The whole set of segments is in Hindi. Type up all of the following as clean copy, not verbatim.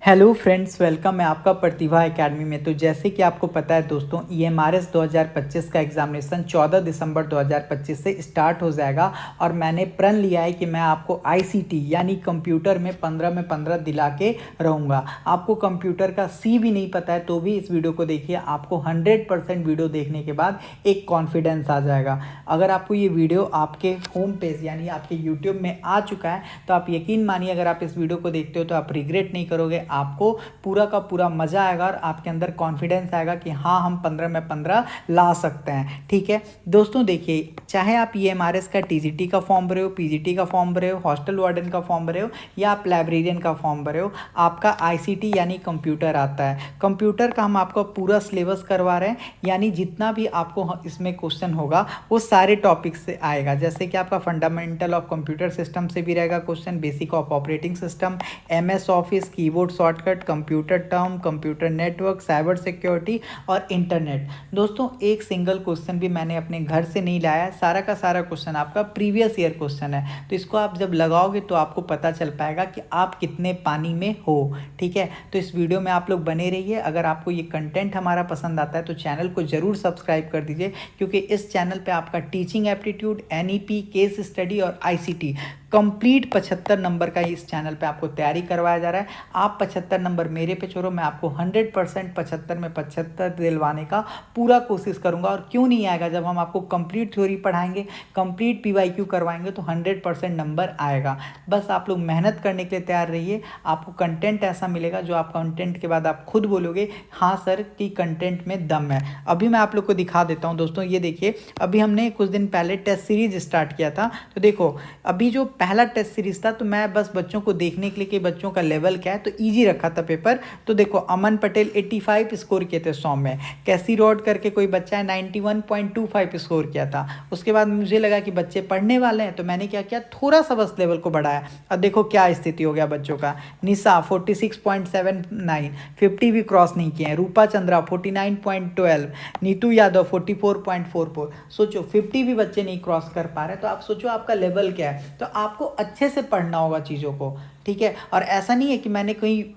हेलो फ्रेंड्स, वेलकम है आपका प्रतिभा एकेडमी में। तो जैसे कि आपको पता है दोस्तों, EMRS 2025 का एग्जामिनेशन 14 दिसंबर 2025 से स्टार्ट हो जाएगा और मैंने प्रण लिया है कि मैं आपको ICT यानी कंप्यूटर में 15 दिला के रहूँगा। आपको कंप्यूटर का C भी नहीं पता है तो भी इस वीडियो को देखिए, आपको 100% वीडियो देखने के बाद एक कॉन्फिडेंस आ जाएगा। अगर आपको ये वीडियो आपके होम पेज यानी आपके यूट्यूब में आ चुका है तो आप यकीन मानिए, अगर आप इस वीडियो को देखते हो तो आप रिग्रेट नहीं करोगे। आपको पूरा का पूरा मजा आएगा और आपके अंदर कॉन्फिडेंस आएगा कि हाँ, हम 15 में 15 ला सकते हैं। ठीक है दोस्तों, देखिए, चाहे आप EMRS का TGT का फॉर्म भरे हो, PGT का फॉर्म भरे हो, हॉस्टल वार्डन का फॉर्म भरे हो या आप लाइब्रेरियन का फॉर्म भरे हो, आपका ICT यानी कंप्यूटर आता है। कंप्यूटर का हम आपको पूरा सिलेबस करवा रहे हैं, यानी जितना भी आपको इसमें क्वेश्चन होगा वो सारे टॉपिक से आएगा। जैसे कि आपका फंडामेंटल ऑफ कंप्यूटर सिस्टम से भी रहेगा question, basic of operating system, MS office, keyboard shortcut, computer term, computer network, cyber security और इंटरनेट। दोस्तों, एक सिंगल क्वेश्चन भी मैंने अपने घर से नहीं लाया है, सारा का सारा क्वेश्चन आपका प्रीवियस ईयर क्वेश्चन है। तो इसको आप जब लगाओगे तो आपको पता चल पाएगा कि आप कितने पानी में हो। ठीक है, तो इस वीडियो में आप लोग बने रहिए। अगर आपको ये कंटेंट हमारा पसंद आता है तो चैनल को जरूर सब्सक्राइब कर दीजिए, क्योंकि इस चैनल पे आपका teaching aptitude, NEP, case study और ICT कंप्लीट 75 नंबर का इस चैनल पे आपको तैयारी करवाया जा रहा है। आप 75 नंबर मेरे पे छोड़ो, मैं आपको 100% 75 में 75 दिलवाने का पूरा कोशिश करूंगा। और क्यों नहीं आएगा, जब हम आपको कंप्लीट थ्योरी पढ़ाएंगे, कंप्लीट PYQ करवाएंगे तो 100% नंबर आएगा। बस आप लोग मेहनत करने के लिए तैयार रहिए। आपको कंटेंट ऐसा मिलेगा जो आप कंटेंट के बाद आप खुद बोलोगे हाँ सर कि कंटेंट में दम है। अभी मैं आप लोग को दिखा देता हूँ दोस्तों, ये देखिए, अभी हमने कुछ दिन पहले टेस्ट सीरीज स्टार्ट किया था। तो देखो, अभी जो पहला टेस्ट सीरीज था तो मैं बस बच्चों को देखने के लिए कि बच्चों का लेवल क्या है तो इजी रखा था पेपर। तो देखो, अमन पटेल 85 स्कोर किए थे 100 में। कैसी रॉड करके कोई बच्चा है 91.25 स्कोर किया था। उसके बाद मुझे लगा कि बच्चे पढ़ने वाले हैं तो मैंने क्या किया, थोड़ा सा बस लेवल को बढ़ाया। अब देखो क्या स्थिति हो गया बच्चों का। निशा 46.79, 50 भी क्रॉस नहीं किए हैं। रूपा चंद्रा 49.12, नीतू यादव 44.44। सोचो 50 भी बच्चे नहीं क्रॉस कर पा रहे, तो आप सोचो आपका लेवल क्या है। तो आपको अच्छे से पढ़ना होगा चीज़ों को। ठीक है, और ऐसा नहीं है कि मैंने कोई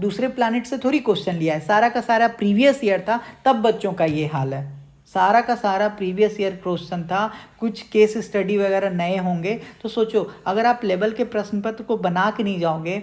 दूसरे प्लैनेट से थोड़ी क्वेश्चन लिया है, सारा का सारा प्रीवियस ईयर था, तब बच्चों का ये हाल है। सारा का सारा प्रीवियस ईयर क्वेश्चन था, कुछ केस स्टडी वगैरह नए होंगे। तो सोचो, अगर आप लेवल के प्रश्न पत्र को बना के नहीं जाओगे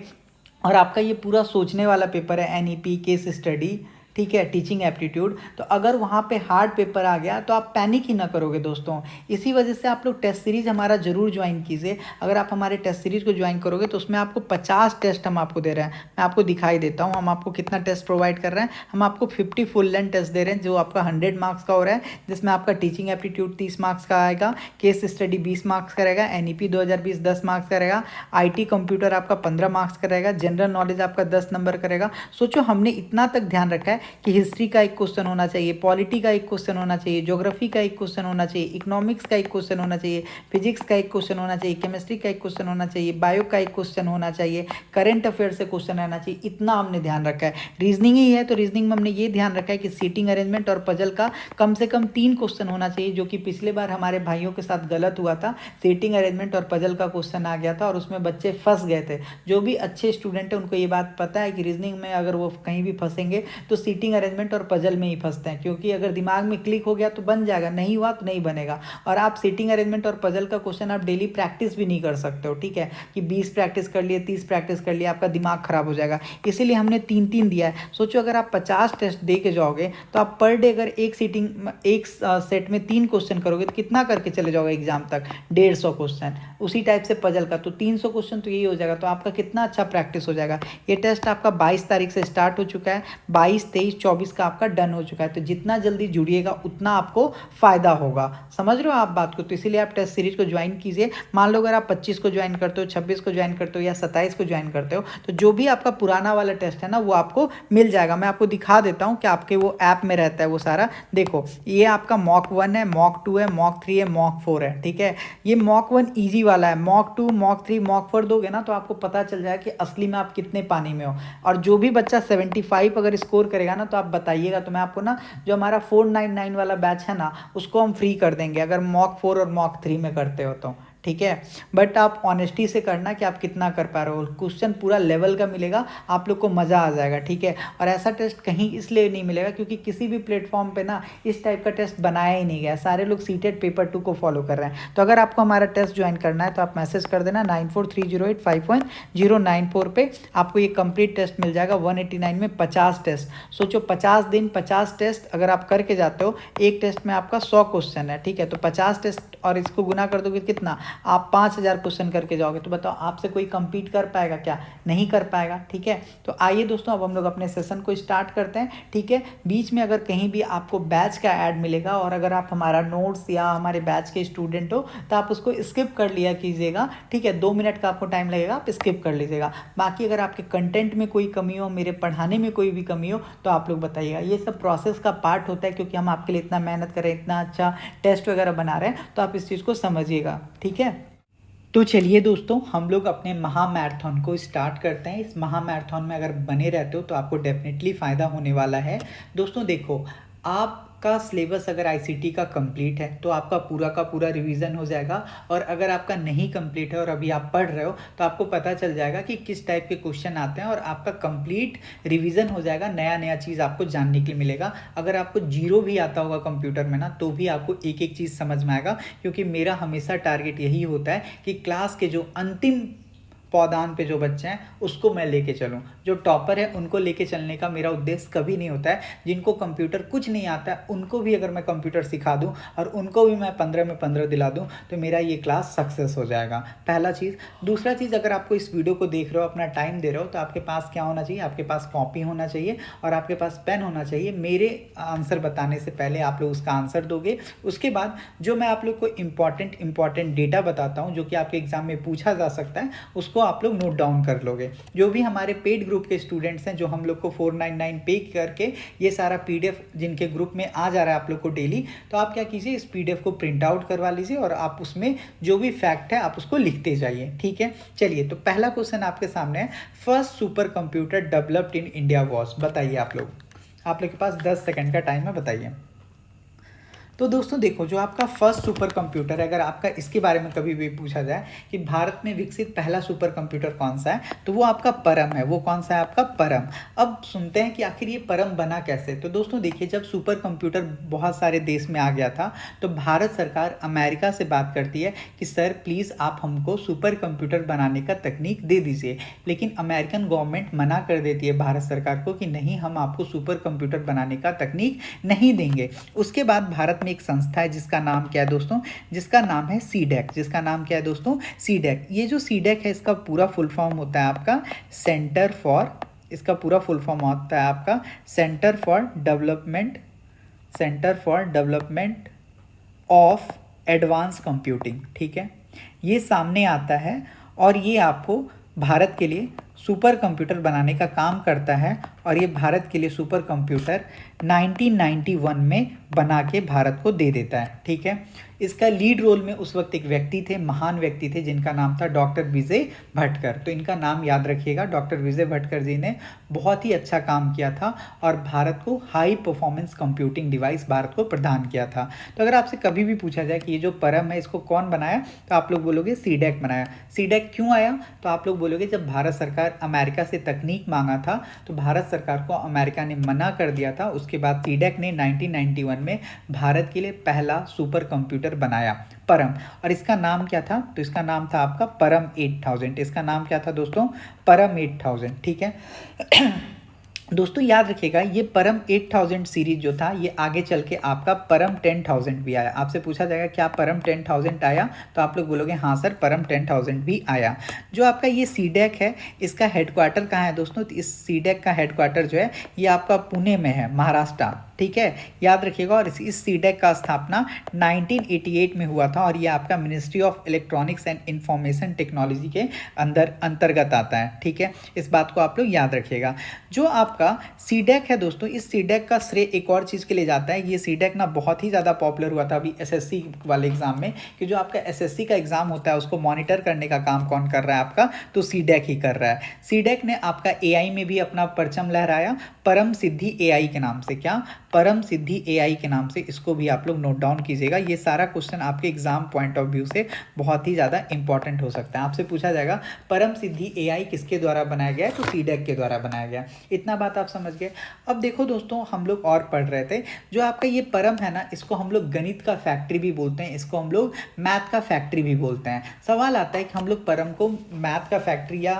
और आपका ये पूरा सोचने वाला पेपर है, NEP, केस स्टडी, ठीक है, टीचिंग एप्टीट्यूड, तो अगर वहाँ पे हार्ड पेपर आ गया तो आप पैनिक ही ना करोगे दोस्तों। इसी वजह से आप लोग टेस्ट सीरीज हमारा जरूर ज्वाइन कीजिए। अगर आप हमारे टेस्ट सीरीज को ज्वाइन करोगे तो उसमें आपको 50 टेस्ट हम आपको दे रहे हैं। मैं आपको दिखाई देता हूँ हम आपको कितना टेस्ट प्रोवाइड कर रहे हैं। हम आपको 50 फुल लेंथ टेस्ट दे रहे हैं, जो आपका 100 मार्क्स का हो रहा है, जिसमें आपका टीचिंग एप्टीट्यूड 30 मार्क्स का आएगा, केस स्टडी 20 मार्क्स का रहेगा, NEP 2020 10 मार्क्स का रहेगा, IT कंप्यूटर आपका 15 मार्क्स का रहेगा, जनरल नॉलेज आपका 10 नंबर का रहेगा। सोचो, हमने इतना तक ध्यान रखा है कि हिस्ट्री का एक क्वेश्चन होना चाहिए, पॉलिटी का एक क्वेश्चन होना चाहिए, ज्योग्राफी का एक क्वेश्चन होना चाहिए, इकोनॉमिक्स का एक क्वेश्चन होना चाहिए, फिजिक्स का एक क्वेश्चन होना चाहिए, केमिस्ट्री का एक क्वेश्चन होना चाहिए, बायो का एक क्वेश्चन होना चाहिए, करंट अफेयर से क्वेश्चन आना चाहिए। इतना हमने ध्यान रखा है। रीजनिंग ही है तो रीजनिंग में हमने ये ध्यान रखा है कि सीटिंग अरेंजमेंट और पजल का कम से कम 3 क्वेश्चन होना चाहिए, जो कि पिछले बार हमारे भाइयों के साथ गलत हुआ था। सीटिंग अरेंजमेंट और पजल का क्वेश्चन आ गया था और उसमें बच्चे फंस गए थे। जो भी अच्छे स्टूडेंट हैं उनको ये बात पता है कि रीजनिंग में अगर वो कहीं भी फंसेंगे तो सीटिंग अरेंजमेंट और पजल में ही फंसते हैं, क्योंकि अगर दिमाग में क्लिक हो गया तो बन जाएगा, नहीं हुआ तो नहीं बनेगा। और आप सीटिंग अरेंजमेंट और पजल का क्वेश्चन आप डेली प्रैक्टिस भी नहीं कर सकते हो। ठीक है, कि 20 प्रैक्टिस कर लिए, 30 प्रैक्टिस कर लिए, आपका दिमाग खराब हो जाएगा। इसीलिए हमने 3-3 दिया है। सोचो, अगर आप 50 टेस्ट दे के जाओगे तो आप पर डे अगर एक सेट में 3 क्वेश्चन करोगे तो कितना करके चले जाओगे एग्जाम तक, 150 क्वेश्चन। उसी टाइप से पजल का तो 300 क्वेश्चन तो यही हो जाएगा। तो आपका कितना अच्छा प्रैक्टिस हो जाएगा। ये टेस्ट आपका 22 तारीख से स्टार्ट हो चुका है, 22, 23, 24 का आपका डन हो चुका है। तो जितना जल्दी जुड़िएगा उतना आपको फायदा होगा। समझ रहे हो आप बात को? तो इसीलिए आप टेस्ट सीरीज को ज्वाइन कीजिए। मान लो अगर आप 25 को ज्वाइन करते हो, 26 को ज्वाइन करते हो या 27 को ज्वाइन करते हो, तो जो भी आपका पुराना वाला टेस्ट है ना, वो आपको मिल जाएगा। मैं आपको दिखा देता हूँ कि आपके वो ऐप में रहता है वो सारा। देखो, ये आपका मॉक 1 है, मॉक 2 है, मॉक 3 है, मॉक 4 है। ठीक है, ये मॉक 1 ईजी वाला है। मॉक 2, मॉक 3, मॉक 4 दोगे ना तो आपको पता चल जाएगा कि असली में आप कितने पानी में हो। और जो भी बच्चा 75 अगर स्कोर करेगा ना तो आप बताइएगा, तो मैं आपको ना जो हमारा 499 वाला बैच है ना, उसको हम फ्री कर देंगे अगर मॉक 4 और मॉक 3 में करते हो तो। ठीक है। बट आप ऑनेस्टी से करना कि आप कितना कर पा रहे हो। क्वेश्चन पूरा लेवल का मिलेगा, आप लोग को मज़ा आ जाएगा, ठीक है। और ऐसा टेस्ट कहीं इसलिए नहीं मिलेगा क्योंकि किसी भी प्लेटफॉर्म पे ना इस टाइप का टेस्ट बनाया ही नहीं गया, सारे लोग सीटेड पेपर 2 को फॉलो कर रहे हैं। तो अगर आपको हमारा टेस्ट ज्वाइन करना है तो आप मैसेज कर देना 9430851094 पे, आपको ये कंप्लीट टेस्ट मिल जाएगा 189 में 50 टेस्ट। सोचो 50 दिन 50 टेस्ट अगर आप करके जाते हो, एक टेस्ट में आपका 100 क्वेश्चन है, ठीक है। तो 50 टेस्ट और इसको गुना कर दोगे कितना, आप 5000 क्वेश्चन करके जाओगे। तो बताओ आपसे कोई compete कर पाएगा क्या? नहीं कर पाएगा, ठीक है। तो आइए दोस्तों अब हम लोग अपने सेशन को स्टार्ट करते हैं, ठीक है। बीच में अगर कहीं भी आपको बैच का ऐड मिलेगा और अगर आप हमारा नोट्स या हमारे बैच के स्टूडेंट हो तो आप उसको स्किप कर लिया कीजिएगा, ठीक है। 2 मिनट का आपको टाइम लगेगा, आप स्किप कर लीजिएगा। बाकी अगर आपके कंटेंट में कोई कमी हो, मेरे पढ़ाने में कोई भी कमी हो तो आप लोग बताइएगा। ये सब प्रोसेस का पार्ट होता है क्योंकि हम आपके लिए इतना मेहनत कर रहे हैं, इतना अच्छा टेस्ट वगैरह बना रहे हैं, तो आप इस चीज़ को समझिएगा, ठीक है। तो चलिए दोस्तों हम लोग अपने महा मैराथन को स्टार्ट करते हैं। इस महा मैराथन में अगर बने रहते हो तो आपको डेफिनेटली फ़ायदा होने वाला है। दोस्तों देखो, आपका सिलेबस अगर आईसीटी का कंप्लीट है तो आपका पूरा का पूरा रिवीजन हो जाएगा, और अगर आपका नहीं कंप्लीट है और अभी आप पढ़ रहे हो तो आपको पता चल जाएगा कि किस टाइप के क्वेश्चन आते हैं और आपका कंप्लीट रिवीजन हो जाएगा। नया नया चीज़ आपको जानने के लिए मिलेगा। अगर आपको जीरो भी आता होगा कंप्यूटर में ना तो भी आपको एक एक चीज़ समझ में आएगा, क्योंकि मेरा हमेशा टारगेट यही होता है कि क्लास के जो अंतिम पौधान पे जो बच्चे हैं उसको मैं लेके चलूं। जो टॉपर है उनको लेके चलने का मेरा उद्देश्य कभी नहीं होता है। जिनको कंप्यूटर कुछ नहीं आता है उनको भी अगर मैं कंप्यूटर सिखा दूं और उनको भी मैं 15 में 15 दिला दूं तो मेरा ये क्लास सक्सेस हो जाएगा, पहला चीज़। दूसरा चीज़, अगर आपको इस वीडियो को देख रहे हो, अपना टाइम दे रहे हो, तो आपके पास क्या होना चाहिए, आपके पास कॉपी होना चाहिए और आपके पास पेन होना चाहिए। मेरे आंसर बताने से पहले आप लोग उसका आंसर दोगे। उसके बाद जो मैं आप लोग को इंपॉर्टेंट डेटा बताता हूँ जो कि आपके एग्जाम में पूछा जा सकता है, उसको आप लोग नोट डाउन कर लोगे। जो भी हमारे पेड ग्रुप के स्टूडेंट्स हैं जो हम लोग को 499 पे करके ये सारा पीडीएफ जिनके ग्रुप में आ जा रहा है आप लोग को डेली, तो आप क्या कीजिए, इस पीडीएफ को प्रिंट आउट करवा लीजिए और आप उसमें जो भी फैक्ट है आप उसको लिखते जाइए, ठीक है। चलिए, तो पहला क्वेश्चन आपके सामने है, first super computer developed in India was. बताइए आप लोग के पास 10 सेकंड का टाइम है, बताइए। तो दोस्तों देखो, जो आपका फर्स्ट सुपर कंप्यूटर है, अगर आपका इसके बारे में कभी भी पूछा जाए कि भारत में विकसित पहला सुपर कंप्यूटर कौन सा है, तो वो आपका परम है। वो कौन सा है आपका? परम। अब सुनते हैं कि आखिर ये परम बना कैसे। तो दोस्तों देखिए, जब सुपर कंप्यूटर बहुत सारे देश में आ गया था तो भारत सरकार अमेरिका से बात करती है कि सर प्लीज़ आप हमको सुपर कंप्यूटर बनाने का तकनीक दे दीजिए। लेकिन अमेरिकन गवर्नमेंट मना कर देती है भारत सरकार को कि नहीं, हम आपको सुपर कंप्यूटर बनाने का तकनीक नहीं देंगे। उसके बाद भारत में एक संस्था है जिसका नाम क्या है दोस्तों, जिसका नाम है सीडेक। जिसका नाम क्या है दोस्तों? सीडेक। ये जो सीडेक है इसका पूरा फुल फॉर्म होता है आपका सेंटर फॉर, इसका पूरा फुल फॉर्म होता है आपका centre for development of advance computing, ठीक है। ये सामने आता है और ये आपको भारत के लिए सुपर कंप्यूटर बनाने का काम करता है, और ये भारत के लिए सुपर कंप्यूटर 1991 में बना के भारत को दे देता है, ठीक है। इसका लीड रोल में उस वक्त एक व्यक्ति थे, महान व्यक्ति थे, जिनका नाम था डॉक्टर विजय भटकर। तो इनका नाम याद रखिएगा। डॉक्टर विजय भटकर जी ने बहुत ही अच्छा काम किया था और भारत को high performance computing device Bharat को प्रदान किया था। तो अगर आपसे कभी भी पूछा जाए कि ये जो परम है इसको कौन बनाया, तो आप लोग बोलोगे सीडेक बनाया। सीडेक क्यों आया, तो आप लोग बोलोगे जब भारत सरकार अमेरिका से तकनीक मांगा था तो भारत सरकार को अमेरिका ने मना कर दिया था। उसके बाद सीडेक ने 1991 में भारत के लिए पहला सुपर कंप्यूटर बनाया, परम। और इसका नाम क्या था, तो इसका नाम था आपका परम 8000। इसका नाम क्या था दोस्तों? परम 8000, ठीक है। दोस्तों याद रखिएगा, ये परम 8000 सीरीज जो था ये आगे चल के आपका परम 10000 भी आया। आपसे पूछा जाएगा क्या परम 10000 आया, तो आप लोग बोलोगे हाँ सर परम 10000 भी आया। जो आपका ये सीडेक है इसका हेडक्वार्टर कहाँ है दोस्तों? तो इस सीडेक का हेडक्वार्टर जो है ये आपका पुणे में है, महाराष्ट्र, ठीक है, याद रखिएगा। और इस सीडेक का स्थापना 1988 में हुआ था और ये आपका ministry of electronics and information technology के अंतर्गत आता है, ठीक है। इस बात को आप लोग याद रखिएगा। जो आपका सीडेक है दोस्तों, इस सीडेक का श्रेय एक और चीज़ के लिए जाता है। ये सीडेक ना बहुत ही ज़्यादा पॉपुलर हुआ था अभी एसएससी वाले एग्जाम में, कि जो आपका एसएससी का एग्जाम होता है उसको मॉनिटर करने का काम कौन कर रहा है आपका? तो सीडेक ही कर रहा है। सीडेक ने आपका एआई में भी अपना परचम लहराया, परम सिद्धि एआई के नाम से। क्या? परम सिद्धि एआई के नाम से, इसको भी आप लोग नोट डाउन कीजिएगा। ये सारा क्वेश्चन आपके एग्जाम पॉइंट ऑफ व्यू से बहुत ही ज़्यादा इंपॉर्टेंट हो सकता है। आपसे पूछा जाएगा परम सिद्धि एआई किसके द्वारा बनाया गया है, तो सीडेक के द्वारा बनाया गया। इतना बात आप समझ गए। अब देखो दोस्तों, हम लोग और पढ़ रहे थे, जो आपका ये परम है ना, इसको हम लोग गणित का फैक्ट्री भी बोलते हैं, इसको हम लोग मैथ का फैक्ट्री भी बोलते हैं। सवाल आता है कि हम लोग परम को मैथ का फैक्ट्री या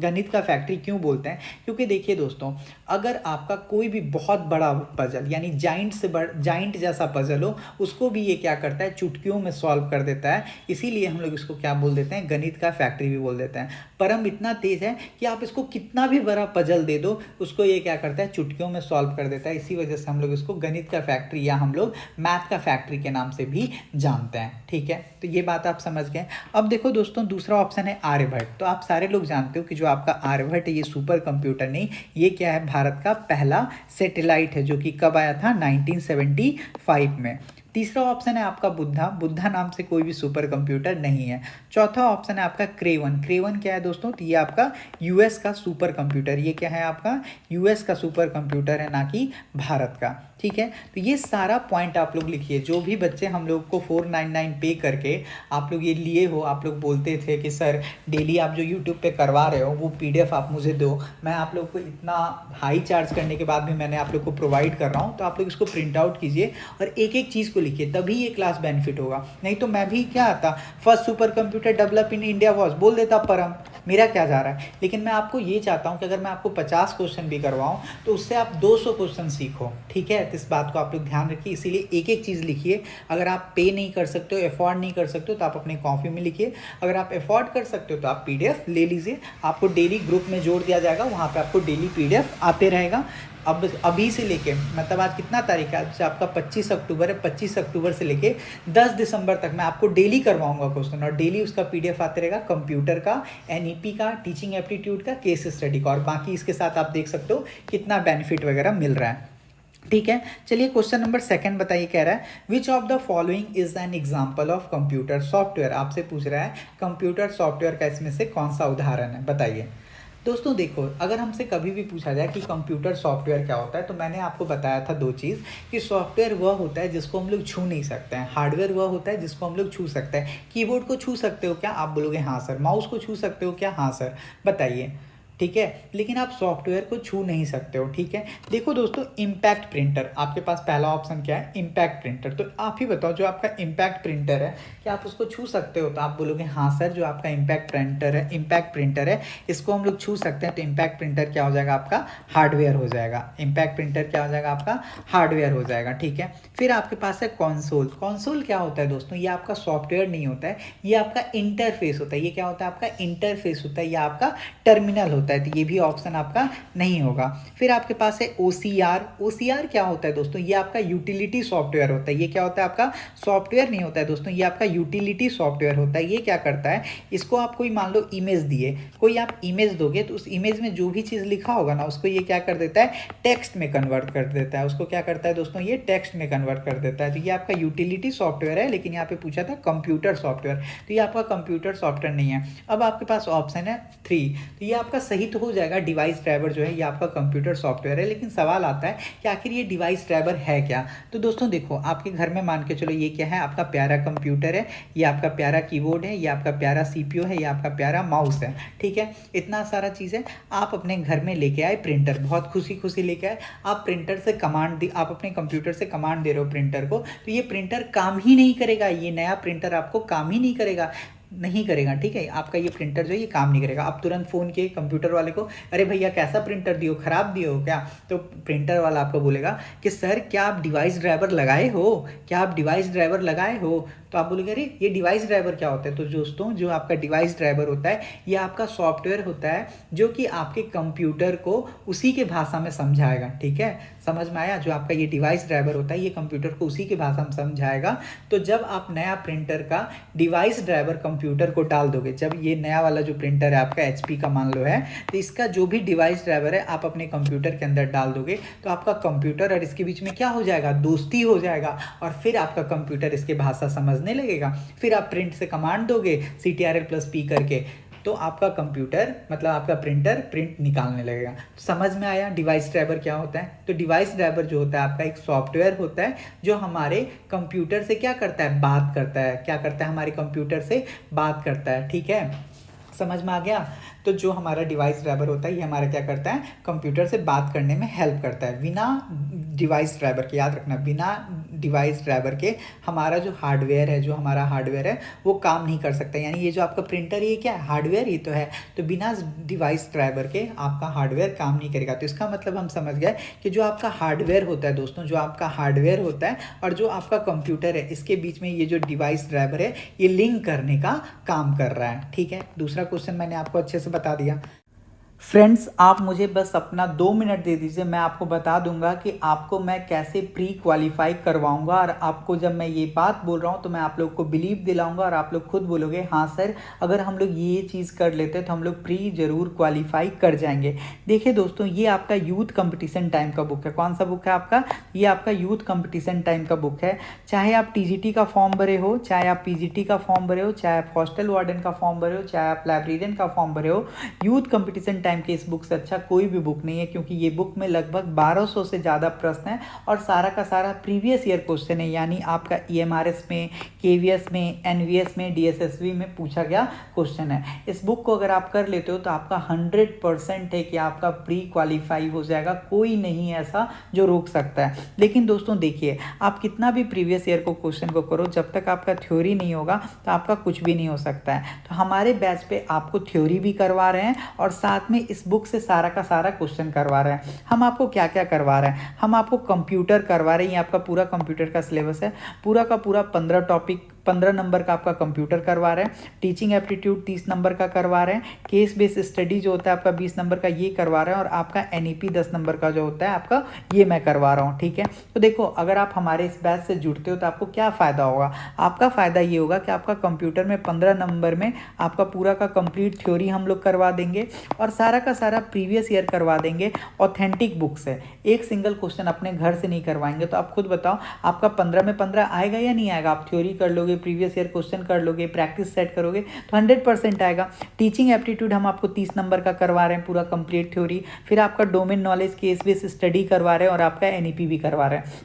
गणित का फैक्ट्री क्यों बोलते हैं? क्योंकि देखिए दोस्तों, अगर आपका कोई भी बहुत बड़ा पजल यानी जाइंट जैसा पजल हो, उसको भी ये क्या करता है, चुटकियों में सॉल्व कर देता है। इसीलिए हम लोग इसको क्या बोल देते हैं, गणित का फैक्ट्री भी बोल देते हैं। परम इतना तेज है कि आप इसको कितना भी बड़ा पजल दे दो, उसको ये क्या करता है, चुटकियों में सॉल्व कर देता है। इसी वजह से हम लोग इसको गणित का फैक्ट्री या हम लोग मैथ का फैक्ट्री के नाम से भी जानते हैं। ठीक है, तो ये बात आप समझ गए। अब देखो दोस्तों, दूसरा ऑप्शन है आर्यभट्ट। तो आप सारे लोग जानते हो कि जो आपका आर्यभट्ट है, ये सुपर कंप्यूटर नहीं, ये क्या है, भारत का पहला सैटेलाइट है, जो कि कब आया था, 1975 में। तीसरा ऑप्शन है आपका बुद्धा। बुद्धा नाम से कोई भी सुपर कंप्यूटर नहीं है। चौथा ऑप्शन है आपका क्रेवन। क्रेवन क्या है दोस्तों, तो ये आपका यूएस का सुपर कंप्यूटर, ये क्या है आपका यूएस का सुपर कंप्यूटर है, ना कि भारत का। ठीक है, तो ये सारा पॉइंट आप लोग लिखिए। जो भी बच्चे हम लोग को 499 पे करके आप लोग ये लिए हो, आप लोग बोलते थे कि सर डेली आप जो यूट्यूब पे करवा रहे हो वो पीडीएफ आप मुझे दो, मैं आप लोग को इतना हाई चार्ज करने के बाद भी मैंने आप लोग को प्रोवाइड कर रहा हूँ, तो आप लोग इसको प्रिंट आउट कीजिए और एक एक चीज़ को लिखिए, तभी ये क्लास बेनिफिट होगा। नहीं तो मैं भी क्या आता, first super computer develop in India was बोल देता परम, मेरा क्या जा रहा है। लेकिन मैं आपको ये चाहता हूँ कि अगर मैं आपको 50 क्वेश्चन भी करवाऊँ तो उससे आप 200 क्वेश्चन सीखो। ठीक है, तो इस बात को आप लोग ध्यान रखिए, इसीलिए एक एक चीज़ लिखिए। अगर आप पे नहीं कर सकते हो, अफोर्ड नहीं कर सकते हो, तो आप अपने कॉपी में लिखिए। अगर आप अफोर्ड कर सकते हो तो आप पीडीएफ ले लीजिए, आपको डेली ग्रुप में जोड़ दिया जाएगा, वहाँ पे आपको डेली पीडीएफ आते रहेगा। अब अभी से लेके, मतलब आज कितना तारीख है, आज आपका 25 अक्टूबर है, 25 अक्टूबर से लेके 10 दिसंबर तक मैं आपको डेली करवाऊंगा क्वेश्चन, और डेली उसका पीडीएफ आते रहेगा, कंप्यूटर का, एनईपी का, टीचिंग एप्टीट्यूड का, केस स्टडी का, और बाकी इसके साथ आप देख सकते हो कितना बेनिफिट वगैरह मिल रहा है। ठीक है, चलिए क्वेश्चन नंबर 2 बताइए, कह रहा है which of the following is an example of computer software. आपसे पूछ रहा है कंप्यूटर सॉफ्टवेयर का इसमें से कौन सा उदाहरण है, बताइए। दोस्तों देखो, अगर हमसे कभी भी पूछा जाए कि कंप्यूटर सॉफ्टवेयर क्या होता है, तो मैंने आपको बताया था 2 चीज़, कि सॉफ्टवेयर वह होता है जिसको हम लोग छू नहीं सकते हैं, हार्डवेयर वह होता है जिसको हम लोग छू सकते हैं। कीबोर्ड को छू सकते हो क्या, आप बोलोगे हाँ सर। माउस को छू सकते हो क्या, हाँ सर। बताइए। ठीक है, लेकिन आप सॉफ्टवेयर को छू नहीं सकते हो। ठीक है, देखो दोस्तों, इम्पैक्ट प्रिंटर, आपके पास पहला ऑप्शन क्या है, इम्पैक्ट प्रिंटर। तो आप ही बताओ, जो आपका इम्पैक्ट प्रिंटर है, क्या आप उसको छू सकते हो, तो आप बोलोगे हाँ सर। जो आपका इम्पैक्ट प्रिंटर है, इसको हम लोग छू सकते हैं, तो इम्पैक्ट प्रिंटर क्या हो जाएगा, आपका हार्डवेयर हो जाएगा। इम्पैक्ट प्रिंटर क्या हो जाएगा, आपका हार्डवेयर हो जाएगा। ठीक है, फिर आपके पास है कंसोल। कंसोल क्या होता है दोस्तों, ये आपका सॉफ्टवेयर नहीं होता है, ये आपका इंटरफेस होता है। ये क्या होता है, आपका इंटरफेस होता है, ये आपका टर्मिनल होता है, तो ये भी ऑप्शन आपका नहीं होगा। फिर आपके पास है ओसीआर। ओसीआर क्या होता है दोस्तों, ये आपका यूटिलिटी सॉफ्टवेयर होता है। ये क्या होता है, आपका सॉफ्टवेयर नहीं होता है दोस्तों, ये आपका यूटिलिटी सॉफ्टवेयर होता है। ये क्या करता है, इसको आप कोई मान लो इमेज दिए, कोई आप इमेज दोगे, तो उस इमेज में जो भी चीज़ लिखा होगा ना, उसको ये क्या कर देता है, टेक्स्ट में कन्वर्ट कर देता है। उसको क्या करता है दोस्तों, ये टेक्स्ट में कन्वर्ट कर देता है। तो ये आपका यूटिलिटी सॉफ्टवेयर है, लेकिन यहाँ पे पूछा था कंप्यूटर सॉफ्टवेयर, तो ये आपका कंप्यूटर सॉफ्टवेयर नहीं है। अब आपके पास ऑप्शन है 3, तो ये आपका सही तो हो जाएगा, डिवाइस ड्राइवर जो है ये आपका कंप्यूटर सॉफ्टवेयर है। लेकिन सवाल आता है कि आखिर ये डिवाइस ड्राइवर है क्या। तो दोस्तों देखो, आपके घर में मान के चलो, ये क्या है, आपका प्यारा कंप्यूटर है, ये आपका प्यारा कीबोर्ड है, ये आपका प्यारा सीपीयू है, ये आपका प्यारा माउस है। ठीक है, इतना सारा चीज़ है। आप अपने घर में लेके आए प्रिंटर, बहुत खुशी खुशी लेके आए, आप प्रिंटर से कमांड आप अपने कंप्यूटर से कमांड दे रहे हो प्रिंटर को, तो ये प्रिंटर काम ही नहीं करेगा। ये नया प्रिंटर आपको काम ही नहीं करेगा। ठीक है, आपका ये प्रिंटर जो है ये काम नहीं करेगा। आप तुरंत फ़ोन किए कंप्यूटर वाले को, अरे भैया कैसा प्रिंटर दियो, ख़राब दियो क्या। तो प्रिंटर वाला आपको बोलेगा कि सर क्या आप डिवाइस ड्राइवर लगाए हो, क्या आप डिवाइस ड्राइवर लगाए हो। तो आप बोलोगे अरे ये डिवाइस ड्राइवर क्या होता है। तो दोस्तों, जो आपका डिवाइस ड्राइवर होता है, ये आपका सॉफ्टवेयर होता है जो कि आपके कंप्यूटर को उसी के भाषा में समझाएगा। ठीक है, समझ में आया। जो आपका ये डिवाइस ड्राइवर होता है, ये कंप्यूटर को उसी की भाषा में समझाएगा। तो जब आप नया प्रिंटर का डिवाइस ड्राइवर कंप्यूटर को डाल दोगे, जब ये नया वाला जो प्रिंटर है आपका HP का मान लो है, तो इसका जो भी डिवाइस ड्राइवर है आप अपने कंप्यूटर के अंदर डाल दोगे, तो आपका कंप्यूटर और इसके बीच में क्या हो जाएगा, दोस्ती हो जाएगा। और फिर आपका कंप्यूटर इसके भाषा समझने लगेगा। फिर आप प्रिंट से कमांड दोगे CTRL+P करके, तो आपका कंप्यूटर मतलब आपका प्रिंटर प्रिंट निकालने लगेगा। समझ में आया डिवाइस ड्राइवर क्या होता है? तो डिवाइस ड्राइवर जो होता है आपका एक सॉफ्टवेयर होता है जो हमारे कंप्यूटर से क्या करता है, बात करता है। क्या करता है? हमारे कंप्यूटर से बात करता है। ठीक है, समझ में आ गया? तो जो हमारा डिवाइस ड्राइवर होता है ये हमारा क्या करता है, कंप्यूटर से बात करने में हेल्प करता है। बिना डिवाइस ड्राइवर के, याद रखना, बिना डिवाइस ड्राइवर के हमारा जो हार्डवेयर है, जो हमारा हार्डवेयर है वो काम नहीं कर सकता। यानी ये जो आपका प्रिंटर है ये क्या है, हार्डवेयर ही तो है। तो बिना डिवाइस ड्राइवर के आपका हार्डवेयर काम नहीं करेगा। तो इसका मतलब हम समझ गए कि जो आपका हार्डवेयर होता है दोस्तों, जो आपका हार्डवेयर होता है और जो आपका कंप्यूटर है, इसके बीच में ये जो डिवाइस ड्राइवर है ये लिंक करने का काम कर रहा है। ठीक है, दूसरा क्वेश्चन मैंने आपको अच्छे से बता दिया। फ्रेंड्स, आप मुझे बस अपना 2 मिनट दे दीजिए, मैं आपको बता दूंगा कि आपको मैं कैसे प्री क्वालिफाई करवाऊंगा। और आपको जब मैं ये बात बोल रहा हूँ तो मैं आप लोग को बिलीव दिलाऊंगा और आप लोग खुद बोलोगे हाँ सर, अगर हम लोग ये चीज़ कर लेते तो हम लोग प्री जरूर क्वालिफाई कर जाएंगे। देखिए दोस्तों, ये आपका यूथ कंपटीशन टाइम का बुक है। कौन सा बुक है आपका? ये आपका यूथ कंपटीशन टाइम का बुक है। चाहे आप टीजीटी का फॉर्म भरे हो, चाहे आप पीजीटी का फॉर्म भरे हो, चाहे आप हॉस्टल वार्डन का फॉर्म भरे हो, चाहे आप लाइब्रेरियन का फॉर्म भरे हो, यूथ कंपटीशन टाइम के इस बुक से अच्छा कोई भी बुक नहीं है। क्योंकि ये बुक में लगभग 1200 से ज़्यादा प्रश्न है और सारा का सारा प्रीवियस ईयर क्वेश्चन है। यानी आपका ईएमआरएस में, केवीएस में, एनवीएस में, डीएसएसबी में पूछा गया क्वेश्चन है। इस बुक को अगर आप कर लेते हो तो आपका 100% है कि आपका प्री क्वालिफाई हो जाएगा। कोई नहीं है ऐसा जो रोक सकता है। लेकिन दोस्तों देखिए, आप कितना भी प्रीवियस ईयर को क्वेश्चन को करो, जब तक आपका थ्योरी नहीं होगा तो आपका कुछ भी नहीं हो सकता है। तो हमारे बैच पे आपको थ्योरी भी करवा रहे हैं और साथ में इस बुक से सारा का सारा क्वेश्चन करवा रहे हैं। हम आपको क्या क्या करवा रहे हैं? हम आपको कंप्यूटर करवा रहे हैं। ये आपका पूरा कंप्यूटर का सिलेबस है, पूरा का पूरा 15 टॉपिक, 15 नंबर का आपका कंप्यूटर करवा रहे हैं। टीचिंग एप्टीट्यूड 30 नंबर का करवा रहे हैं। केस बेस्ड स्टडी जो होता है आपका 20 नंबर का ये करवा रहे हैं। और आपका एनईपी 10 नंबर का जो होता है आपका, ये मैं करवा रहा हूँ। ठीक है, तो देखो, अगर आप हमारे इस बैच से जुड़ते हो तो आपको क्या फ़ायदा होगा? आपका फ़ायदा ये होगा कि आपका कंप्यूटर में 15 नंबर में आपका पूरा का कंप्लीट थ्योरी हम लोग करवा देंगे और सारा का सारा प्रीवियस ईयर करवा देंगे ऑथेंटिक बुक से। एक सिंगल क्वेश्चन अपने घर से नहीं करवाएंगे। तो आप खुद बताओ, आपका 15 में 15 आएगा या नहीं आएगा? आप थ्योरी कर लोगे, प्रीवियस ईयर क्वेश्चन कर लोगे, प्रैक्टिस सेट करोगे तो 100% आएगा। टीचिंग एप्टीट्यूड हम आपको 30 नंबर का करवा रहे हैं, पूरा कंप्लीट थ्योरी। फिर आपका domain knowledge, case based study करवा रहे हैं और आपका एनईपी भी करवा रहे हैं।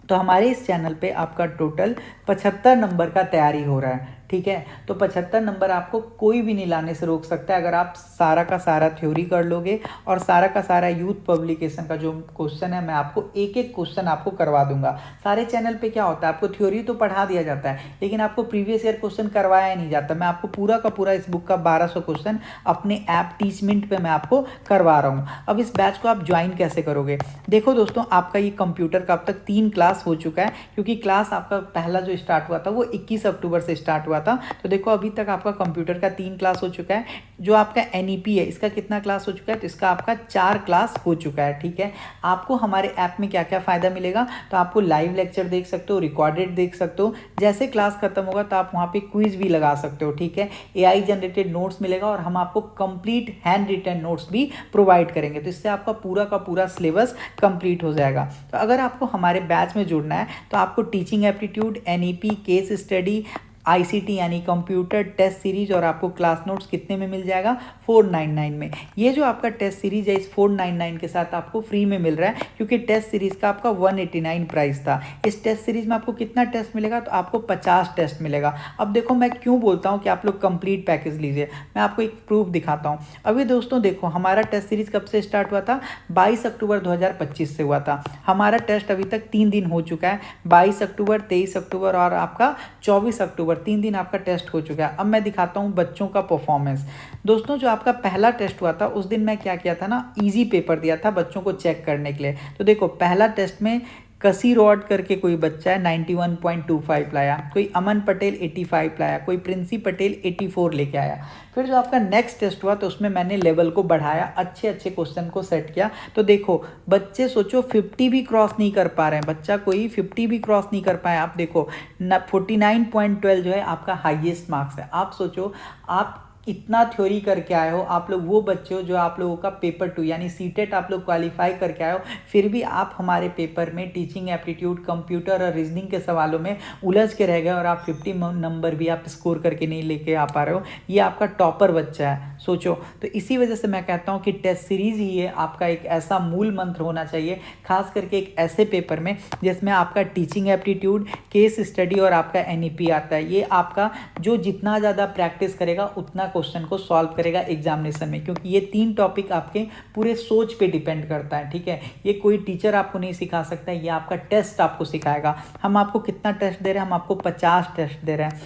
तो हमारे इस चैनल पे आपका टोटल 75 नंबर का तैयारी हो रहा है। ठीक है, तो 75 नंबर आपको कोई भी नहीं लाने से रोक सकता है अगर आप सारा का सारा थ्योरी कर लोगे और सारा का सारा यूथ पब्लिकेशन का जो क्वेश्चन है मैं आपको एक एक क्वेश्चन आपको करवा दूंगा। सारे चैनल पे क्या होता है, आपको थ्योरी तो पढ़ा दिया जाता है लेकिन आपको प्रीवियस ईयर क्वेश्चन करवाया ही नहीं जाता। मैं आपको पूरा का पूरा इस बुक का 1200 क्वेश्चन अपने ऐप टीचमेंट पे मैं आपको करवा रहा हूँ। अब इस बैच को आप ज्वाइन कैसे करोगे? देखो दोस्तों, आपका ये कंप्यूटर का अब तक 3 क्लास हो चुका है। क्योंकि क्लास आपका पहला जो स्टार्ट हुआ था वो 21 अक्टूबर से स्टार्ट हुआ था। तो देखो, अभी तक आपका कंप्यूटर का 3 क्लास हो चुका है। जो आपका एनईपी है इसका कितना क्लास हो चुका है? तो इसका आपका 4 क्लास हो चुका है। ठीक है, आपको हमारे ऐप में क्या क्या फ़ायदा मिलेगा? तो आपको लाइव लेक्चर देख सकते हो, रिकॉर्डेड देख सकते हो। जैसे क्लास खत्म होगा तो आप वहाँ पे क्विज भी लगा सकते हो। ठीक है, एआई जनरेटेड नोट्स मिलेगा और हम आपको कंप्लीट हैंड रिटन नोट्स भी प्रोवाइड करेंगे। तो इससे आपका पूरा का पूरा सिलेबस कंप्लीट हो जाएगा। तो अगर आपको हमारे बैच में जुड़ना है तो आपको teaching aptitude, NEP, case study, ICT यानी कंप्यूटर टेस्ट सीरीज और आपको क्लास नोट्स कितने में मिल जाएगा? 499 में। ये जो आपका टेस्ट सीरीज है इस 499 के साथ आपको फ्री में मिल रहा है। क्योंकि टेस्ट सीरीज का आपका 189 प्राइस था। इस टेस्ट सीरीज में आपको कितना टेस्ट मिलेगा? तो आपको 50 टेस्ट मिलेगा। अब देखो, मैं क्यों बोलता हूँ कि आप लोग कंप्लीट पैकेज लीजिए, मैं आपको एक प्रूफ दिखाता हूँ। अभी दोस्तों देखो, हमारा टेस्ट सीरीज कब से स्टार्ट हुआ था? 22 अक्टूबर 2025 से हुआ था। हमारा टेस्ट अभी तक 3 दिन हो चुका है, 22 अक्टूबर, 23 अक्टूबर और आपका 24 अक्टूबर। 3 दिन आपका टेस्ट हो चुका है। अब मैं दिखाता हूँ बच्चों का परफॉर्मेंस। दोस्तों, जो आपका पहला टेस्ट हुआ था उस दिन मैं क्या किया था ना, इजी पेपर दिया था बच्चों को चेक करने के लिए। तो देखो, पहला टेस्ट में कसी रॉड करके कोई बच्चा है 91.25 लाया, कोई अमन पटेल 85 लाया, कोई प्रिंसी पटेल 84 लेके आया। फिर जो आपका नेक्स्ट टेस्ट हुआ तो उसमें मैंने लेवल को बढ़ाया, अच्छे अच्छे क्वेश्चन को सेट किया। तो देखो, बच्चे सोचो 50 भी क्रॉस नहीं कर पा रहे हैं, बच्चा कोई 50 भी क्रॉस नहीं कर पाया। आप देखो 49.12 जो है आपका हाईएस्ट मार्क्स है। आप सोचो, आप इतना थ्योरी करके आए हो, आप लोग वो बच्चे हो जो आप लोगों का पेपर 2 यानी सीटेट आप लोग क्वालिफाई करके आए हो, फिर भी आप हमारे पेपर में टीचिंग एप्टीट्यूड, कंप्यूटर और रीजनिंग के सवालों में उलझ के रह गए और आप 50 नंबर भी आप स्कोर करके नहीं लेके आ पा रहे हो। ये आपका टॉपर बच्चा है, सोचो। तो इसी वजह से मैं कहता हूँ कि टेस्ट सीरीज ही ये आपका एक ऐसा मूल मंत्र होना चाहिए, खास करके एक ऐसे पेपर में जिसमें आपका टीचिंग एप्टीट्यूड, केस स्टडी और आपका एनईपी आता है। ये आपका जो जितना ज़्यादा प्रैक्टिस करेगा उतना क्वेश्चन को सॉल्व करेगा एग्जामिनेशन में, क्योंकि ये 3 टॉपिक आपके पूरे सोच पे डिपेंड करता है, ठीक है। ये कोई टीचर आपको नहीं सिखा सकता है, ये आपका टेस्ट आपको सिखाएगा। हम आपको कितना टेस्ट दे रहे हैं? हम आपको 50 टेस्ट दे रहे हैं।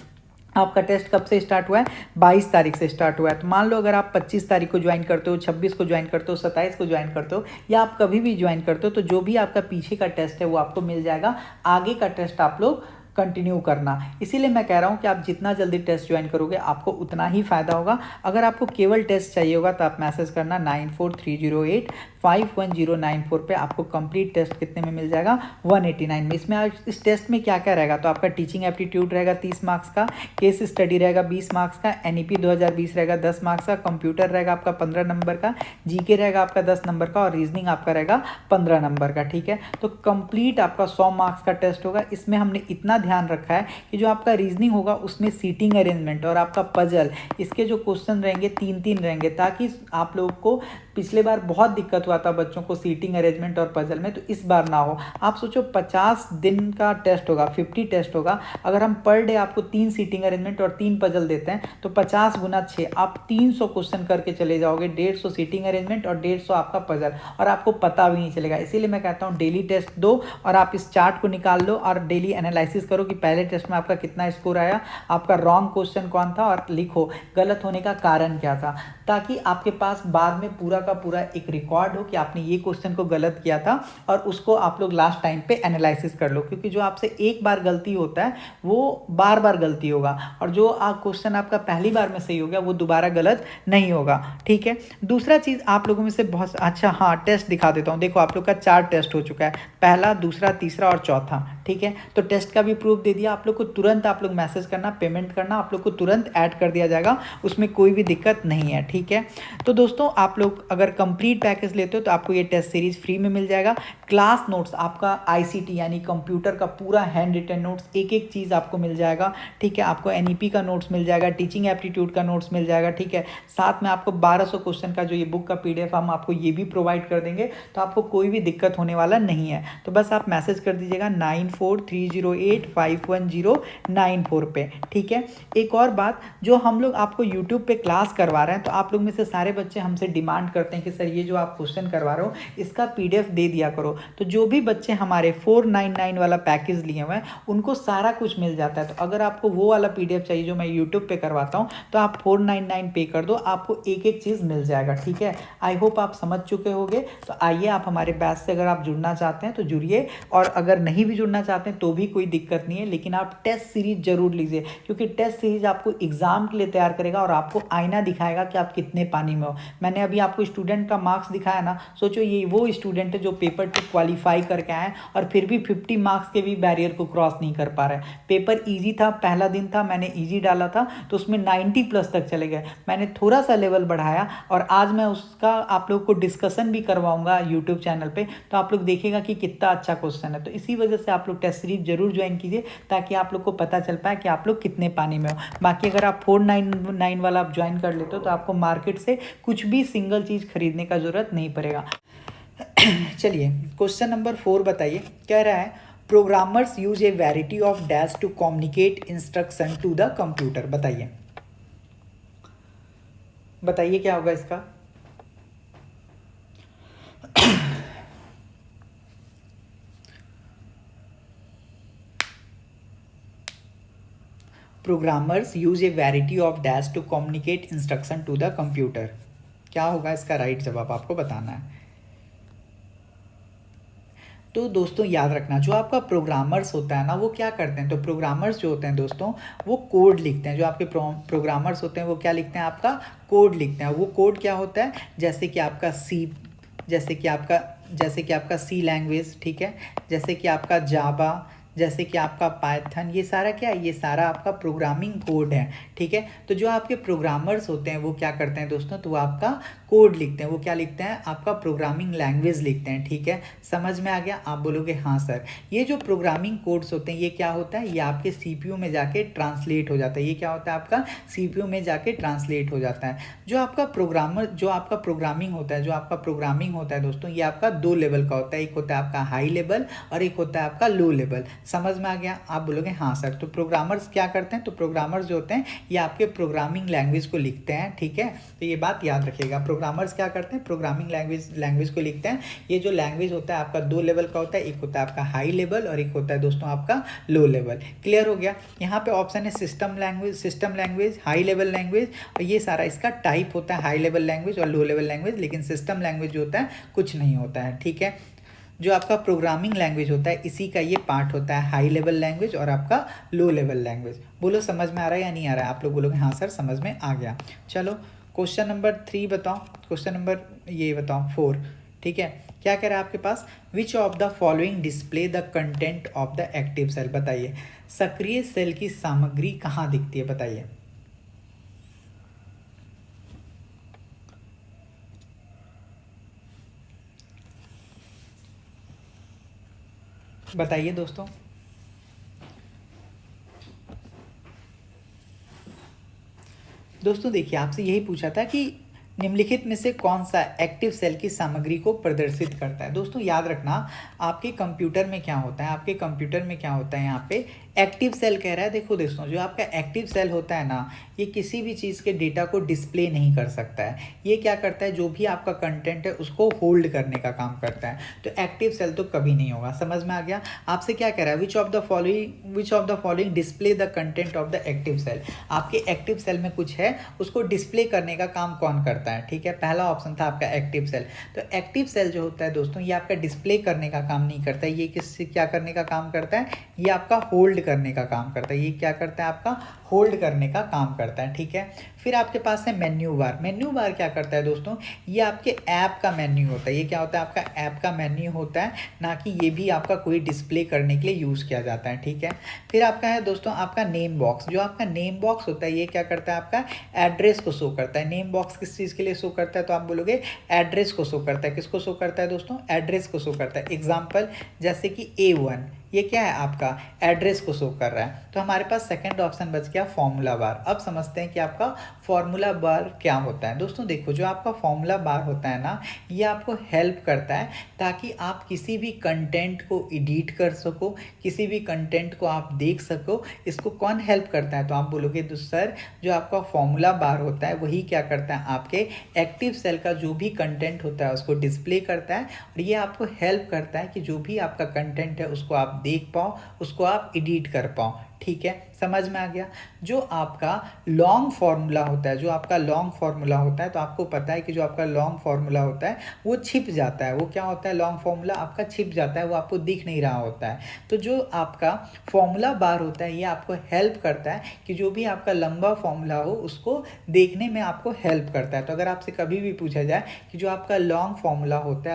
आपका टेस्ट कब से स्टार्ट हुआ है? 22 तारीख से स्टार्ट हुआ है। तो मान लो अगर आप 25 तारीख को ज्वाइन करते हो, 26 को ज्वाइन करते हो, 27 को ज्वाइन करते हो, या आप कभी भी ज्वाइन करते हो, तो जो भी आपका पीछे का टेस्ट है वो आपको मिल जाएगा। आगे का टेस्ट आप लोग कंटिन्यू करना। इसीलिए मैं कह रहा हूँ कि आप जितना जल्दी टेस्ट ज्वाइन करोगे आपको उतना ही फ़ायदा होगा। अगर आपको केवल टेस्ट चाहिए होगा तो आप मैसेज करना 9430851094 पे। आपको कंप्लीट टेस्ट कितने में मिल जाएगा? 189 में। इसमें इस टेस्ट में क्या क्या रहेगा? तो आपका टीचिंग एप्टीट्यूड रहेगा 30 मार्क्स का, केस स्टडी रहेगा 20 मार्क्स का, एनईपी 2020 रहेगा 10 मार्क्स का, कंप्यूटर रहेगा आपका 15 नंबर का, जीके रहेगा आपका 10 नंबर का और रीजनिंग आपका रहेगा 15 नंबर का, ठीक है। तो कंप्लीट आपका 100 मार्क्स का टेस्ट होगा। इसमें हमने इतना ध्यान रखा है कि जो आपका रीजनिंग होगा उसमें सीटिंग अरेंजमेंट और आपका पजल, इसके जो क्वेश्चन रहेंगे 3-3 रहेंगे, ताकि आप लोगों को पिछले बार बहुत दिक्कत हुआ था बच्चों को सीटिंग अरेंजमेंट और पजल में, तो इस बार ना हो। आप सोचो 50 दिन का टेस्ट होगा, 50 टेस्ट होगा। अगर हम पर डे आपको 3 सीटिंग अरेंजमेंट और 3 पजल देते हैं तो 50 गुना 6 आप 300 क्वेश्चन करके चले जाओगे। 150 सीटिंग अरेंजमेंट और 150 आपका पजल, और आपको पता भी नहीं चलेगा। इसीलिए मैं कहता हूँ डेली टेस्ट दो और आप इस चार्ट को निकाल लो और डेली एनालिसिस करो कि पहले टेस्ट में आपका कितना स्कोर आया, आपका रॉन्ग क्वेश्चन कौन था, और लिखो गलत होने का कारण क्या था, ताकि आपके पास बाद में पूरा का पूरा एक रिकॉर्ड हो कि आपने ये क्वेश्चन को गलत किया था और उसको आप लोग लास्ट टाइम पे एनालिसिस कर लो। क्योंकि जो आपसे एक बार गलती होता है वो बार बार गलती होगा, और जो क्वेश्चन आपका पहली बार में सही हो गया वो दोबारा गलत नहीं होगा, ठीक है। दूसरा चीज़ आप लोगों में से बहुत अच्छा, हाँ टेस्ट दिखा देता हूँ। देखो आप लोग का 4 टेस्ट हो चुका है, पहला, दूसरा, तीसरा और चौथा, ठीक है। तो टेस्ट का भी प्रूफ दे दिया। आप लोग को तुरंत आप लोग मैसेज करना, पेमेंट करना, आप लोग को तुरंत ऐड कर दिया जाएगा, उसमें कोई भी दिक्कत नहीं है, ठीक है। तो दोस्तों आप लोग अगर कंप्लीट पैकेज लेते हो तो आपको ये टेस्ट सीरीज फ्री में मिल जाएगा। क्लास नोट्स आपका आईसीटी यानी कंप्यूटर का पूरा हैंड रिटन नोट्स, एक एक चीज़ आपको मिल जाएगा, ठीक है। आपको एनईपी का नोट्स मिल जाएगा, टीचिंग एप्टीट्यूड का नोट्स मिल जाएगा, ठीक है। साथ में आपको 1200 क्वेश्चन का जो ये बुक का पीडीएफ हम आपको ये भी प्रोवाइड कर देंगे, तो आपको कोई भी दिक्कत होने वाला नहीं है। तो बस आप मैसेज कर दीजिएगा 9430851094 पे, ठीक है। एक और बात, जो हम लोग आपको यूट्यूब पे क्लास करवा रहे हैं, तो आप लोग में से सारे बच्चे हमसे डिमांड करते हैं कि सर ये जो आप क्वेश्चन करवा रहे हो इसका पीडीएफ दे दिया करो। तो जो भी बच्चे हमारे 499 वाला पैकेज लिए हुए हैं उनको सारा कुछ मिल जाता है। तो अगर आपको वो वाला पीडीएफ चाहिए जो मैं यूट्यूब पे करवाता हूँ तो आप 499 पे कर दो, आपको एक एक चीज़ मिल जाएगा, ठीक है। आई होप आप समझ चुके होंगे। तो आइए आप हमारे बैच से अगर आप जुड़ना चाहते हैं तो जुड़िए, और अगर नहीं भी जुड़ना चाहते हैं तो भी कोई दिक्कत नहीं है, लेकिन आप टेस्ट सीरीज जरूर लीजिए, क्योंकि टेस्ट सीरीज आपको एग्जाम के लिए तैयार करेगा और आपको आईना दिखाएगा कि आप कितने पानी में हो। मैंने अभी आपको स्टूडेंट का मार्क्स दिखाया ना, सोचो ये वो स्टूडेंट है जो पेपर 2 क्वालिफाई करके आए और फिर भी 50 मार्क्स के भी बैरियर को क्रॉस नहीं कर पा रहे। पेपर ईजी था, पहला दिन था, मैंने ईजी डाला था तो उसमें 90 प्लस तक चले गए। मैंने थोड़ा सा लेवल बढ़ाया और आज मैं उसका आप लोग को डिस्कशन भी करवाऊंगा यूट्यूब चैनल पे, तो आप लोग देखिएगा कि कितना अच्छा क्वेश्चन है। तो इसी वजह से आप लोग टेस्ट सीरीज जरूर ज्वाइन कीजिए, ताकि आप लोग को पता चल पाए कि आप लोग कितने पानी में हो। बाकी अगर आप 499 वाला आप ज्वाइन कर लेते हो तो आपको मार्केट से कुछ भी सिंगल चीज़ खरीदने का ज़रूरत नहीं पड़ेगा। चलिए क्वेश्चन नंबर 4 बताइए, कह रहा है programmers use a variety of dash to communicate instruction to the computer. बताइए बताइए क्या होगा इसका। Programmers use a variety of dash to communicate instruction to the computer. क्या होगा इसका राइट जवाब, आपको बताना है। तो दोस्तों याद रखना, जो आपका प्रोग्रामर्स होता है ना वो क्या करते हैं, तो प्रोग्रामर्स जो होते हैं दोस्तों वो कोड लिखते हैं। जो आपके प्रोग्रामर्स होते हैं वो क्या लिखते हैं, आपका कोड लिखते हैं। वो कोड क्या होता है, जैसे कि आपका सी लैंग्वेज, ठीक है, जैसे कि आपका जावा, जैसे कि आपका पाइथन, ये सारा क्या है, ये सारा आपका प्रोग्रामिंग कोड है। ठीक है, तो जो आपके प्रोग्रामर्स होते हैं वो क्या करते हैं दोस्तों, तो वो आपका कोड लिखते हैं, वो क्या लिखते हैं, आपका प्रोग्रामिंग लैंग्वेज लिखते हैं। ठीक है, समझ में आ गया? आप बोलोगे हाँ सर। ये जो प्रोग्रामिंग कोड्स होते हैं ये क्या होता है, ये आपके सीपीयू में जाके ट्रांसलेट हो जाता है। ये क्या होता है, आपका सीपीयू में जाके ट्रांसलेट हो जाता है। जो आपका प्रोग्रामिंग होता है दोस्तों, ये आपका दो लेवल का होता है। एक होता है आपका हाई लेवल और एक होता है आपका लो लेवल। समझ में आ गया? आप बोलोगे हाँ सर। तो प्रोग्रामर्स क्या करते हैं, तो प्रोग्रामर्स जो होते हैं ये आपके प्रोग्रामिंग लैंग्वेज को लिखते हैं। ठीक है, तो ये बात याद रखिएगा, प्रोग्रामर्स क्या करते हैं, प्रोग्रामिंग लैंग्वेज को लिखते हैं। ये जो लैंग्वेज होता है आपका दो लेवल का होता है, एक होता है आपका हाई लेवल और एक होता है दोस्तों आपका लो लेवल। क्लियर हो गया? यहाँ पे ऑप्शन है system language, high level language, और ये सारा इसका टाइप होता है हाई लेवल लैंग्वेज और लो लेवल लैंग्वेज, लेकिन सिस्टम लैंग्वेज जो होता है कुछ नहीं होता है। ठीक है, जो आपका प्रोग्रामिंग लैंग्वेज होता है इसी का ये पार्ट होता है हाई लेवल लैंग्वेज और आपका लो लेवल लैंग्वेज। बोलो समझ में आ रहा है या नहीं आ रहा है? आप लोग बोलोगे हाँ सर समझ में आ गया। चलो क्वेश्चन नंबर 3 बताओ, क्वेश्चन नंबर ये बताओ 4। ठीक है, क्या कह रहा है आपके पास, which of the following display the content of the active cell. बताइए सक्रिय सेल की सामग्री कहाँ दिखती है, बताइए। बताइए दोस्तों। दोस्तों देखिए, आपसे यही पूछा था कि निम्नलिखित में से कौन सा एक्टिव सेल की सामग्री को प्रदर्शित करता है। दोस्तों याद रखना, आपके कंप्यूटर में क्या होता है, आपके कंप्यूटर में क्या होता है, यहाँ पे एक्टिव सेल कह रहा है। देखो दोस्तों, जो आपका एक्टिव सेल होता है ना, ये किसी भी चीज़ के डेटा को डिस्प्ले नहीं कर सकता है। ये क्या करता है, जो भी आपका कंटेंट है उसको होल्ड करने का काम करता है। तो एक्टिव सेल तो कभी नहीं होगा। समझ में आ गया? आपसे क्या कह रहा है, which of the following display the content of the active cell. आपके एक्टिव सेल में कुछ है, उसको डिस्प्ले करने का काम कौन करता है। ठीक है, पहला ऑप्शन था आपका एक्टिव सेल। तो एक्टिव सेल जो होता है दोस्तों, ये आपका डिस्प्ले करने का काम नहीं करता है। ये क्या करने का काम करता है, ये आपका होल्ड करने का काम करता है। ये क्या करता है, आपका होल्ड करने का काम करता है। ठीक है, फिर आपके पास है मेन्यू बार। मेन्यू बार क्या करता है दोस्तों, ये आपके ऐप का मेन्यू होता है। ये क्या होता है, आपका ऐप का मेन्यू होता है, ना कि ये भी आपका कोई डिस्प्ले करने के लिए यूज़ किया जाता है। ठीक है, फिर आपका है दोस्तों आपका नेम बॉक्स। जो आपका नेम बॉक्स होता है ये क्या करता है, आपका एड्रेस को शो करता है। नेम बॉक्स किस चीज़ के लिए शो करता है, तो आप बोलोगे एड्रेस को शो करता है। किसको शो करता है दोस्तों, एड्रेस को शो करता है। एग्जाम्पल जैसे कि A1, ये क्या है, आपका एड्रेस को शो कर रहा है। तो हमारे पास सेकंड ऑप्शन बच गया फॉर्मूला बार। अब समझते हैं कि आपका फॉर्मूला बार क्या होता है। दोस्तों देखो, जो आपका फॉर्मूला बार होता है ना, ये आपको हेल्प करता है ताकि आप किसी भी कंटेंट को एडिट कर सको, किसी भी कंटेंट को आप देख सको। इसको कौन हेल्प करता है, तो आप बोलोगे तो सर जो आपका फॉर्मूला बार होता है वही क्या करता है, आपके एक्टिव सेल का जो भी कंटेंट होता है उसको डिस्प्ले करता है। और ये आपको हेल्प करता है कि जो भी आपका कंटेंट है उसको आप देख पाओ, उसको आप एडिट कर पाओ। ठीक है, समझ में आ गया? जो आपका लॉन्ग फार्मूला होता है, तो आपको पता है कि जो आपका लॉन्ग फार्मूला होता है वो छिप जाता है। वो क्या होता है, लॉन्ग फार्मूला आपका छिप जाता है, वो आपको दिख नहीं रहा होता है। तो जो आपका फॉर्मूला बार होता है ये आपको हेल्प करता है कि जो भी आपका लंबा फॉर्मूला हो उसको देखने में आपको हेल्प करता है। तो अगर आपसे कभी भी पूछा जाए कि जो आपका लॉन्ग फार्मूला होता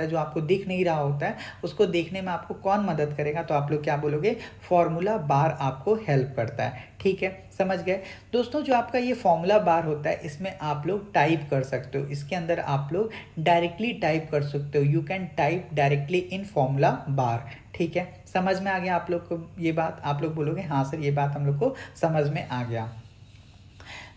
है जो आपको दिख नहीं रहा होता है, उसको देखने में आपको कौन मदद करेगा, तो आप लोग क्या बोलोगे, फॉर्मूला बार आपको हेल्प करता है। ठीक है, समझ गए दोस्तों? जो आपका ये फॉर्मूला बार होता है इसमें आप लोग टाइप कर सकते हो, इसके अंदर आप लोग डायरेक्टली टाइप कर सकते हो। You can type directly in formula bar. ठीक है, समझ में आ गया आप लोग को ये बात? आप लोग बोलोगे हाँ सर ये बात हम लोग को समझ में आ गया।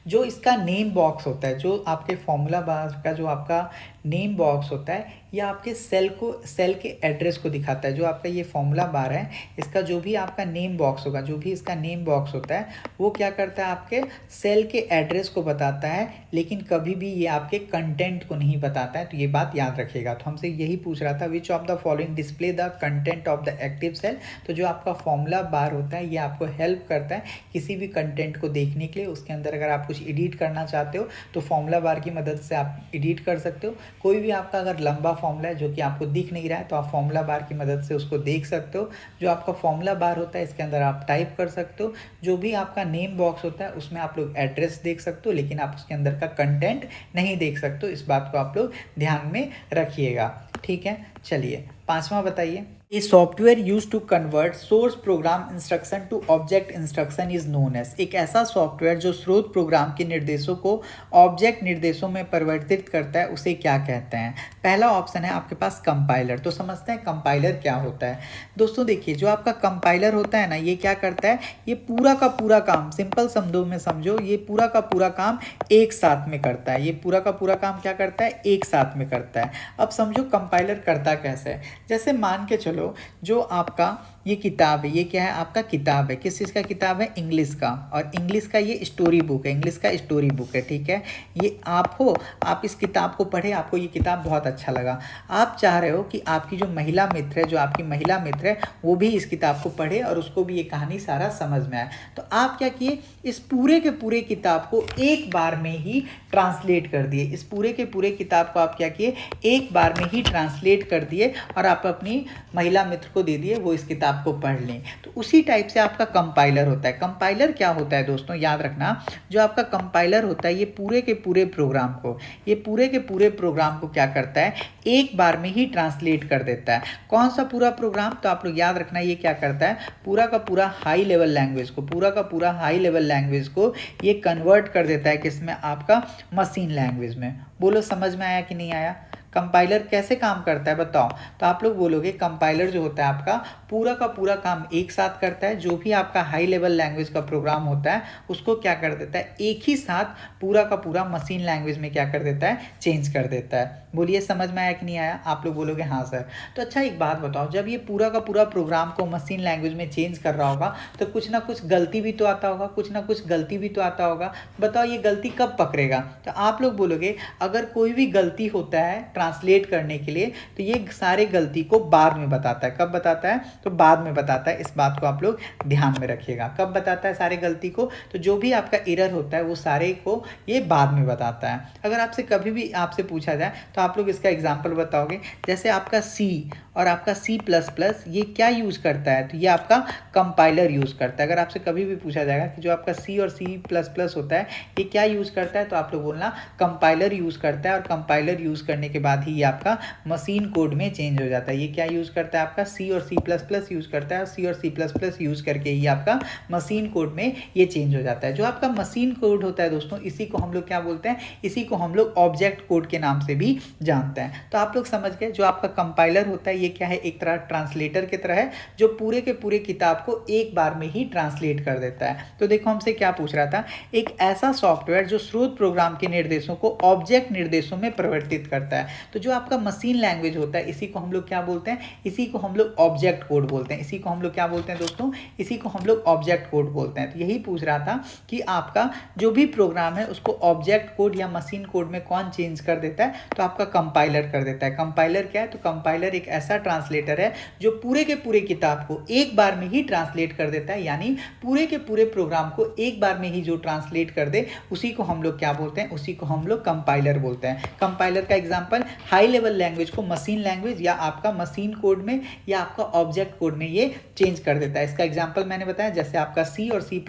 जो इसका नेम बॉक्स होता है, जो आपके फॉर्मूला बार का जो आपका नेम बॉक्स होता है, ये आपके सेल के एड्रेस को दिखाता है। जो आपका ये फॉर्मूला बार है, इसका जो भी आपका नेम बॉक्स होगा, जो भी इसका नेम बॉक्स होता है वो क्या करता है, आपके सेल के एड्रेस को बताता है, लेकिन कभी भी ये आपके कंटेंट को नहीं बताता है। तो ये बात याद रखिएगा। तो हमसे यही पूछ रहा था, which of the following display the content of the active cell. तो जो आपका फॉर्मूला बार होता है ये आपको हेल्प करता है किसी भी कंटेंट को देखने के लिए। उसके अंदर अगर आप कुछ एडिट करना चाहते हो तो फॉर्मूला बार की मदद से आप एडिट कर सकते हो। कोई भी आपका अगर लंबा फॉर्मूला है जो कि आपको दिख नहीं रहा है तो आप फॉर्मूला बार की मदद से उसको देख सकते हो। जो आपका फॉर्मूला बार होता है इसके अंदर आप टाइप कर सकते हो। जो भी आपका नेम बॉक्स होता है उसमें आप लोग एड्रेस देख सकते हो, लेकिन आप उसके अंदर का कंटेंट नहीं देख सकते हो। इस बात को आप लोग ध्यान में रखिएगा। ठीक है, चलिए 5वां बताइए। A software used to convert source program instruction to object instruction is known as। एक ऐसा सॉफ्टवेयर जो स्रोत प्रोग्राम के निर्देशों को ऑब्जेक्ट निर्देशों में परिवर्तित करता है उसे क्या कहते हैं। पहला ऑप्शन है आपके पास कंपाइलर। तो समझते हैं कंपाइलर क्या होता है। दोस्तों देखिए, जो आपका कंपाइलर होता है ना, ये क्या करता है, ये पूरा का पूरा काम, सिंपल शब्दों में समझो, ये पूरा का पूरा काम एक साथ में करता है। ये पूरा का पूरा काम क्या करता है, एक साथ में करता है। अब समझो कंपाइलर करता कैसे है। जैसे मान के चलो जो आपका ये किताब है, ये क्या है, आपका किताब है। किस चीज़ का किताब है, इंग्लिश का। और इंग्लिश का ये स्टोरी बुक है, इंग्लिश का स्टोरी बुक है, ठीक है। ये आप हो, आप इस किताब को पढ़े, आपको ये किताब बहुत अच्छा लगा। आप चाह रहे हो कि आपकी जो महिला मित्र है, जो आपकी महिला मित्र है, वो भी इस किताब को पढ़े और उसको भी ये कहानी सारा समझ में आए। तो आप क्या किए, इस पूरे के पूरे किताब को एक बार में ही ट्रांसलेट कर दिए। इस पूरे के पूरे किताब को आप क्या किए, एक बार में ही ट्रांसलेट कर दिए और आप अपनी महिला मित्र को दे दिए, वो इस किताब को पढ़ लें। तो उसी टाइप से आपका कंपाइलर होता है। कंपाइलर क्या होता है दोस्तों, याद रखना, जो आपका कंपाइलर होता है ये पूरे के पूरे प्रोग्राम को, ये पूरे के पूरे प्रोग्राम को क्या करता है, एक बार में ही ट्रांसलेट कर देता है। कौन सा पूरा प्रोग्राम, तो आप लोग याद रखना, ये क्या करता है, पूरा का पूरा हाई लेवल लैंग्वेज को, पूरा का पूरा हाई लेवल लैंग्वेज को ये कन्वर्ट कर देता है किसमें, आपका मशीन लैंग्वेज में। बोलो समझ में आया कि नहीं आया। कंपाइलर कैसे काम करता है बताओ। तो आप लोग बोलोगे कंपाइलर जो होता है आपका पूरा का पूरा काम एक साथ करता है। जो भी आपका हाई लेवल लैंग्वेज का प्रोग्राम होता है उसको क्या कर देता है, एक ही साथ पूरा का पूरा मशीन लैंग्वेज में क्या कर देता है, चेंज कर देता है। बोलिए समझ में आया कि नहीं आया। आप लोग बोलोगे हाँ सर। तो अच्छा एक बात बताओ, जब ये पूरा का पूरा प्रोग्राम को मशीन लैंग्वेज में चेंज कर रहा होगा तो कुछ ना कुछ गलती भी तो आता होगा, कुछ ना कुछ गलती भी तो आता होगा। बताओ ये गलती कब पकड़ेगा। तो आप लोग बोलोगे अगर कोई भी गलती होता है ट्रांसलेट करने के लिए तो ये सारे गलती को बाद में बताता है। कब बताता है, तो बाद में बताता है। इस बात को आप लोग ध्यान में रखिएगा। कब बताता है सारे गलती को, तो जो भी आपका एरर होता है वो सारे को ये बाद में बताता है। अगर आपसे कभी भी आपसे पूछा जाए तो आप लोग इसका एग्जाम्पल बताओगे। जैसे आपका सी और आपका C++ ये क्या यूज़ करता है, तो ये आपका कंपाइलर यूज़ करता है। अगर आपसे कभी भी पूछा जाएगा कि जो आपका C और C++ होता है ये क्या यूज़ करता है, तो आप लोग बोलना कंपाइलर यूज़ करता है। और कंपाइलर यूज़ करने के बाद ही ये आपका मशीन कोड में चेंज हो जाता है। ये क्या यूज़ करता है, आपका C और C++ यूज़ करता है। और C और C++ यूज़ करके ही आपका मशीन कोड में ये चेंज हो जाता है। जो आपका मशीन कोड होता है दोस्तों, इसी को हम लोग क्या बोलते हैं, इसी को हम लोग ऑब्जेक्ट कोड के नाम से भी जानते हैं। तो आप लोग समझ गए, जो आपका कंपाइलर होता है ये क्या है, एक तरह ट्रांसलेटर की तरह है जो पूरे के पूरे किताब को एक बार में ही ट्रांसलेट कर देता है। तो देखो हमसे क्या पूछ रहा था, एक ऐसा सॉफ्टवेयर जो स्रोत प्रोग्राम के निर्देशों को ऑब्जेक्ट निर्देशों में परिवर्तित करता है। तो जो आपका मशीन लैंग्वेज होता है इसी को हम लोग क्या बोलते हैं, इसी को हम लोग ऑब्जेक्ट कोड बोलते हैं। इसी को हम लोग क्या बोलते हैं दोस्तों, इसी को हम लोग ऑब्जेक्ट कोड बोलते हैं। तो यही पूछ रहा था कि आपका जो भी प्रोग्राम है उसको ऑब्जेक्ट कोड या मशीन कोड में कौन चेंज कर देता है, तो आपका कंपाइलर कर देता है। कंपाइलर क्या है, तो कंपाइलर एक ऐसा ट्रांसलेटर है जो पूरे के पूरे किताब को एक बार में ही ट्रांसलेट कर देता है। यानी पूरे के पूरे प्रोग्राम को एक बार में ही जो ट्रांसलेट कर दे उसी को हम लोग क्या बोलते हैं, उसी को हम लोग कंपाइलर बोलते हैं। कंपाइलर का एग्जांपल हाई लेवल लैंग्वेज को मशीन लैंग्वेज या आपका मशीन कोड में या आपका ऑब्जेक्ट कोड में ये चेंज कर देता है। इसका एग्जांपल मैंने बताया, जैसे आपका C और C++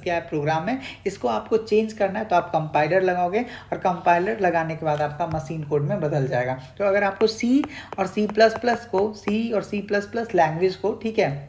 क्या प्रोग्राम है, इसको आपको चेंज करना है तो आप कंपाइलर लगाओगे और कंपाइलर लगाने के बाद आपका मशीन कोड में बदल जाएगा। तो अगर आपको C और C++ लैंग्वेज को, ठीक है,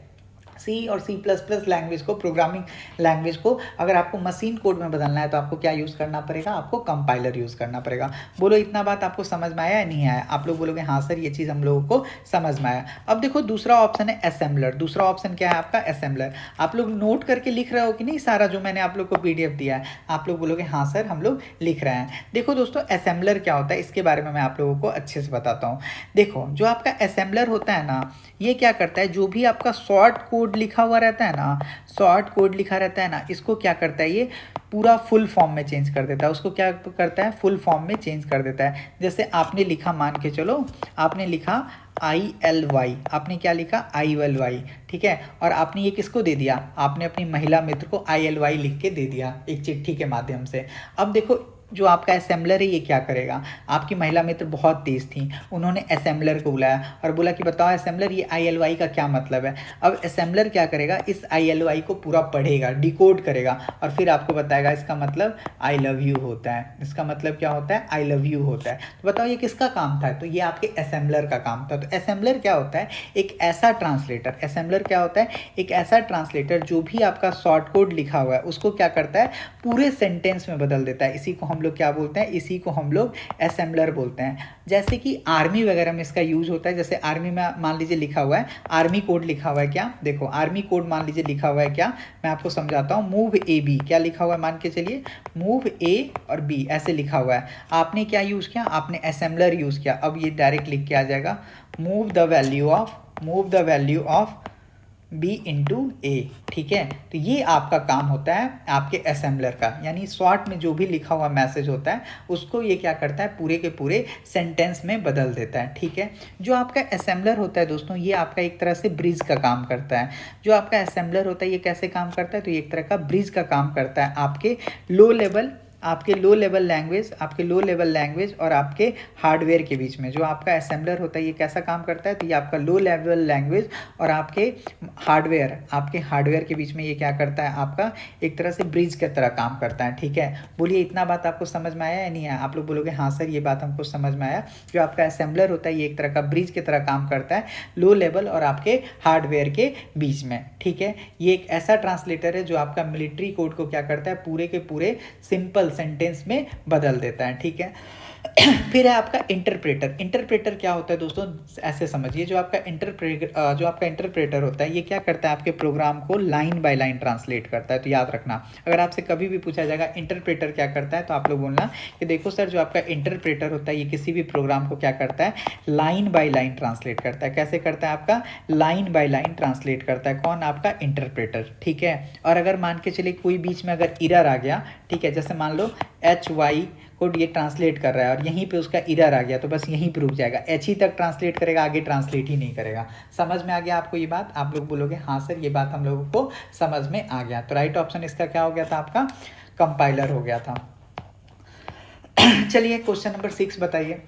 C और C++ लैंग्वेज को, प्रोग्रामिंग लैंग्वेज को अगर आपको मशीन कोड में बदलना है तो आपको क्या यूज़ करना पड़ेगा, आपको कंपाइलर यूज़ करना पड़ेगा। बोलो इतना बात आपको समझ में आया या नहीं आया। आप लोग बोलोगे हाँ सर ये चीज़ हम लोगों को समझ में आया। अब देखो दूसरा ऑप्शन है असेंबलर। दूसरा ऑप्शन क्या है आपका, असेंबलर। आप लोग नोट करके लिख रहे हो कि नहीं सारा जो मैंने आप लोग को PDF दिया है। आप लोग बोलोगे हाँ सर हम लोग लिख रहे हैं। देखो दोस्तों असेंबलर क्या होता है इसके बारे में मैं आप लोगों को अच्छे से बताता हूँ। देखो जो आपका असेंबलर होता है ना, ये क्या करता है, जो भी आपका शॉर्ट कोड लिखा हुआ रहता है ना, शॉर्ट कोड लिखा रहता है ना, इसको क्या करता है, ये पूरा फुल फॉर्म में चेंज कर देता है। उसको क्या करता है, फुल फॉर्म में चेंज कर देता है। जैसे आपने लिखा, मान के चलो आपने लिखा ILY, आपने क्या लिखा ILY, ठीक है। और आपने ये किसको दे दिया, आपने अपनी महिला मित्र को ILY लिख के दे दिया एक चिट्ठी के माध्यम से। अब देखो जो आपका असेंबलर है ये क्या करेगा, आपकी महिला मित्र बहुत तेज़ थी, उन्होंने असेंबलर को बुलाया और बोला कि बताओ असेंबलर ये ILY का क्या मतलब है। अब असेंबलर क्या करेगा, इस ILY को पूरा पढ़ेगा, डिकोड करेगा और फिर आपको बताएगा इसका मतलब आई लव यू होता है। इसका मतलब क्या होता है, आई लव यू होता है। तो बताओ ये किसका काम था, तो ये आपके असेंबलर का काम था। तो असेंबलर क्या होता है, एक ऐसा ट्रांसलेटर, असेंबलर क्या होता है, एक ऐसा ट्रांसलेटर जो भी आपका शॉर्ट कोड लिखा हुआ है उसको क्या करता है, पूरे सेंटेंस में बदल देता है। इसी को हम लोग क्या बोलते हैं, इसी को हम लोग असेंबलर बोलते हैं। जैसे कि आर्मी वगैरह में इसका यूज होता है। जैसे आर्मी में मान लीजिए लिखा हुआ है, आर्मी कोड लिखा हुआ है, क्या देखो आर्मी कोड मान लीजिए लिखा हुआ है, क्या मैं आपको समझाता हूँ, मूव AB, क्या लिखा हुआ है, मान के चलिए मूव A और B ऐसे लिखा हुआ है। आपने क्या यूज किया, आपने असेंबलर यूज किया। अब ये डायरेक्ट लिख के आ जाएगा move the value of B into A, ठीक है। तो ये आपका काम होता है आपके असेंबलर का, यानी शॉर्ट में जो भी लिखा हुआ मैसेज होता है उसको ये क्या करता है, पूरे के पूरे सेंटेंस में बदल देता है, ठीक है। जो आपका असेंबलर होता है दोस्तों, ये आपका एक तरह से ब्रिज का काम करता है। जो आपका असेंबलर होता है ये कैसे काम करता है, तो ये एक तरह का ब्रिज का काम करता है आपके लो लेवल लैंग्वेज और आपके हार्डवेयर के बीच में। जो आपका असेंबलर होता है ये कैसा काम करता है, तो ये आपका लो लेवल लैंग्वेज और आपके हार्डवेयर के बीच में ये क्या करता है, आपका एक तरह से ब्रिज की तरह काम करता है, ठीक है। बोलिए इतना बात आपको समझ में आया या नहीं आया। आप लोग बोलोगे हाँ सर ये बात हमको समझ में आया। जो आपका असेंबलर होता है ये एक तरह का ब्रिज की तरह काम करता है लो लेवल और आपके हार्डवेयर के बीच में, ठीक है। ये एक ऐसा ट्रांसलेटर है जो आपका मिलिट्री कोड को क्या करता है, पूरे के पूरे सिंपल सेंटेंस में बदल देता है, ठीक है। फिर है आपका इंटरप्रेटर क्या होता है दोस्तों, ऐसे समझिए। जो आपका इंटरप्रेटर होता है ये क्या करता है, आपके प्रोग्राम को लाइन बाय लाइन ट्रांसलेट करता है। तो याद रखना, अगर आपसे कभी भी पूछा जाएगा इंटरप्रेटर क्या करता है, तो आप लोग बोलना कि देखो सर जो आपका इंटरप्रेटर होता है ये किसी भी प्रोग्राम को क्या करता है, लाइन बाय लाइन ट्रांसलेट करता है। कैसे करता है, आपका लाइन बाय लाइन ट्रांसलेट करता है। कौन, आपका इंटरप्रेटर, ठीक है। और अगर मान के चलिए कोई बीच में अगर एरर आ गया, ठीक है, जैसे मान लो HY कोड ये ट्रांसलेट कर रहा है और यहीं पे उसका एरर आ गया, तो बस यहीं पे रुक जाएगा, H ही तक ट्रांसलेट करेगा, आगे ट्रांसलेट ही नहीं करेगा। समझ में आ गया आपको ये बात। आप लोग बोलोगे हाँ सर ये बात हम लोगों को समझ में आ गया। तो राइट ऑप्शन इसका क्या हो गया था, आपका कंपाइलर हो गया था। चलिए क्वेश्चन नंबर 6 बताइए।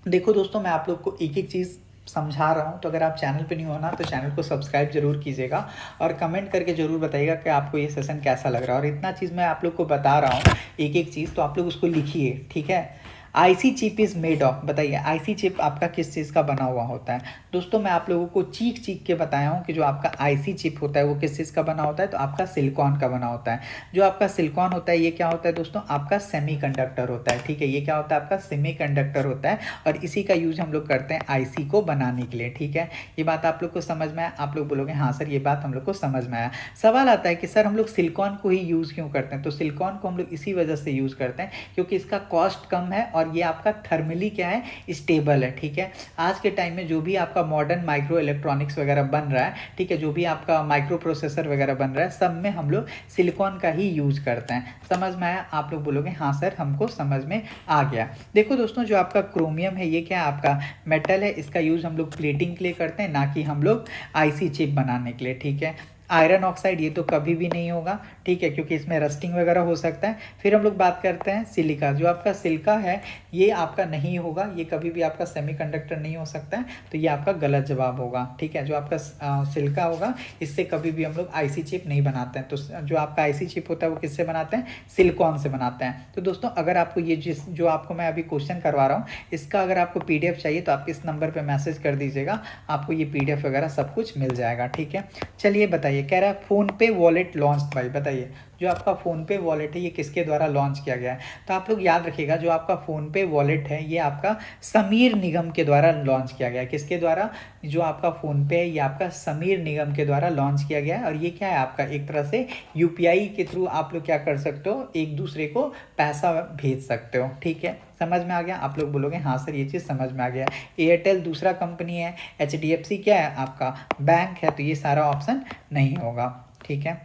देखो दोस्तों मैं आप लोग को एक एक चीज़ समझा रहा हूँ, तो अगर आप चैनल पे नहीं हो ना तो चैनल को सब्सक्राइब जरूर कीजिएगा और कमेंट करके जरूर बताइएगा कि आपको ये सेशन कैसा लग रहा है। और इतना चीज़ मैं आप लोग को बता रहा हूँ एक एक चीज़, तो आप लोग उसको लिखिए, ठीक है। IC chip is made of, बताइए आईसी चिप आपका किस चीज़ का बना हुआ होता है। दोस्तों मैं आप लोगों को चीख के बताया हूँ कि जो आपका आईसी चिप होता है वो किस चीज़ का बना होता है, तो आपका सिलिकॉन का बना होता है। जो आपका सिलिकॉन होता है ये क्या होता है दोस्तों, आपका सेमीकंडक्टर होता है, ठीक है। ये क्या होता है, आपका सेमीकंडक्टर होता है और इसी का यूज हम लोग करते हैं आईसी को बनाने के लिए, ठीक है। ये बात आप लोग को समझ में आया। आप लोग बोलोगे हाँ सर ये बात हम लोग को समझ में आया। सवाल आता है कि सर हम लोग सिलिकॉन को ही यूज़ क्यों करते हैं, तो सिलिकॉन को हम लोग इसी वजह से यूज़ करते हैं क्योंकि इसका कॉस्ट कम है और ये आपका थर्मली क्या है, स्टेबल है, ठीक है। आज के टाइम में जो भी आपका मॉडर्न माइक्रो इलेक्ट्रॉनिक्स वगैरह बन रहा है, ठीक है, जो भी आपका माइक्रो प्रोसेसर वगैरह बन रहा है सब में हम लोग सिलिकॉन का ही यूज करते हैं। समझ में आया। आप लोग बोलोगे हाँ सर हमको समझ में आ गया। देखो दोस्तों जो आपका क्रोमियम है ये क्या है, आपका मेटल है, इसका यूज हम लोग प्लेटिंग के लिए करते हैं, ना कि हम लोग आईसी चिप बनाने के लिए, ठीक है। आयरन ऑक्साइड ये तो कभी भी नहीं होगा, ठीक है, क्योंकि इसमें रस्टिंग वगैरह हो सकता है। फिर हम लोग बात करते हैं सिलिका। जो आपका सिलिका है ये आपका नहीं होगा, ये कभी भी आपका सेमीकंडक्टर नहीं हो सकता है, तो ये आपका गलत जवाब होगा, ठीक है। जो आपका सिलिका होगा इससे कभी भी हम लोग आईसी चिप नहीं बनाते हैं। तो जो आपका आईसी चिप होता है वो किससे बनाते हैं, सिलिकॉन से बनाते हैं। तो दोस्तों अगर आपको ये जो आपको मैं अभी क्वेश्चन करवा रहा हूँ इसका अगर आपको PDF चाहिए तो आप इस नंबर पर मैसेज कर दीजिएगा, आपको ये PDF वगैरह सब कुछ मिल जाएगा, ठीक है। चलिए बताइए, कह रहा है फोन पे वॉलेट लॉन्च बाय, बताइए जो आपका फ़ोन पे वॉलेट है ये किसके द्वारा लॉन्च किया गया है। तो आप लोग याद रखिएगा जो आपका फ़ोन पे वॉलेट है ये आपका समीर निगम के द्वारा लॉन्च किया गया है। किसके द्वारा, जो आपका फ़ोन पे है ये आपका समीर निगम के द्वारा लॉन्च किया गया है। और ये क्या है, आपका एक तरह से UPI के थ्रू आप लोग क्या कर सकते हो, एक दूसरे को पैसा भेज सकते हो, ठीक है। समझ में आ गया। आप लोग बोलोगे हाँ सर ये चीज़ समझ में आ गया। एयरटेल दूसरा कंपनी है, HDFC क्या है आपका बैंक है, तो ये सारा ऑप्शन नहीं होगा, ठीक है।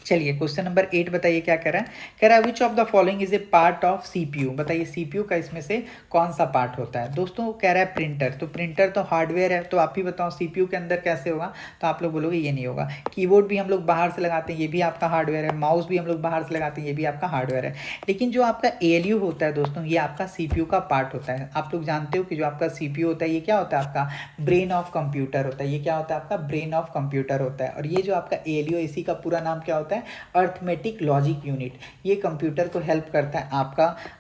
चलिए क्वेश्चन नंबर 8 बताइए क्या कह रहा है। कह रहा है which of the following is a part of CPU. बताइए सीपीयू का इसमें से कौन सा पार्ट होता है। दोस्तों कह रहा है प्रिंटर, तो प्रिंटर तो हार्डवेयर है, तो आप ही बताओ सीपीयू के अंदर कैसे होगा। तो आप लोग बोलोगे ये नहीं होगा। कीबोर्ड भी हम लोग बाहर से लगाते हैं, ये भी आपका हार्डवेयर है। माउस भी हम लोग बाहर से लगाते हैं, ये भी आपका हार्डवेयर है। लेकिन जो आपका एएलयू होता है दोस्तों, ये आपका सीपीयू का पार्ट होता है। आप लोग जानते हो कि जो आपका सीपीयू होता है ये क्या होता है, आपका ब्रेन ऑफ कंप्यूटर होता है। ये क्या होता है, आपका ब्रेन ऑफ कंप्यूटर होता है। और ये जो आपका एएलयू, इसी का पूरा नाम क्या होता है, अर्थमेटिक लॉजिक यूनिट। ये कंप्यूटर को हेल्प करता है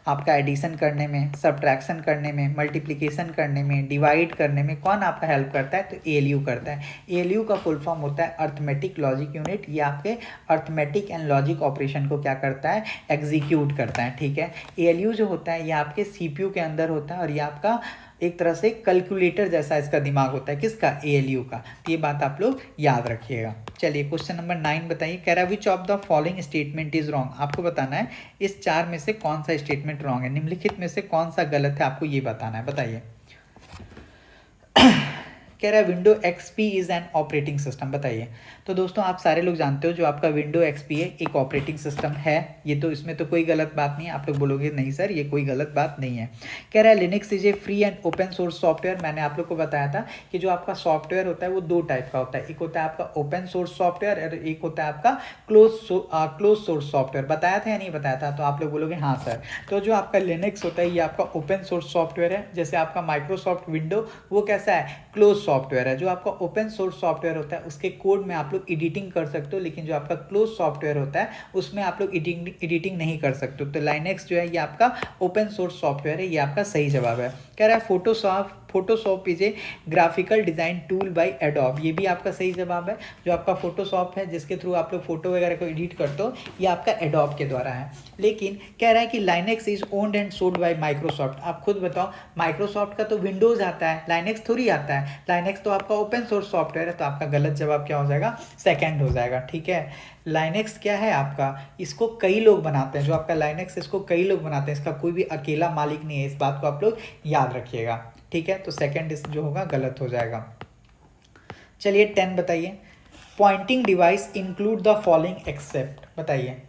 आपका एडिशन करने में, सब्ट्रैक्शन करने में, मल्टीप्लिकेशन करने में, डिवाइड करने में। कौन आपका हेल्प करता है, तो एएलयू करता है। एएलयू का फुल फॉर्म होता है अर्थमेटिक लॉजिक यूनिट। ये आपके अर्थमेटिक एंड लॉजिक ऑपरेशन को क्या करता है, एग्जीक्यूट करता है। ठीक है, एएलयू जो होता है ये आपके सीपीयू के अंदर होता है, और ये आपका एक तरह से कैलकुलेटर जैसा इसका दिमाग होता है। किसका, एएलयू का। तो ये बात आप लोग याद रखिएगा। चलिए क्वेश्चन नंबर 9 बताइए। कह रहा है which of the following statement is wrong. आपको बताना है इस 4 में से कौन सा स्टेटमेंट रॉन्ग है, निम्नलिखित में से कौन सा गलत है, आपको ये बताना है। बताइए। कह रहा है window XP is an operating system. बताइए। तो दोस्तों आप सारे लोग जानते हो जो आपका विंडो एक्सपी है एक ऑपरेटिंग सिस्टम है। ये तो इसमें तो कोई गलत बात नहीं है। आप लोग बोलोगे नहीं सर ये कोई गलत बात नहीं है। कह रहा है Linux is a free and open source software. मैंने आप लोग को बताया था कि जो आपका सॉफ्टवेयर होता है वो 2 टाइप का होता है। एक होता है आपका ओपन सोर्स सॉफ्टवेयर और एक होता है आपका क्लोज सोर्स सॉफ्टवेयर। बताया था या नहीं बताया था, तो आप लोग बोलोगे हाँ सर। तो जो आपका लिनक्स होता है ये आपका ओपन सोर्स सॉफ्टवेयर है। जैसे आपका माइक्रोसॉफ्ट विंडो वो कैसा है, क्लोज सॉफ्टवेयर है। जो आपका ओपन सोर्स सॉफ्टवेयर होता है उसके कोड में आप लोग एडिटिंग कर सकते हो, लेकिन जो आपका क्लोज सॉफ्टवेयर होता है उसमें आप लोग एडिटिंग नहीं कर सकते। तो लाइनेक्स जो है ये आपका ओपन सोर्स सॉफ्टवेयर है। ये आपका सही जवाब है। कह रहा है Photoshop is a graphical design tool by adobe. ये भी आपका सही जवाब है। जो आपका फोटोशॉप है जिसके थ्रू आप लोग फोटो वगैरह को एडिट करते हो ये आपका एडोब के द्वारा है। लेकिन कह रहा है कि Linux is owned and sold by Microsoft. आप खुद बताओ, माइक्रोसॉफ्ट का तो विंडोज़ आता है, लाइनेक्स थोड़ी आता है। लाइनेक्स तो आपका ओपन सोर्स सॉफ्टवेयर है। तो आपका गलत जवाब क्या हो जाएगा, सेकेंड हो जाएगा। ठीक है, लाइनेक्स क्या है आपका, इसको कई लोग बनाते हैं। जो आपका लाइनेक्स इसको कई लोग बनाते हैं, इसका कोई भी अकेला मालिक नहीं है। इस बात को आप लोग याद रखिएगा। ठीक है, तो सेकंड जो होगा गलत हो जाएगा। चलिए 10 बताइए। Pointing device include the following except. बताइए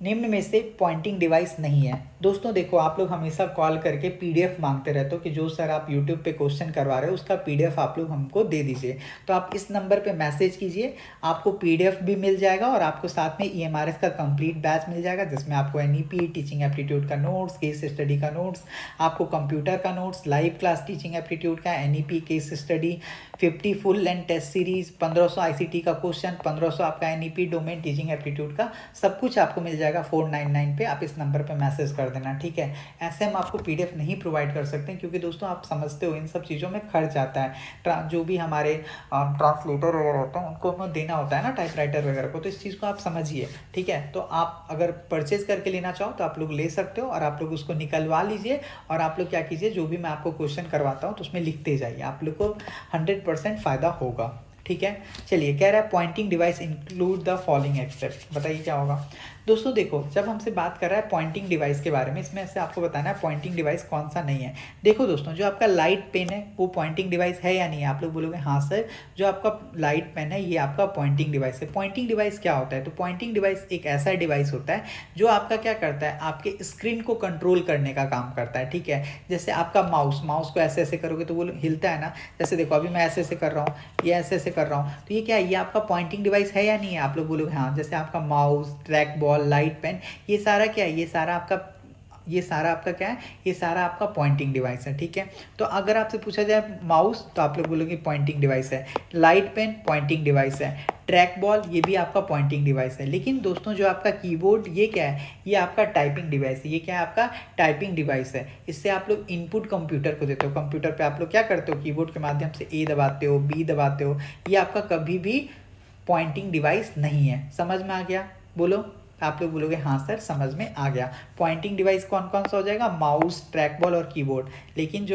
निम्न में से पॉइंटिंग डिवाइस नहीं है। दोस्तों देखो आप लोग हमेशा कॉल करके पीडीएफ मांगते रहते हो कि जो सर आप यूट्यूब पे क्वेश्चन करवा रहे हो उसका पीडीएफ आप लोग हमको दे दीजिए। तो आप इस नंबर पे मैसेज कीजिए, आपको पीडीएफ भी मिल जाएगा और आपको साथ में ईएमआरएस का कंप्लीट बैच मिल जाएगा, जिसमें आपको एनईपी टीचिंग एप्टीट्यूड का नोट्स, केस स्टडी का नोट्स, आपको कंप्यूटर का notes, live class teaching aptitude का, NEP case study, 50 full and test series, 1500 ICT का क्वेश्चन, 1500 आपका एनईपी डोमेन टीचिंग एप्टीट्यूड का, सब कुछ आपको मिल जाएगा 499 पे। आप इस नंबर पे मैसेज कर देना। ठीक है, ऐसे हम आपको पीडीएफ नहीं प्रोवाइड कर सकते क्योंकि दोस्तों आप समझते हो इन सब चीज़ों में खर्च आता है। जो भी हमारे ट्रांसलेटर वगैरह होता है उनको हमें देना होता है ना, टाइपराइटर वगैरह को, तो इस चीज़ को आप समझिए। ठीक है, तो आप अगर परचेज करके लेना चाहो तो आप लोग ले सकते हो और आप लोग उसको निकलवा लीजिए और आप लोग क्या कीजिए, जो भी मैं आपको क्वेश्चन करवाता हूँ तो उसमें लिखते जाइए, आप लोग को 100% फ़ायदा होगा। ठीक है, चलिए कह रहा है pointing device include the following except. बताइए क्या होगा। दोस्तों देखो जब हमसे बात कर रहा है पॉइंटिंग डिवाइस के बारे में, इसमें से आपको बताना है पॉइंटिंग डिवाइस कौन सा नहीं है। देखो दोस्तों जो आपका लाइट पेन है वो पॉइंटिंग डिवाइस है या नहीं है। आप लोग बोलोगे हाँ सर, जो आपका लाइट पेन है ये आपका पॉइंटिंग डिवाइस है। पॉइंटिंग डिवाइस क्या होता है, तो पॉइंटिंग डिवाइस एक ऐसा डिवाइस होता है जो आपका क्या करता है, आपके स्क्रीन को कंट्रोल करने का काम करता है। ठीक है, जैसे आपका माउस को ऐसे ऐसे करोगे तो वो हिलता है ना। जैसे देखो अभी मैं ऐसे ऐसे कर रहा हूँ, ये ऐसे ऐसे कर रहा हूँ, तो ये क्या है, ये आपका पॉइंटिंग डिवाइस है या नहीं है। आप लोग बोलोगे हाँ। जैसे आपका mouse, track ball, light pen, ये सारा क्या है, ये सारा आपका क्या है, ये सारा आपका पॉइंटिंग डिवाइस है। ठीक है, तो अगर आपसे पूछा जाए माउस तो आप लोग बोलोगे पॉइंटिंग डिवाइस है, लाइट पेन पॉइंटिंग डिवाइस है, ट्रैक बॉल ये भी आपका पॉइंटिंग डिवाइस है। लेकिन दोस्तों जो आपका कीबोर्ड ये क्या है, ये आपका टाइपिंग डिवाइस है। ये क्या है, आपका टाइपिंग डिवाइस है। इससे आप लोग इनपुट कंप्यूटर को देते हो। कंप्यूटर पे आप लोग क्या करते हो, कीबोर्ड के माध्यम से ए दबाते हो, बी दबाते हो। ये आपका कभी भी पॉइंटिंग डिवाइस नहीं है। समझ में आ गया, बोलो। आप लोग बोलोगे हाँ सर समझ में आ गया। पॉइंटिंग डिवाइस कौन कौन सा हो जाएगा, माउस, ट्रैक बॉल और कीबोर्ड। लेकिन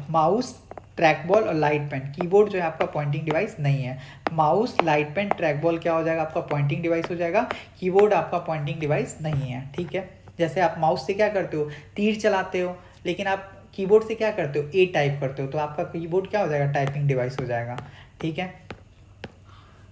माउस, ट्रैक बॉल और लाइट पेन, कीबोर्ड जो है आपका पॉइंटिंग डिवाइस नहीं है। Mouse, light pen, track ball क्या हो जाएगा, आपका पॉइंटिंग डिवाइस हो जाएगा। कीबोर्ड आपका पॉइंटिंग डिवाइस नहीं है। ठीक है, जैसे आप माउस से क्या करते हो, तीर चलाते हो, लेकिन आप कीबोर्ड से क्या करते हो, ए टाइप करते हो, तो आपका कीबोर्ड क्या हो जाएगा, टाइपिंग डिवाइस हो जाएगा। ठीक है,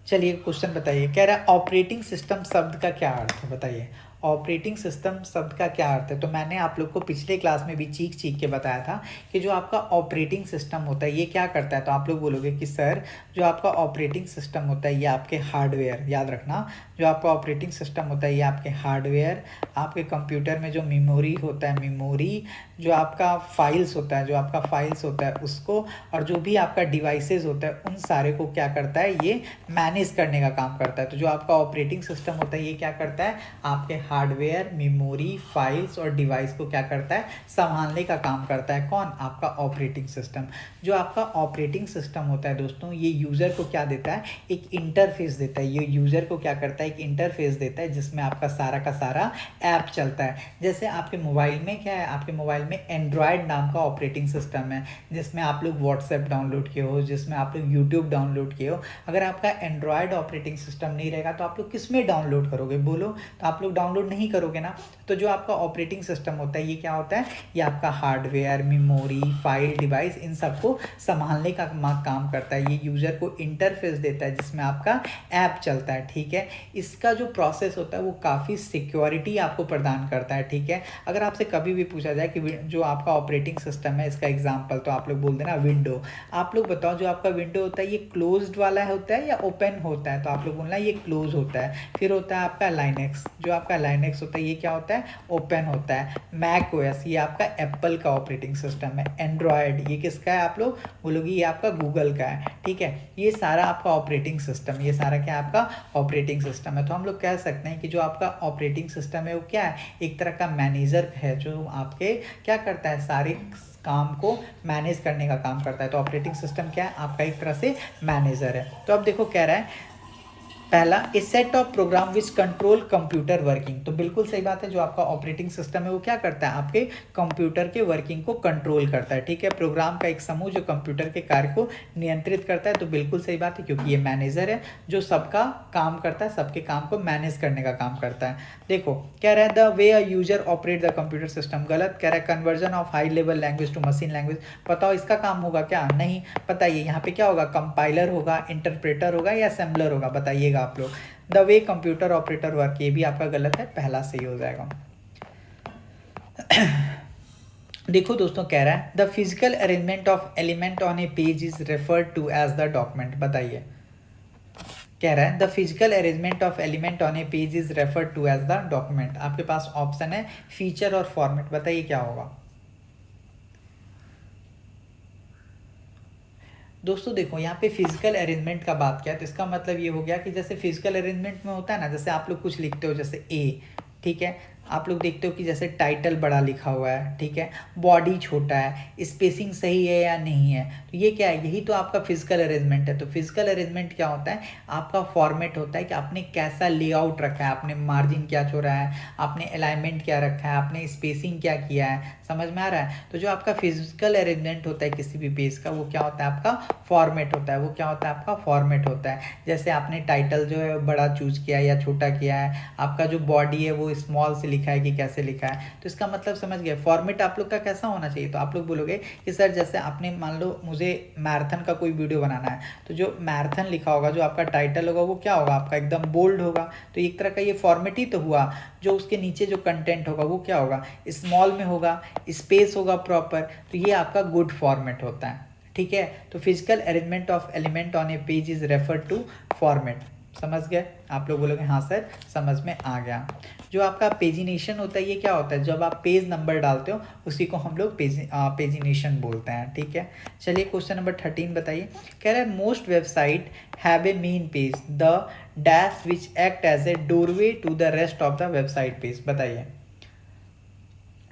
चलिए क्वेश्चन बताइए, कह रहा है ऑपरेटिंग सिस्टम शब्द का क्या अर्थ है, बताइए ऑपरेटिंग सिस्टम शब्द का क्या अर्थ है। तो मैंने आप लोग को पिछले क्लास में भी चीख चीख के बताया था कि जो आपका ऑपरेटिंग सिस्टम होता है ये क्या करता है। तो आप लोग बोलोगे कि सर जो आपका ऑपरेटिंग सिस्टम होता है ये आपके हार्डवेयर, याद रखना जो आपका ऑपरेटिंग सिस्टम होता है ये आपके हार्डवेयर, आपके कंप्यूटर में जो मेमोरी होता है मेमोरी, जो आपका फाइल्स होता है, जो आपका फाइल्स होता है उसको, और जो भी आपका डिवाइसेस होता है उन सारे को क्या करता है, ये मैनेज करने का काम करता है। तो जो आपका ऑपरेटिंग सिस्टम होता है ये क्या करता है, आपके हार्डवेयर, मेमोरी, फाइल्स और डिवाइस को क्या करता है, संभालने का काम करता है। कौन, आपका ऑपरेटिंग सिस्टम। जो आपका ऑपरेटिंग सिस्टम होता है दोस्तों ये यूज़र को क्या देता है, एक इंटरफेस देता है। ये यूज़र को क्या करता है, एक इंटरफेस देता है जिसमें आपका सारा का सारा ऐप चलता है। जैसे आपके मोबाइल में क्या है, आपके मोबाइल में एंड्रॉयड नाम का ऑपरेटिंग सिस्टम है जिसमें आप लोग व्हाट्सएप डाउनलोड किए हो, जिसमें आप लोग यूट्यूब डाउनलोड किए हो। अगर आपका एंड्रॉयड ऑपरेटिंग सिस्टम नहीं रहेगा तो आप लोग किस में डाउनलोड करोगे, बोलो, तो आप लोग डाउनलोड नहीं करोगे ना। तो जो आपका ऑपरेटिंग सिस्टम होता है ये क्या होता है, ये आपका हार्डवेयर, मेमोरी, फाइल, डिवाइस इन सबको संभालने का काम करता है। ये यूज़र को इंटरफेस देता है जिसमें आपका ऐप चलता है, ठीक है। इसका जो प्रोसेस होता है वो काफ़ी सिक्योरिटी आपको प्रदान करता है, ठीक है। अगर आपसे कभी भी पूछा जाए कि जो आपका ऑपरेटिंग सिस्टम है इसका एग्जाम्पल, तो आप लोग बोल देना विंडो। आप लोग बताओ जो आपका विंडो होता है ये क्लोज्ड वाला होता है या ओपन होता है, तो आप लोग बोलना ये क्लोज होता है। फिर होता है आपका लाइनेक्स, जो आपका लाइनेक्स होता है ये क्या होता है, ओपन होता है। मैक ओएस ये आपका एप्पल का ऑपरेटिंग सिस्टम है। एंड्रॉयड ये किसका है, आप लोग बोलोगे ये आपका गूगल का है, ठीक है। ये सारा आपका ऑपरेटिंग सिस्टम, ये सारा क्या आपका ऑपरेटिंग सिस्टम है। तो हम लोग कह सकते हैं कि जो आपका ऑपरेटिंग सिस्टम है वो क्या है, एक तरह का मैनेजर है जो आपके क्या करता है, सारे काम को मैनेज करने का काम करता है। तो ऑपरेटिंग सिस्टम क्या है, आपका एक तरह से मैनेजर है। तो अब देखो कह रहा है पहला, a set of program which control computer working. तो बिल्कुल सही बात है, जो आपका ऑपरेटिंग सिस्टम है वो क्या करता है, आपके कंप्यूटर के वर्किंग को कंट्रोल करता है, ठीक है। प्रोग्राम का एक समूह जो कंप्यूटर के कार्य को नियंत्रित करता है। तो बिल्कुल सही बात है क्योंकि ये मैनेजर है जो सबका काम करता है, सबके काम को मैनेज करने का काम करता है। देखो कह रहा है the way a user operate the computer system, गलत। कह रहा है conversion of high level language to machine language. बताओ इसका काम होगा क्या, नहीं। बताइए यहाँ पे क्या होगा, कंपाइलर होगा, इंटरप्रेटर होगा या असेंबलर होगा, बताइएगा आप लोग। The way computer operator work, ये भी आपका गलत है, पहला सही हो जाएगा। देखो दोस्तों कह रहा है the physical arrangement of element on a page is referred to as the document. बताइए, कह रहा है the physical arrangement of element on a page is referred to as the document. आपके पास ऑप्शन है फीचर और फॉर्मेट, बताइए क्या होगा। दोस्तों देखो यहाँ पे फिजिकल अरेंजमेंट का बात किया तो इसका मतलब ये हो गया कि जैसे फिजिकल अरेंजमेंट में होता है ना, जैसे आप लोग कुछ लिखते हो जैसे ए, ठीक है, आप लोग देखते हो कि जैसे टाइटल बड़ा लिखा हुआ है, ठीक है, बॉडी छोटा है, स्पेसिंग सही है या नहीं है, तो ये क्या है, यही तो आपका फिजिकल अरेंजमेंट है। तो फिजिकल अरेंजमेंट क्या होता है, आपका फॉर्मेट होता है कि आपने कैसा लेआउट रखा है, आपने मार्जिन क्या छोड़ा है, आपने अलाइनमेंट क्या रखा है, आपने स्पेसिंग क्या किया है, समझ में आ रहा है। तो जो आपका फिजिकल अरेंजमेंट होता है किसी भी पेज का वो क्या होता है, आपका फॉर्मेट होता है। वो क्या होता है, आपका फॉर्मेट होता है। जैसे आपने टाइटल जो है बड़ा चूज किया या छोटा किया है, आपका जो बॉडी है वो स्मॉल से लिखा है कि कैसे लिखा है, तो इसका मतलब समझ गए। फॉर्मेट आप लोग का कैसा होना चाहिए, तो आप लोग बोलोगे कि सर जैसे आपने मान लो मुझे मैराथन का कोई वीडियो बनाना है, तो जो मैराथन लिखा होगा, जो आपका टाइटल होगा वो क्या होगा, आपका एकदम बोल्ड होगा। तो एक तरह का ये फॉर्मेट ही तो हुआ। जो उसके नीचे जो कंटेंट होगा वो क्या होगा, स्मॉल में होगा, स्पेस होगा प्रॉपर, तो ये आपका गुड फॉर्मेट होता है, ठीक है। तो physical arrangement of element on a page is referred to format. समझ गए, आप लोग बोलोगे हाँ सर समझ में आ गया। जो आपका पेजिनेशन होता है ये क्या होता है, जब आप पेज नंबर डालते हो उसी को हम लोग पेजिनेशन बोलते हैं, ठीक है। चलिए क्वेश्चन नंबर 13 बताइए। कह रहा है most website have a main page the dash which act as a doorway to the rest of the website page. बताइए,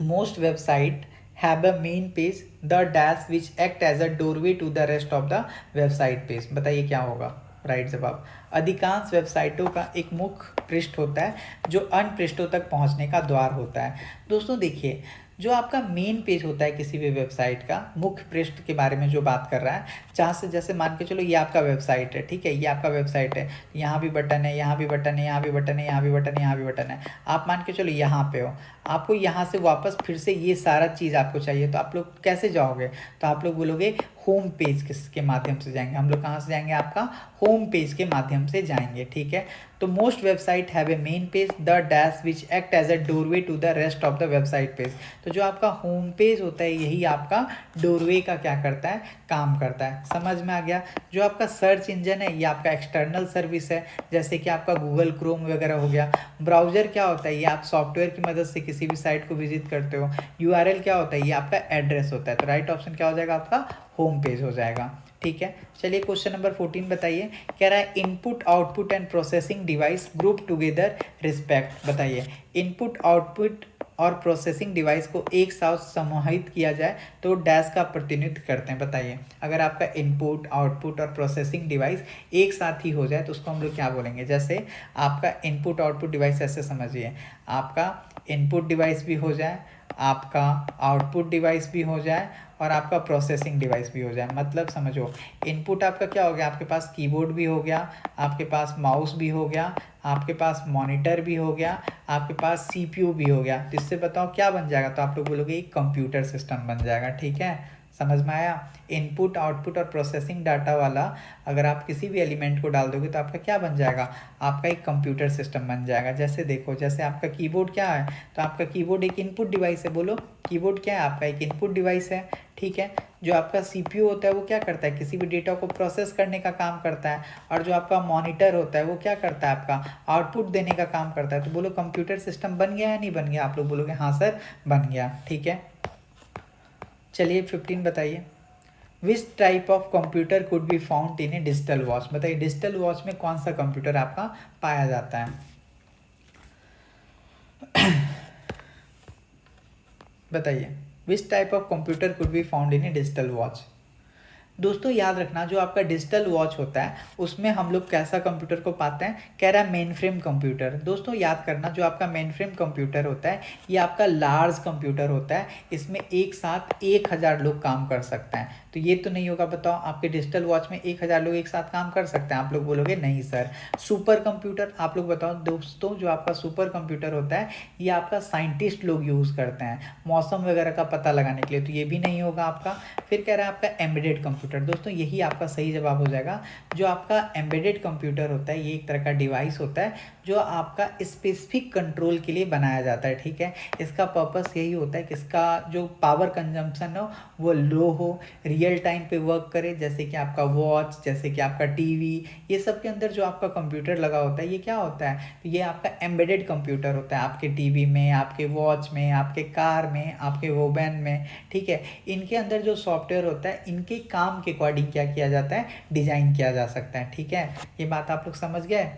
most website have a main page the dash which act as a doorway to the rest of the website page। बताइए क्या होगा, राइट जवाब। अधिकांश वेबसाइटों का एक मुख्य पृष्ठ होता है जो अन्य पृष्ठों तक पहुंचने का द्वार होता है। दोस्तों देखिए जो आपका मेन पेज होता है किसी भी वेबसाइट का, मुख्य पृष्ठ के बारे में जो बात कर रहा है, जहाँ से जैसे मान के चलो ये आपका वेबसाइट है, ठीक है, ये आपका वेबसाइट है, यहाँ भी बटन है, यहाँ भी बटन है, यहाँ भी बटन है, यहाँ भी बटन है, यहाँ भी बटन है। आप मान के चलो यहाँ पे हो, आपको यहाँ से वापस फिर से ये सारा चीज़ आपको चाहिए, तो आप लोग कैसे जाओगे? तो आप लोग बोलोगे होम पेज के माध्यम से जाएंगे। हम लोग कहाँ से जाएंगे? आपका होम पेज के माध्यम से जाएंगे, ठीक है। तो most website have a main page the dash which act as a doorway to the rest of the website page. तो जो आपका होम पेज होता है यही आपका डोरवे का क्या करता है? काम करता है। समझ में आ गया? जो आपका सर्च इंजन है ये आपका एक्सटर्नल सर्विस है, जैसे कि आपका गूगल क्रोम वगैरह हो गया। ब्राउजर क्या होता है? ये आप सॉफ्टवेयर की मदद से किसी भी साइट को विजिट करते हो। यूआरएल क्या होता है? ये आपका एड्रेस होता है। तो राइट ऑप्शन क्या हो जाएगा? आपका होम पेज हो जाएगा, ठीक है। चलिए क्वेश्चन नंबर 14 बताइए। कह रहा है input output and processing device group together respect. बताइए इनपुट आउटपुट और प्रोसेसिंग डिवाइस को एक साथ समूहित किया जाए तो डैश का प्रतिनिधित्व करते हैं। बताइए अगर आपका इनपुट आउटपुट और प्रोसेसिंग डिवाइस एक साथ ही हो जाए तो उसको हम लोग क्या बोलेंगे? जैसे आपका इनपुट आउटपुट डिवाइस ऐसे समझिए, आपका इनपुट डिवाइस भी हो जाए, आपका आउटपुट डिवाइस भी हो जाए और आपका प्रोसेसिंग डिवाइस भी हो जाए। मतलब समझो इनपुट आपका क्या हो गया? आपके पास कीबोर्ड भी हो गया, आपके पास माउस भी हो गया, आपके पास मॉनिटर भी हो गया, आपके पास सीपीयू भी हो गया। तो इससे बताओ क्या बन जाएगा? तो आप लोग बोलोगे एक कंप्यूटर सिस्टम बन जाएगा, ठीक है। समझ में आया? इनपुट आउटपुट और प्रोसेसिंग डाटा वाला अगर आप किसी भी एलिमेंट को डाल दोगे तो आपका क्या बन जाएगा? आपका एक कंप्यूटर सिस्टम बन जाएगा। जैसे देखो, जैसे आपका कीबोर्ड क्या है? तो आपका कीबोर्ड एक इनपुट डिवाइस है। बोलो कीबोर्ड क्या है? आपका एक इनपुट डिवाइस है, ठीक है। जो आपका सीपीयू होता है वो क्या करता है? किसी भी डेटा को प्रोसेस करने का काम करता है। और जो आपका मॉनिटर होता है वो क्या करता है? आपका आउटपुट देने का काम करता है। तो बोलो कंप्यूटर सिस्टम बन गया या नहीं बन गया? आप लोग बोलोगे हाँ सर बन गया, ठीक है। चलिए 15 बताइए। विच type of computer could be found in A digital watch. बताइए डिजिटल वॉच में कौन सा कंप्यूटर आपका पाया जाता है? बताइए विच type of computer could be found in A digital watch. दोस्तों याद रखना जो आपका डिजिटल वॉच होता है उसमें हम लोग कैसा कंप्यूटर को पाते हैं? कह रहा है मेन फ्रेम कंप्यूटर। दोस्तों याद करना जो आपका मेन फ्रेम कंप्यूटर होता है ये आपका लार्ज कंप्यूटर होता है, इसमें एक साथ 1000 लोग काम कर सकते हैं। तो ये तो नहीं होगा। बताओ आपके डिजिटल वॉच में 1000 लोग एक साथ काम कर सकते हैं? आप लोग बोलोगे नहीं सर। सुपर कंप्यूटर, आप लोग बताओ दोस्तों जो आपका सुपर कंप्यूटर होता है ये आपका साइंटिस्ट लोग यूज़ करते हैं मौसम वगैरह का पता लगाने के लिए, तो ये भी नहीं होगा आपका। फिर कह रहा है आपका एम्बेडेड कंप्यूटर। दोस्तों यही आपका सही जवाब हो जाएगा। जो आपका एम्बेडेड कंप्यूटर होता है ये एक तरह का डिवाइस होता है जो आपका स्पेसिफिक कंट्रोल के लिए बनाया जाता है, ठीक है। इसका पर्पस यही होता है कि इसका जो पावर कंजम्पशन हो वो लो हो, रियल टाइम पे वर्क करे, जैसे कि आपका वॉच, जैसे कि आपका टीवी, ये सब के अंदर जो आपका कंप्यूटर लगा होता है ये क्या होता है? तो ये आपका एम्बेडेड कंप्यूटर होता है। आपके टीवी में, आपके वॉच में, आपके कार में, आपके वोबैन में, ठीक है। इनके अंदर जो सॉफ्टवेयर होता है इनके काम के अकॉर्डिंग क्या किया जाता है? डिजाइन किया जा सकता है, ठीक है। ये बात आप लोग समझ गए?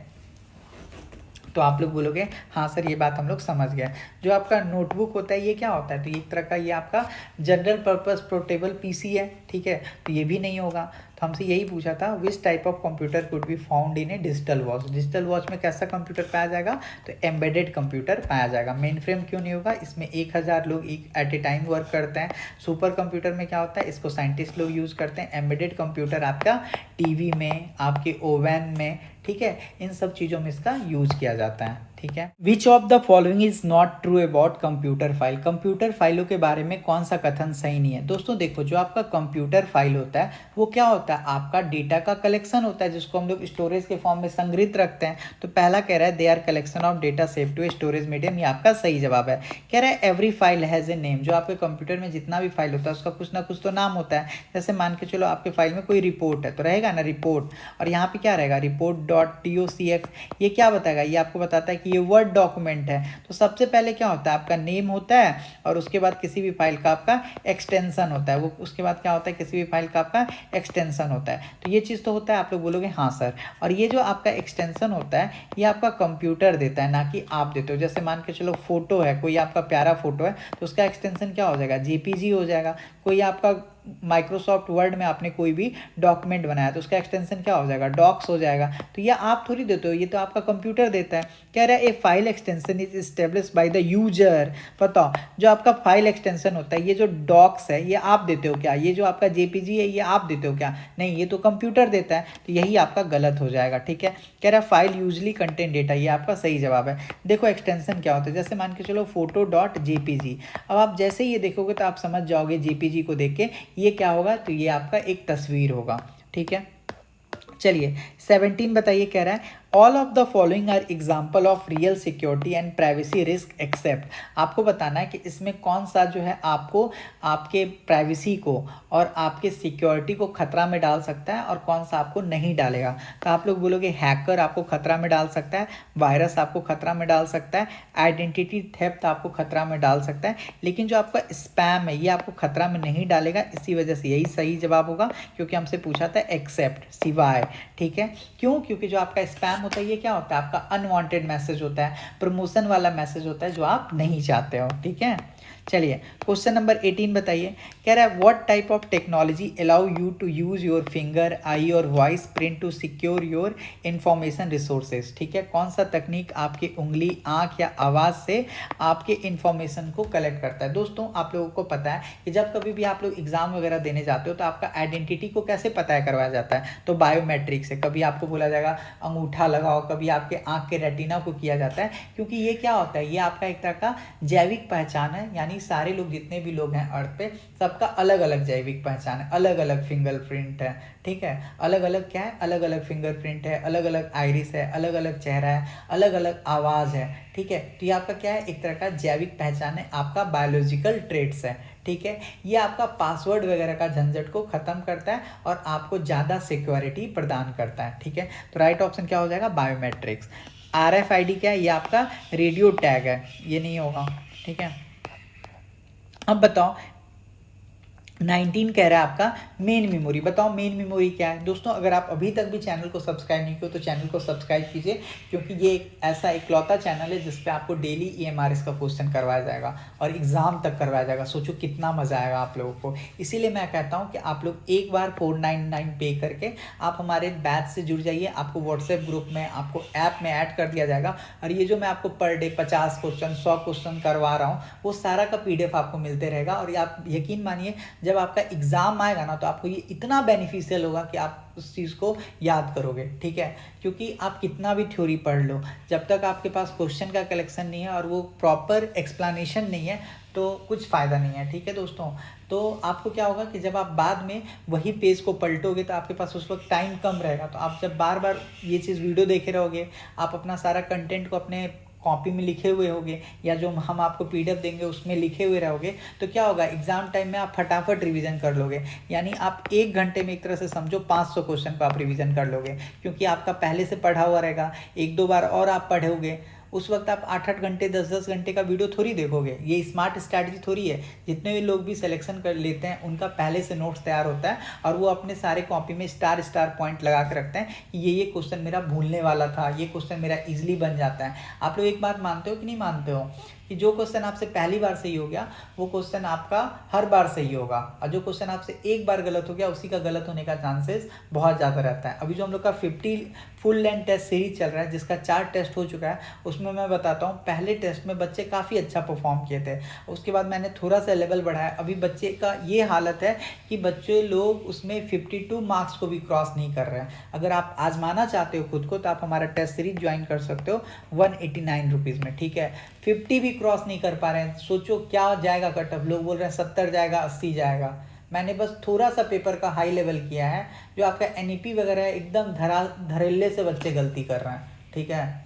तो आप लोग बोलोगे हाँ सर ये बात हम लोग समझ गए। जो आपका नोटबुक होता है ये क्या होता है? तो एक तरह का ये आपका जनरल पर्पस पोर्टेबल पीसी है, ठीक है। तो ये भी नहीं होगा। तो हमसे यही पूछा था विच type of computer could be found in A digital watch. Digital watch में कैसा कंप्यूटर पाया जाएगा? तो एम्बेडेड कंप्यूटर पाया जाएगा। मेन फ्रेम क्यों नहीं होगा? इसमें 1000 लोग एट ए टाइम वर्क करते हैं। सुपर कंप्यूटर में क्या होता है? इसको साइंटिस्ट लोग यूज़ करते हैं। एम्बेडेड कंप्यूटर आपका टीवी में, आपके ओवन में, ठीक है, इन सब चीज़ों में इसका यूज किया जाता है, ठीक है। Which of the following is not true about computer file. Computer फाइलों के बारे में कौन सा कथन सही नहीं है? दोस्तों देखो जो आपका कंप्यूटर फाइल होता है वो क्या होता है? आपका डेटा का कलेक्शन होता है जिसको हम लोग स्टोरेज के फॉर्म में संग्रहित रखते हैं। तो पहला कह रहा है they are collection of data save to storage medium, ये आपका सही जवाब है। कह रहा है every file has a name. जो आपके कंप्यूटर में जितना भी फाइल होता है उसका कुछ ना कुछ तो नाम होता है। जैसे मान के चलो आपके फाइल में कोई रिपोर्ट है तो रहेगा ना रिपोर्ट, और यहाँ पे क्या रहेगा? report.docx। ये क्या बताएगा? ये आपको बताता है कि ये वर्ड डॉक्यूमेंट है। तो सबसे पहले क्या होता है? आपका नेम होता है और उसके बाद किसी भी फाइल का आपका एक्सटेंशन होता है। वो उसके बाद क्या होता है? किसी भी फाइल का आपका एक्सटेंशन होता है। तो ये चीज़ तो होता है, आप लोग बोलोगे हाँ सर। और ये जो आपका एक्सटेंशन होता है ये आपका कंप्यूटर देता है, ना कि आप देते हो। जैसे मान के चलो फोटो है, कोई आपका प्यारा फोटो है तो उसका एक्सटेंशन क्या हो जाएगा? जेपीजी हो जाएगा। कोई आपका माइक्रोसॉफ्ट वर्ड में आपने कोई भी डॉक्यूमेंट बनाया तो उसका एक्सटेंशन क्या हो जाएगा, डॉक्स हो जाएगा। तो ये आप थोड़ी देते हो, ये तो आपका कंप्यूटर देता है। कह रहा है a file extension is establish by the user. बताओ जो आपका फाइल एक्सटेंशन होता है, ये जो डॉक्स है ये आप देते हो क्या, ये जो आपका जेपीजी है ये आप देते हो क्या, नहीं ये तो कंप्यूटर देता है। तो यही आपका गलत हो जाएगा, ठीक है। कह रहा है फाइल यूजली कंटेन डेटा, ये आपका सही जवाब है। देखो एक्सटेंशन क्या होता है, जैसे मान के चलो फोटो डॉट जेपीजी। अब आप जैसे ही ये देखोगे तो आप समझ जाओगे जेपीजी को देख के ये क्या होगा, तो ये आपका एक तस्वीर होगा, ठीक है। चलिए 17 बताइए, कह रहा है all of the following are example of real security and privacy risk except. आपको बताना है कि इसमें कौन सा जो है आपको आपके प्राइवेसी को और आपके सिक्योरिटी को खतरा में डाल सकता है और कौन सा आपको नहीं डालेगा। तो आप लोग बोलोगे हैकर आपको खतरा में डाल सकता है, वायरस आपको खतरा में डाल सकता है, आइडेंटिटी थेफ्ट आपको खतरा में डाल सकता है, लेकिन जो आपका स्पैम है ये आपको खतरा में नहीं डालेगा। इसी वजह से यही सही जवाब होगा, क्योंकि हमसे पूछा था एक्सेप्ट, सिवाय, ठीक है। क्यों, क्योंकि जो आपका स्पैम होता है ये क्या होता है, आपका अनवांटेड मैसेज होता है, प्रमोशन वाला मैसेज होता है जो आप नहीं चाहते हो, ठीक है। चलिए क्वेश्चन नंबर 18 बताइए, कह रहा है what type of technology allow you to use your finger, eye और voice print to secure your information resources. ठीक है, कौन सा तकनीक आपकी उंगली, आंख या आवाज़ से आपके इंफॉर्मेशन को कलेक्ट करता है। दोस्तों आप लोगों को पता है कि जब कभी भी आप लोग एग्जाम वगैरह देने जाते हो तो आपका आइडेंटिटी को कैसे पता करवाया जाता है, तो बायोमेट्रिक से। कभी आपको बोला जाएगा अंगूठा लगाओ, कभी आपके आंख के रेटिना को किया जाता है, क्योंकि ये क्या होता है, ये आपका एक तरह का जैविक पहचान है। यानी सारे लोग जितने भी लोग हैं अर्थ पे, सबका अलग अलग जैविक पहचान है, अलग अलग फिंगरप्रिंट है, ठीक है। अलग अलग क्या है, अलग अलग फिंगरप्रिंट है, अलग अलग आइरिस है, अलग अलग चेहरा है, अलग अलग आवाज़ है, ठीक है। तो ये आपका क्या है, एक तरह का जैविक पहचान है, आपका बायोलॉजिकल ट्रेट्स है, ठीक है। ये आपका पासवर्ड वगैरह का झंझट को ख़त्म करता है और आपको ज़्यादा सिक्योरिटी प्रदान करता है, ठीक है। तो राइट ऑप्शन क्या हो जाएगा, बायोमेट्रिक्स। RFID क्या है, ये आपका रेडियो टैग है, ये नहीं होगा, ठीक है। अब बताओ 19 कह रहा है आपका मेन मेमोरी। बताओ मेन मेमोरी क्या है। दोस्तों अगर आप अभी तक भी चैनल को सब्सक्राइब नहीं किए तो चैनल को सब्सक्राइब कीजिए, क्योंकि ये एक ऐसा इकलौता चैनल है जिस पे आपको डेली EMRS का क्वेश्चन करवाया जाएगा और एग्जाम तक करवाया जाएगा। सोचो कितना मजा आएगा आप लोगों को। इसीलिए मैं कहता हूँ कि आप लोग एक बार 499 पे करके आप हमारे बैच से जुड़ जाइए। आपको व्हाट्सएप ग्रुप में, आपको ऐप में ऐड कर दिया जाएगा, और ये जो मैं आपको पर डे 50 क्वेश्चन 100 क्वेश्चन करवा रहा हूँ वो सारा का PDF आपको मिलते रहेगा। और आप यकीन मानिए जब आपका एग्जाम आएगा ना तो आपको ये इतना बेनिफिशियल होगा कि आप उस चीज़ को याद करोगे, ठीक है। क्योंकि आप कितना भी थ्योरी पढ़ लो, जब तक आपके पास क्वेश्चन का कलेक्शन नहीं है और वो प्रॉपर एक्सप्लेनेशन नहीं है तो कुछ फ़ायदा नहीं है, ठीक है दोस्तों। तो आपको क्या होगा कि जब आप बाद में वही पेज को पलटोगे तो आपके पास उस वक्त टाइम कम रहेगा, तो आप जब बार बार ये चीज़ वीडियो देखे रहोगे, आप अपना सारा कंटेंट को अपने कॉपी में लिखे हुए होगे या जो हम आपको PDF देंगे उसमें लिखे हुए रहोगे, तो क्या होगा, एग्जाम टाइम में आप फटाफट रिवीजन कर लोगे। यानी आप 1 घंटे में एक तरह से समझो 500 क्वेश्चन को आप रिवीजन कर लोगे, क्योंकि आपका पहले से पढ़ा हुआ रहेगा। 1-2 बार और आप पढ़ोगे, उस वक्त आप 8-8 घंटे 10-10 घंटे का वीडियो थोड़ी देखोगे। ये स्मार्ट स्ट्रैटेजी थोड़ी है। जितने भी लोग भी सिलेक्शन कर लेते हैं उनका पहले से नोट्स तैयार होता है और वो अपने सारे कॉपी में स्टार स्टार पॉइंट लगा के रखते हैं कि ये क्वेश्चन मेरा भूलने वाला था, ये क्वेश्चन मेरा इजीली बन जाता है। आप लोग एक बात मानते हो कि नहीं मानते हो कि जो क्वेश्चन आपसे पहली बार सही हो गया वो क्वेश्चन आपका हर बार सही होगा, और जो क्वेश्चन आपसे एक बार गलत हो गया उसी का गलत होने का चांसेस बहुत ज़्यादा रहता है। अभी जो हम लोग का 50 फुल लेंथ टेस्ट सीरीज चल रहा है जिसका 4 टेस्ट हो चुका है, उसमें मैं बताता हूँ पहले टेस्ट में बच्चे काफ़ी अच्छा परफॉर्म किए थे, उसके बाद मैंने थोड़ा सा लेवल बढ़ाया। अभी बच्चे का ये हालत है कि बच्चे लोग उसमें 52 मार्क्स को भी क्रॉस नहीं कर रहे हैं। अगर आप आजमाना चाहते हो खुद को तो आप हमारा टेस्ट सीरीज ज्वाइन कर सकते हो 189 रुपीज़ में, ठीक है। 50 भी क्रॉस नहीं कर पा रहे हैं, सोचो क्या जाएगा कट ऑफ। लोग बोल रहे हैं 70 जाएगा, 80 जाएगा। मैंने बस थोड़ा सा पेपर का हाई लेवल किया है, जो आपका NEP वगैरह है एकदम धड़ल्ले से बच्चे गलती कर रहे हैं, ठीक है।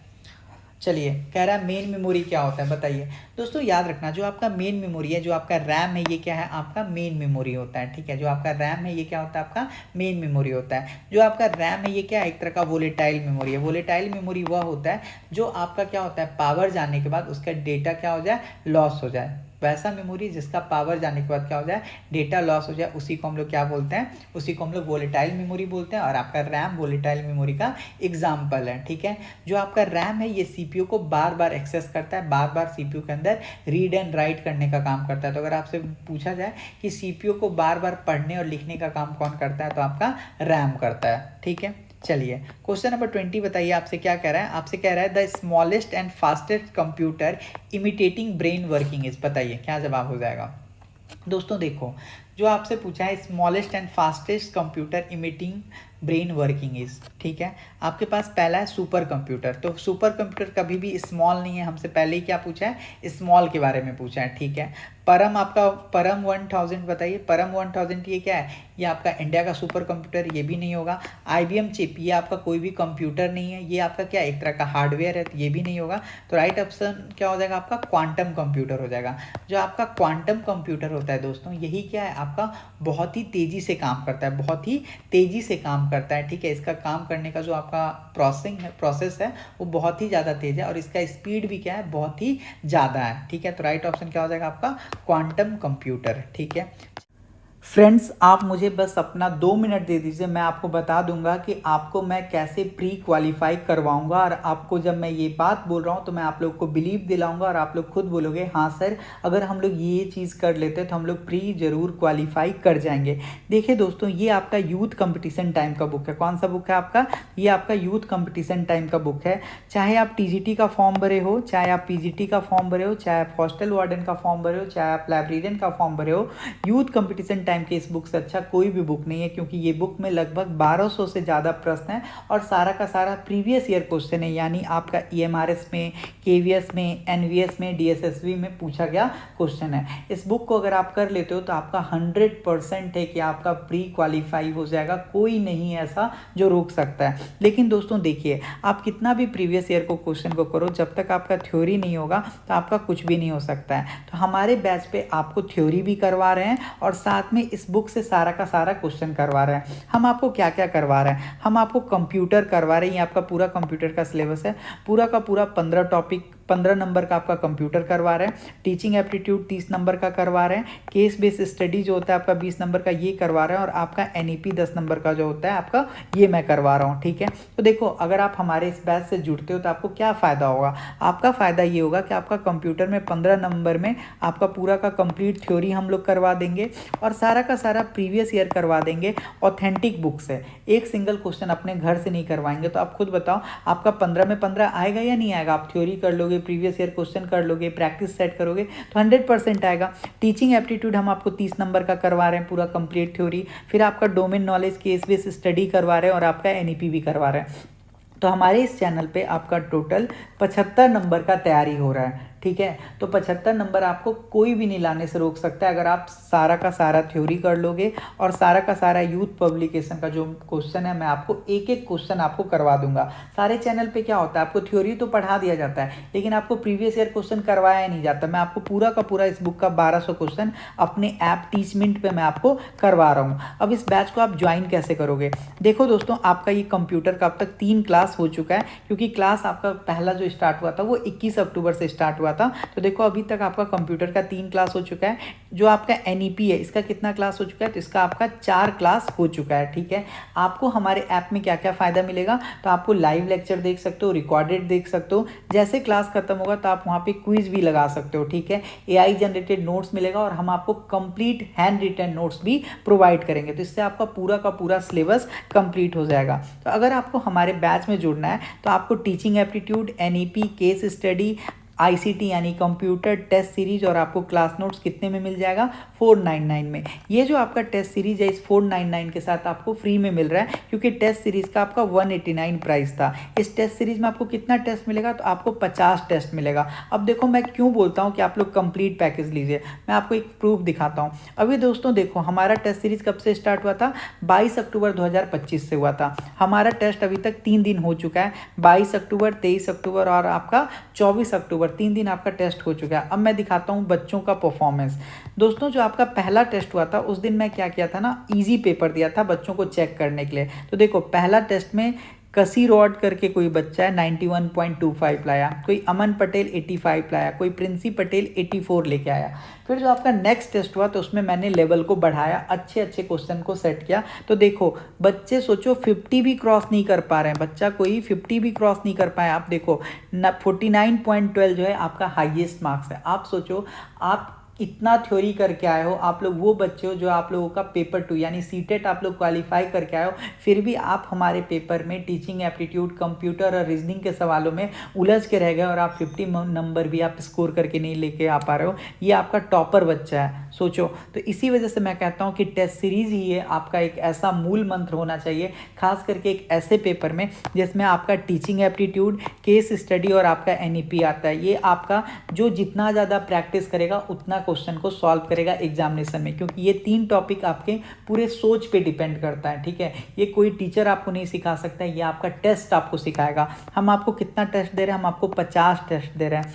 चलिए कह रहा है मेन मेमोरी क्या होता है, बताइए। दोस्तों याद रखना जो आपका मेन मेमोरी है, जो आपका रैम है, ये क्या है, आपका मेन मेमोरी होता है, ठीक है। जो आपका रैम है ये क्या होता है, आपका मेन मेमोरी होता है। जो आपका रैम है ये क्या है, एक तरह का वोलेटाइल मेमोरी है। वोलेटाइल मेमोरी वह होता है जो आपका क्या होता है, पावर जाने के बाद उसका डेटा क्या हो जाए, लॉस हो जाए, वैसा मेमोरी जिसका पावर जाने के बाद क्या हो जाए, डेटा लॉस हो जाए, उसी को हम लोग क्या बोलते हैं, उसी को हम लोग वोलेटाइल मेमोरी बोलते हैं। और आपका रैम वोलेटाइल मेमोरी का एग्जाम्पल है, ठीक है। जो आपका रैम है ये सीपीयू को बार बार एक्सेस करता है, बार बार सीपीयू के अंदर रीड एंड राइट करने का काम करता है। तो अगर आपसे पूछा जाए कि सीपीयू को बार बार पढ़ने और लिखने का काम कौन करता है, तो आपका रैम करता है, ठीक है। चलिए क्वेश्चन नंबर 20 बताइए, आपसे क्या कह रहा है, आपसे कह रहा है the smallest and fastest computer imitating brain working is, बताइए क्या जवाब हो जाएगा। दोस्तों देखो, जो आपसे पूछा है smallest and fastest computer emitting brain working is, ठीक है। आपके पास पहला है सुपर कंप्यूटर, तो सुपर कंप्यूटर कभी भी स्मॉल नहीं है, हमसे पहले ही क्या पूछा है, स्मॉल के बारे में पूछा है, ठीक है। परम, आपका परम 1000 बताइए, परम 1000 ये क्या है, ये आपका इंडिया का सुपर कंप्यूटर, ये भी नहीं होगा। IBM चिप, ये आपका कोई भी कंप्यूटर नहीं है, ये आपका क्या एक तरह का हार्डवेयर है, तो ये भी नहीं होगा। तो राइट ऑप्शन क्या हो जाएगा आपका, क्वांटम कंप्यूटर हो जाएगा। जो आपका क्वांटम कंप्यूटर होता है दोस्तों, यही क्या है आपका बहुत ही तेज़ी से काम करता है, बहुत ही तेज़ी से काम करता है, ठीक है। इसका काम करने का जो आपका प्रोसेस है वो बहुत ही ज़्यादा तेज़ है, और इसका स्पीड भी क्या है, बहुत ही ज़्यादा है, ठीक है। तो राइट ऑप्शन क्या हो जाएगा आपका क्वांटम कंप्यूटर, ठीक है। फ्रेंड्स, आप मुझे बस अपना 2 मिनट दे दीजिए, मैं आपको बता दूंगा कि आपको मैं कैसे प्री क्वालिफाई करवाऊंगा। और आपको जब मैं ये बात बोल रहा हूँ तो मैं आप लोग को बिलीव दिलाऊंगा, और आप लोग खुद बोलोगे हाँ सर, अगर हम लोग ये चीज़ कर लेते तो हम लोग प्री जरूर क्वालिफाई कर जाएंगे। देखिए दोस्तों, ये आपका यूथ कंपटीशन टाइम का बुक है। कौन सा बुक है आपका, ये आपका यूथ कंपटीशन टाइम का बुक है। चाहे आप TGT का फॉर्म भरे हो, चाहे आप PGT का फॉर्म भरे हो, चाहे आप हॉस्टल वार्डन का फॉर्म भरे हो, चाहे आप लाइब्रेरियन का फॉर्म भरे हो, यूथ कंपटीशन टाइम के इस बुक से अच्छा कोई भी बुक नहीं है, क्योंकि ये बुक में लगभग 1200 से ज़्यादा प्रश्न हैं, और सारा का सारा प्रीवियस ईयर क्वेश्चन है, यानी आपका EMRS में, KVS में, NVS में, DSSV में पूछा गया क्वेश्चन है। इस बुक को अगर आप कर लेते हो तो आपका 100% है कि आपका प्री क्वालिफाई हो जाएगा, कोई नहीं ऐसा जो रोक सकता है। लेकिन दोस्तों देखिए, आप कितना भी प्रीवियस ईयर को क्वेश्चन को करो, जब तक आपका थ्योरी नहीं होगा तो आपका कुछ भी नहीं हो सकता है। तो हमारे बैच पे आपको थ्योरी भी करवा रहे हैं, और साथ में इस बुक से सारा का सारा क्वेश्चन करवा रहे हैं। हम आपको क्या क्या करवा रहे हैं, हम आपको कंप्यूटर करवा रहे हैं, ये आपका पूरा कंप्यूटर का सिलेबस है, पूरा का पूरा 15 टॉपिक, 15 नंबर का आपका कंप्यूटर करवा रहे हैं। टीचिंग एप्टीट्यूड 30 नंबर का करवा रहे हैं। केस बेस्ड स्टडी जो होता है आपका 20 नंबर का ये करवा रहे हैं, और आपका NEP 10 नंबर का जो होता है आपका, ये मैं करवा रहा हूँ, ठीक है। तो देखो, अगर आप हमारे इस बैच से जुड़ते हो तो आपको क्या फ़ायदा होगा, आपका फ़ायदा ये होगा कि आपका कंप्यूटर में 15 नंबर में आपका पूरा का कंप्लीट थ्योरी हम लोग करवा देंगे, और सारा का सारा प्रीवियस ईयर करवा देंगे ऑथेंटिक बुक से। एक सिंगल क्वेश्चन अपने घर से नहीं करवाएंगे। तो आप खुद बताओ, आपका 15 में 15 आएगा या नहीं आएगा। आप थ्योरी कर लोगे, प्रीवियस ईयर क्वेश्चन कर लोगे, प्रैक्टिस सेट करोगे तो 100% आएगा। टीचिंग एप्टीट्यूड हम आपको 30 नंबर का करवा रहे हैं, पूरा कंप्लीट थ्योरी, फिर आपका domain knowledge case based study करवा रहे हैं, और आपका NEP भी करवा रहे हैं। तो हमारे इस चैनल पे आपका टोटल 75 नंबर का तैयारी हो रहा है, ठीक है। तो 75 नंबर आपको कोई भी नहीं लाने से रोक सकता है, अगर आप सारा का सारा थ्योरी कर लोगे, और सारा का सारा यूथ पब्लिकेशन का जो क्वेश्चन है मैं आपको एक एक क्वेश्चन आपको करवा दूंगा। सारे चैनल पे क्या होता है, आपको थ्योरी तो पढ़ा दिया जाता है, लेकिन आपको प्रीवियस ईयर क्वेश्चन करवाया ही नहीं जाता। मैं आपको पूरा का पूरा इस बुक का 1200 क्वेश्चन अपने ऐप टीचमेंट पे मैं आपको करवा रहा हूँ। अब इस बैच को आप ज्वाइन कैसे करोगे, देखो दोस्तों, आपका ये कंप्यूटर का अब तक 3 क्लास हो चुका है, क्योंकि क्लास आपका पहला जो स्टार्ट हुआ था वो 21 अक्टूबर से स्टार्ट हुआ था। तो देखो, अभी तक आपका कंप्यूटर का 3 क्लास हो चुका है। जो आपका NEP है इसका कितना क्लास हो चुका है, तो इसका आपका 4 क्लास हो चुका है, ठीक है। आपको हमारे ऐप में क्या क्या फ़ायदा मिलेगा, तो आपको लाइव लेक्चर देख सकते हो, रिकॉर्डेड देख सकते हो, जैसे क्लास खत्म होगा तो आप वहाँ पे क्विज भी लगा सकते हो, ठीक है। AI जनरेटेड नोट्स मिलेगा, और हम आपको कंप्लीट हैंड रिटन नोट्स भी प्रोवाइड करेंगे, तो इससे आपका पूरा का पूरा सिलेबस कंप्लीट हो जाएगा। तो अगर आपको हमारे बैच में जुड़ना है तो आपको teaching aptitude, NEP, case study, ICT यानी कंप्यूटर टेस्ट सीरीज, और आपको क्लास नोट्स कितने में मिल जाएगा, 499 में। ये जो आपका टेस्ट सीरीज है इस 499 के साथ आपको फ्री में मिल रहा है, क्योंकि टेस्ट सीरीज का आपका 189 प्राइस था। इस टेस्ट सीरीज में आपको कितना टेस्ट मिलेगा, तो आपको 50 टेस्ट मिलेगा। अब देखो, मैं क्यों बोलता हूँ कि आप लोग कंप्लीट पैकेज लीजिए, मैं आपको एक प्रूफ दिखाता हूँ। अभी दोस्तों देखो, हमारा टेस्ट सीरीज कब से स्टार्ट हुआ था, 22 अक्टूबर 2025 से हुआ था। हमारा टेस्ट अभी तक 3 दिन हो चुका है, 22 अक्टूबर, 23 अक्टूबर और आपका 24 अक्टूबर, 3 दिन आपका टेस्ट हो चुका है। अब मैं दिखाता हूँ बच्चों का परफॉर्मेंस। दोस्तों, जो आपका पहला टेस्ट हुआ था उस दिन मैं क्या किया था ना, इजी पेपर दिया था बच्चों को चेक करने के लिए। तो देखो, पहला टेस्ट में कसी रॉड करके कोई बच्चा है 91.25 लाया, कोई अमन पटेल 85 लाया, कोई प्रिंसी पटेल 84 लेके आया। फिर जो आपका नेक्स्ट टेस्ट हुआ तो उसमें मैंने लेवल को बढ़ाया, अच्छे अच्छे क्वेश्चन को सेट किया। तो देखो बच्चे सोचो 50 भी क्रॉस नहीं कर पा रहे हैं, बच्चा कोई 50 भी क्रॉस नहीं कर पाए। आप देखो 49.12 जो है आपका हाईएस्ट मार्क्स है। आप सोचो आप इतना थ्योरी करके आए हो, आप लोग वो बच्चे हो जो आप लोगों का पेपर 2 यानी सीटेट आप लोग क्वालिफाई करके आए हो, फिर भी आप हमारे पेपर में टीचिंग एप्टीट्यूड, कंप्यूटर और रीजनिंग के सवालों में उलझ के रह गए और आप 50 नंबर भी आप स्कोर करके नहीं लेके आ पा रहे हो। ये आपका टॉपर बच्चा है, सोचो। तो इसी वजह से मैं कहता हूँ कि टेस्ट सीरीज ही ये आपका एक ऐसा मूल मंत्र होना चाहिए, खास करके एक ऐसे पेपर में जिसमें आपका टीचिंग एप्टीट्यूड, केस स्टडी और आपका एनईपी आता है। ये आपका जो जितना ज़्यादा प्रैक्टिस करेगा उतना क्वेश्चन को सॉल्व करेगा एग्जामिनेशन में, क्योंकि ये 3 टॉपिक आपके पूरे सोच पे डिपेंड करता है, ठीक है। ये कोई टीचर आपको नहीं सिखा सकता है, ये आपका टेस्ट आपको सिखाएगा। हम आपको कितना टेस्ट दे रहे हैं? हम आपको 50 टेस्ट दे रहे हैं।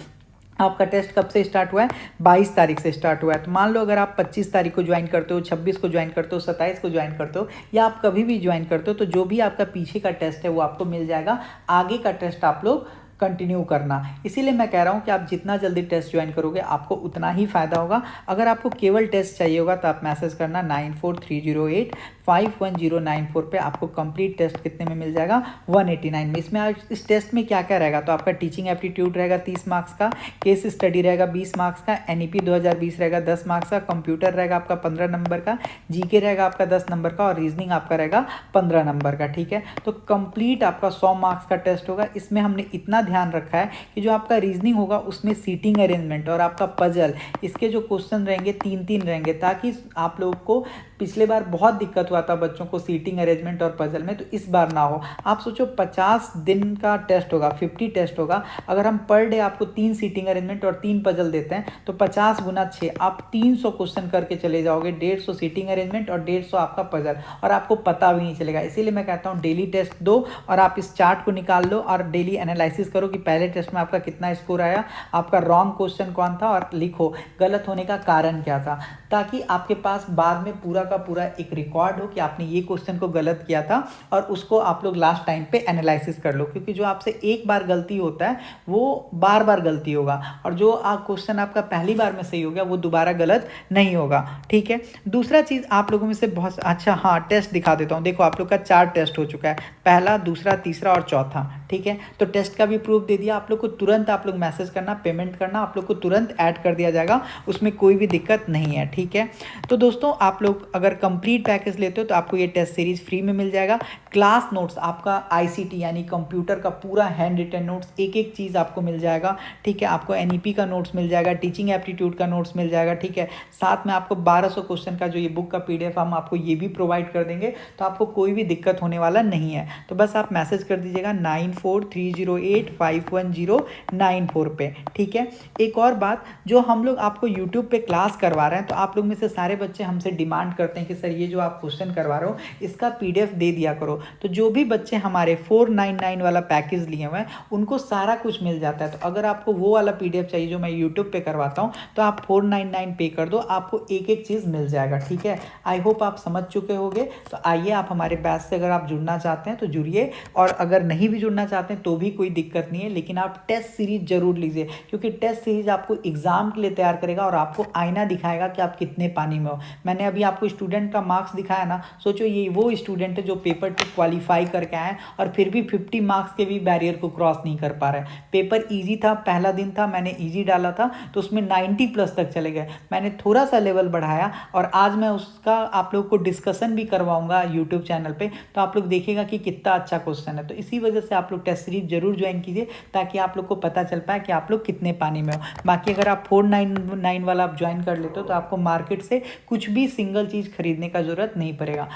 आपका टेस्ट कब से स्टार्ट हुआ है? 22 तारीख से स्टार्ट हुआ है। तो मान लो अगर आप 25 तारीख को ज्वाइन करते हो, 26 को ज्वाइन करते हो, 27 को ज्वाइन करते हो, या आप कभी भी ज्वाइन करते हो, तो जो भी आपका पीछे का टेस्ट है वो आपको मिल जाएगा। आगे का टेस्ट आप लोग कंटिन्यू करना। इसीलिए मैं कह रहा हूँ कि आप जितना जल्दी टेस्ट ज्वाइन करोगे आपको उतना ही फ़ायदा होगा। अगर आपको केवल टेस्ट चाहिए होगा तो आप मैसेज करना 9430851094 पे। आपको कंप्लीट टेस्ट कितने में मिल जाएगा? 189 में। इसमें आज इस टेस्ट में क्या क्या रहेगा? तो आपका टीचिंग एप्टीट्यूड रहेगा 30 मार्क्स का, केस स्टडी रहेगा 20 मार्क्स का, एनईपी 2020 रहेगा 10 मार्क्स का, कंप्यूटर रहेगा आपका 15 नंबर का, जीके रहेगा आपका 10 नंबर का और रीजनिंग आपका रहेगा 15 नंबर का, ठीक है। तो कंप्लीट आपका 100 मार्क्स का टेस्ट होगा। इसमें हमने इतना ध्यान रखा है कि जो आपका रीजनिंग होगा उसमें सीटिंग अरेंजमेंट और आपका पजल, इसके जो क्वेश्चन रहेंगे 3-3 रहेंगे, ताकि आप लोगों को पिछले बार बहुत दिक्कत हुआ था बच्चों को सीटिंग अरेंजमेंट और पजल में, तो इस बार ना हो। आप सोचो 50 दिन का टेस्ट होगा, 50 टेस्ट होगा। अगर हम पर डे आपको 3 सीटिंग अरेंजमेंट और 3 पजल देते हैं तो 50 गुना 6 आप 300 क्वेश्चन करके चले जाओगे। 150 सीटिंग अरेंजमेंट और 150 आपका पजल, और आपको पता भी नहीं चलेगा। इसीलिए मैं कहता हूँ डेली टेस्ट दो और आप इस चार्ट को निकाल लो और डेली एनालिसिस करो कि पहले टेस्ट में आपका कितना स्कोर आया, आपका रॉन्ग क्वेश्चन कौन था, और लिखो गलत होने का कारण क्या था, ताकि आपके पास बाद में पूरा का पूरा एक रिकॉर्ड हो कि आपने ये क्वेश्चन को गलत किया था और उसको आप लोग लास्ट टाइम पे एनालिसिस कर लो। क्योंकि जो आपसे एक बार गलती होता है वो बार बार गलती होगा, और जो क्वेश्चन आपका पहली बार में सही हो गया वो दोबारा गलत नहीं होगा, ठीक है। दूसरा चीज़ आप लोगों में से बहुत अच्छा, हाँ टेस्ट दिखा देता हूँ। देखो आप लोग का 4 टेस्ट हो चुका है, पहला, दूसरा, तीसरा और चौथा, ठीक है। तो टेस्ट का भी प्रूफ दे दिया। आप लोग को तुरंत आप लोग मैसेज करना, पेमेंट करना, आप लोग को तुरंत ऐड कर दिया जाएगा, उसमें कोई भी दिक्कत नहीं है, ठीक है। तो दोस्तों आप लोग अगर कंप्लीट पैकेज लेते हो तो आपको ये टेस्ट सीरीज फ्री में मिल जाएगा। क्लास नोट्स आपका आईसीटी यानी कंप्यूटर का पूरा हैंड रिटन नोट्स, एक एक चीज़ आपको मिल जाएगा, ठीक है। आपको एनईपी का नोट्स मिल जाएगा, टीचिंग एप्टीट्यूड का नोट्स मिल जाएगा, ठीक है। साथ में आपको 1200 क्वेश्चन का जो ये बुक का पीडीएफ हम आपको ये भी प्रोवाइड कर देंगे, तो आपको कोई भी दिक्कत होने वाला नहीं है। तो बस आप मैसेज कर दीजिएगा 9430851094 पे, ठीक है। एक और बात, जो हम लोग आपको यूट्यूब पे क्लास करवा रहे हैं, तो आप लोग में से सारे बच्चे हमसे डिमांड करते हैं कि सर ये जो आप क्वेश्चन करवा रहे हो इसका पीडीएफ दे दिया करो। तो जो भी बच्चे हमारे 499 वाला पैकेज लिए हुए हैं उनको सारा कुछ मिल जाता है। तो अगर आपको वो वाला पीडीएफ चाहिए जो मैं यूट्यूब पे करवाता हूँ तो आप 499 पे कर दो, आपको एक एक चीज़ मिल जाएगा, ठीक है। आई होप आप समझ चुके होंगे। तो आइए आप हमारे बैच से अगर आप जुड़ना चाहते हैं तो जुड़िए, और अगर नहीं भी जुड़ना चाहते हैं तो भी कोई दिक्कत नहीं है, लेकिन आप टेस्ट सीरीज जरूर लीजिए, क्योंकि टेस्ट सीरीज आपको एग्जाम के लिए तैयार करेगा और आपको आईना दिखाएगा कि आप कितने पानी में हो। मैंने अभी आपको स्टूडेंट का मार्क्स दिखाया ना, सोचो ये वो स्टूडेंट है जो पेपर 2 क्वालिफाई करके आए और फिर भी 50 मार्क्स के भी बैरियर को क्रॉस नहीं कर पा रहे। पेपर ईजी था, पहला दिन था, मैंने ईजी डाला था तो उसमें 90 प्लस तक चले गए। मैंने थोड़ा सा लेवल बढ़ाया और आज मैं उसका आप लोग को डिस्कशन भी करवाऊंगा यूट्यूब चैनल पे, तो आप लोग देखिएगा कि कितना अच्छा क्वेश्चन है। तो इसी वजह से आप लोग टेस्ट सीरीज जरूर ज्वाइन कीजिए, ताकि आप लोग को पता चल पाए कि आप लोग कितने पानी में हो। बाकी अगर आप 499 वाला आप ज्वाइन कर लेते हो तो आपको मार्केट से कुछ भी सिंगल चीज़ खरीदने का जरूरत नहीं पड़ेगा।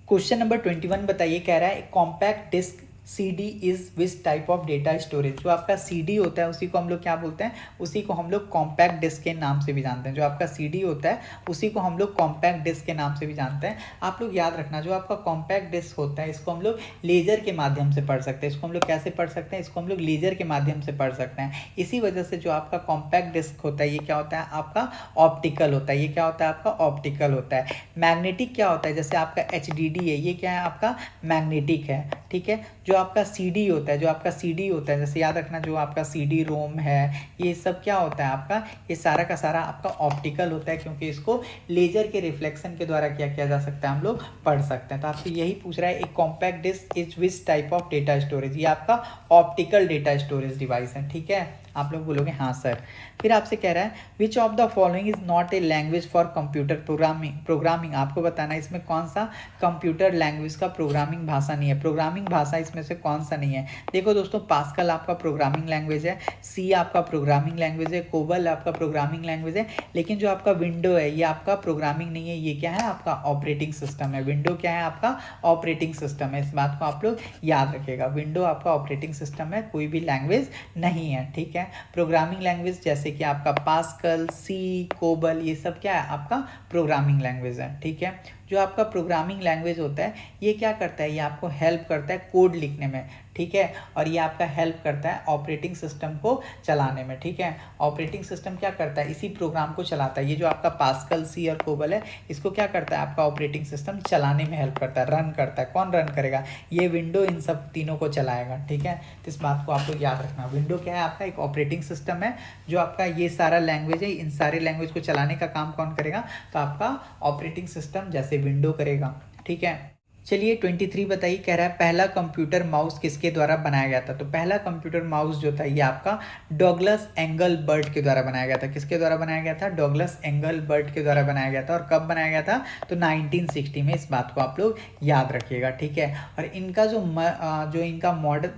क्वेश्चन नंबर 21 बताइए, कह रहा है compact disc CD is which type of data storage. जो आपका CD होता है उसी को हम लोग क्या बोलते हैं, उसी को हम लोग कॉम्पैक्ट डिस्क के नाम से भी जानते हैं। जो आपका CD होता है उसी को हम लोग कॉम्पैक्ट डिस्क के नाम से भी जानते हैं। आप लोग याद रखना, जो आपका कॉम्पैक्ट डिस्क होता है इसको हम लोग लेजर के माध्यम से पढ़ सकते हैं। इसको हम लोग कैसे पढ़ सकते हैं, इसको हम लोग लेजर के माध्यम से पढ़ सकते हैं। इसी वजह से जो आपका कॉम्पैक्ट डिस्क होता है ये क्या होता है, आपका ऑप्टिकल होता है। ये क्या होता है, आपका ऑप्टिकल होता है। मैग्नेटिक क्या होता है, जैसे आपका HDD है, ये क्या है, आपका मैग्नेटिक है। ठीक है। जो आपका CD होता है, जैसे याद रखना, जो आपका CD रोम है, ये सब क्या होता है आपका, ये सारा का सारा आपका ऑप्टिकल होता है, क्योंकि इसको लेजर के रिफ्लेक्शन के द्वारा क्या किया जा सकता है, हम लोग पढ़ सकते हैं। तो आपसे यही पूछ रहा है, एक compact disc is which type of data storage, ये आपका ऑप्टिकल डेटा स्टोरेज डिवाइस है, ठीक है। आप लोग बोलोगे हाँ सर। फिर आपसे कह रहा है which of the following is not a language for computer programming आपको बताना है इसमें कौन सा कंप्यूटर लैंग्वेज का प्रोग्रामिंग भाषा नहीं है, प्रोग्रामिंग भाषा इसमें से कौन सा नहीं है। देखो दोस्तों, पास्कल आपका प्रोग्रामिंग लैंग्वेज है, सी आपका प्रोग्रामिंग लैंग्वेज है, कोबल आपका प्रोग्रामिंग लैंग्वेज है, लेकिन जो आपका विंडो है ये आपका प्रोग्रामिंग नहीं है, ये क्या है आपका ऑपरेटिंग सिस्टम है। विंडो क्या है आपका ऑपरेटिंग सिस्टम है, इस बात को आप लोग याद रखिएगा। विंडो आपका ऑपरेटिंग सिस्टम है, कोई भी लैंग्वेज नहीं है, ठीक है। प्रोग्रामिंग लैंग्वेज जैसे कि आपका पास्कल, सी, कोबल, ये सब क्या है आपका प्रोग्रामिंग लैंग्वेज है, ठीक है। जो आपका प्रोग्रामिंग लैंग्वेज होता है ये क्या करता है, ये आपको हेल्प करता है कोड लिखने में, ठीक है, और ये आपका हेल्प करता है ऑपरेटिंग सिस्टम को चलाने में, ठीक है। ऑपरेटिंग सिस्टम क्या करता है, इसी प्रोग्राम को चलाता है। ये जो आपका पास्कल, सी और कोबल है, इसको क्या करता है आपका ऑपरेटिंग सिस्टम चलाने में हेल्प करता है, रन करता है। कौन रन करेगा, ये विंडो इन सब तीनों को चलाएगा, ठीक है। तो इस बात को आप लोग याद रखना। विंडो क्या है आपका एक ऑपरेटिंग सिस्टम है, जो आपका ये सारा लैंग्वेज है, इन सारे लैंग्वेज को चलाने का काम कौन करेगा, तो आपका ऑपरेटिंग सिस्टम जैसे विंडो करेगा, ठीक है। चलिए 23 बताइए, कह रहा है पहला कंप्यूटर माउस किसके द्वारा बनाया गया था। तो पहला कंप्यूटर माउस जो था ये आपका डॉगलस एंगलबर्ट के द्वारा बनाया गया था। किसके द्वारा बनाया गया था, डॉगलस एंगलबर्ट के द्वारा बनाया गया था। और कब बनाया गया था, तो 1960 में। इस बात को आप लोग याद रखिएगा, ठीक है। और इनका जो इनका model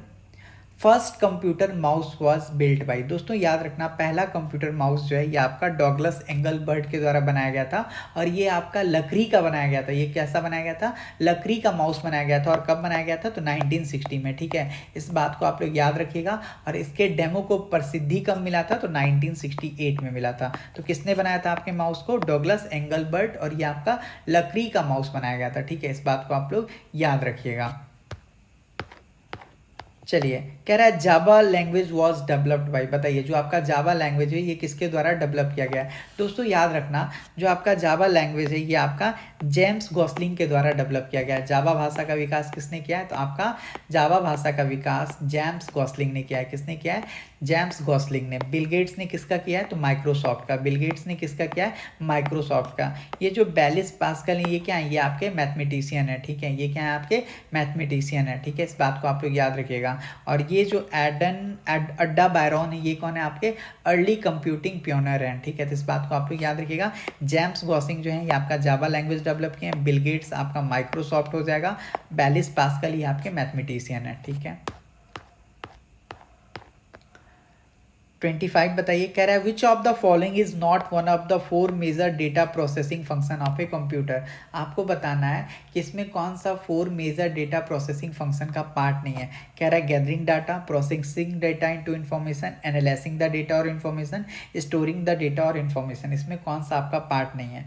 first computer mouse was built by, दोस्तों याद रखना, पहला कंप्यूटर माउस जो है ये आपका डॉगलस एंगलबर्ट के द्वारा बनाया गया था। और ये आपका लकड़ी का बनाया गया था। ये कैसा बनाया गया था, लकड़ी का माउस बनाया गया था। और कब बनाया गया था, तो 1960 में, ठीक है। इस बात को आप लोग याद रखिएगा। और इसके डेमो को प्रसिद्धि कब मिला था, तो 1968 में मिला था। तो किसने बनाया था आपके माउस को, डॉगलस एंगलबर्ट, और ये आपका लकड़ी का माउस बनाया गया था, ठीक है। इस बात को आप लोग याद रखिएगा। चलिए, कह रहा है Java language was developed by, बताइए जो आपका जावा लैंग्वेज है ये किसके द्वारा डेवलप किया गया है। दोस्तों याद रखना, जो आपका जावा लैंग्वेज है ये आपका जेम्स गॉसलिंग के द्वारा डेवलप किया गया है। जावा भाषा का विकास किसने किया है, तो आपका जावा भाषा का विकास जेम्स गॉसलिंग ने किया है। किसने किया है, जेम्स गॉसलिंग ने। बिल गेट्स ने किसका किया है, तो माइक्रोसॉफ्ट का। बिल गेट्स ने किसका किया है, माइक्रोसॉफ्ट का। ये जो बेलिस पास्कल है ये क्या है, ये आपके मैथमेटिशियन है, ठीक है। ये क्या है, आपके मैथमेटिशियन है, ठीक है। इस बात को आप लोग याद रखिएगा। और ये जो अड्डा बायरॉन है ये कौन है, आपके अर्ली कंप्यूटिंग प्योनर हैं, ठीक है। तो इस बात को आप लोग याद रखिएगा। जेम्स गॉसलिंग जो है ये आपका जावा लैंग्वेज डेवलप किए हैं। बिल गेट्स आपका माइक्रोसॉफ्ट हो जाएगा। बेलिस पास्कल ये आपके मैथमेटिशियन है, ठीक है। 25 बताइए, कह रहा है which of the following is not one of the 4 major data processing function of a computer. आपको बताना है कि इसमें कौन सा 4 मेजर डेटा प्रोसेसिंग फंक्शन का पार्ट नहीं है। कह रहा है gathering data, processing data into information, analysing the data और इन्फॉर्मेशन, स्टोरिंग द डेटा और इन्फॉर्मेशन। इसमें कौन सा आपका पार्ट नहीं है।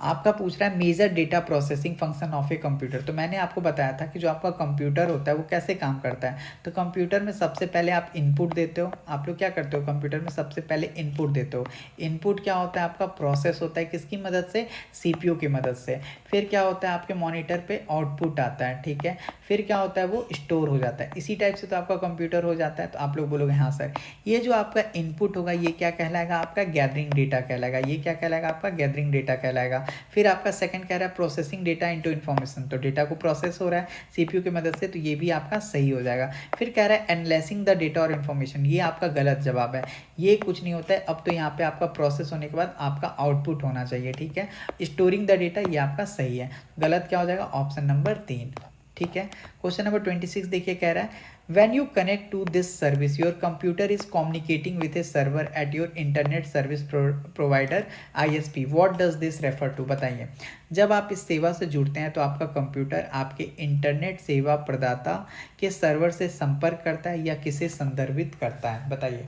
आपका पूछ रहा है major data processing function of a computer. तो मैंने आपको बताया था कि जो आपका कंप्यूटर होता है वो कैसे काम करता है। तो कंप्यूटर में सबसे पहले आप इनपुट देते हो। आप लोग क्या करते हो, कंप्यूटर में सबसे पहले इनपुट देते हो। इनपुट क्या होता है, आपका प्रोसेस होता है किसकी मदद से, सीपीयू की मदद से। फिर क्या होता है, आपके मॉनिटर पे आउटपुट आता है, ठीक है। फिर क्या होता है, वो स्टोर हो जाता है। इसी टाइप से तो आपका कंप्यूटर हो जाता है। तो आप लोग बोलोगे हाँ सर। ये जो आपका इनपुट होगा ये क्या कहलाएगा, आपका गैदरिंग डेटा कहलाएगा। ये क्या कहलाएगा, आपका गैदरिंग डेटा कहलाएगा। फिर आपका सेकंड कह रहा है प्रोसेसिंग डेटा इनटू इन्फॉर्मेशन। तो डेटा को प्रोसेस हो रहा है सीपीयू की मदद से, तो ये भी आपका सही हो जाएगा। फिर कह रहा है एनालाइजिंग द डेटा और इन्फॉर्मेशन। ये आपका गलत जवाब है, ये कुछ नहीं होता है। अब तो यहाँ पे आपका प्रोसेस होने के बाद आपका आउटपुट होना चाहिए, ठीक है। स्टोरिंग द डेटा ये आपका सही है। गलत क्या हो जाएगा, ऑप्शन नंबर 3, ठीक है। क्वेश्चन नंबर 26 देखिए, कह रहा है when you connect to this service your computer is communicating with a server at your internet service provider ISP, what does this refer to, बताइए। जब आप इस सेवा से जुड़ते हैं तो आपका कंप्यूटर आपके इंटरनेट सेवा प्रदाता के सर्वर से संपर्क करता है या किसे संदर्भित करता है, बताइए।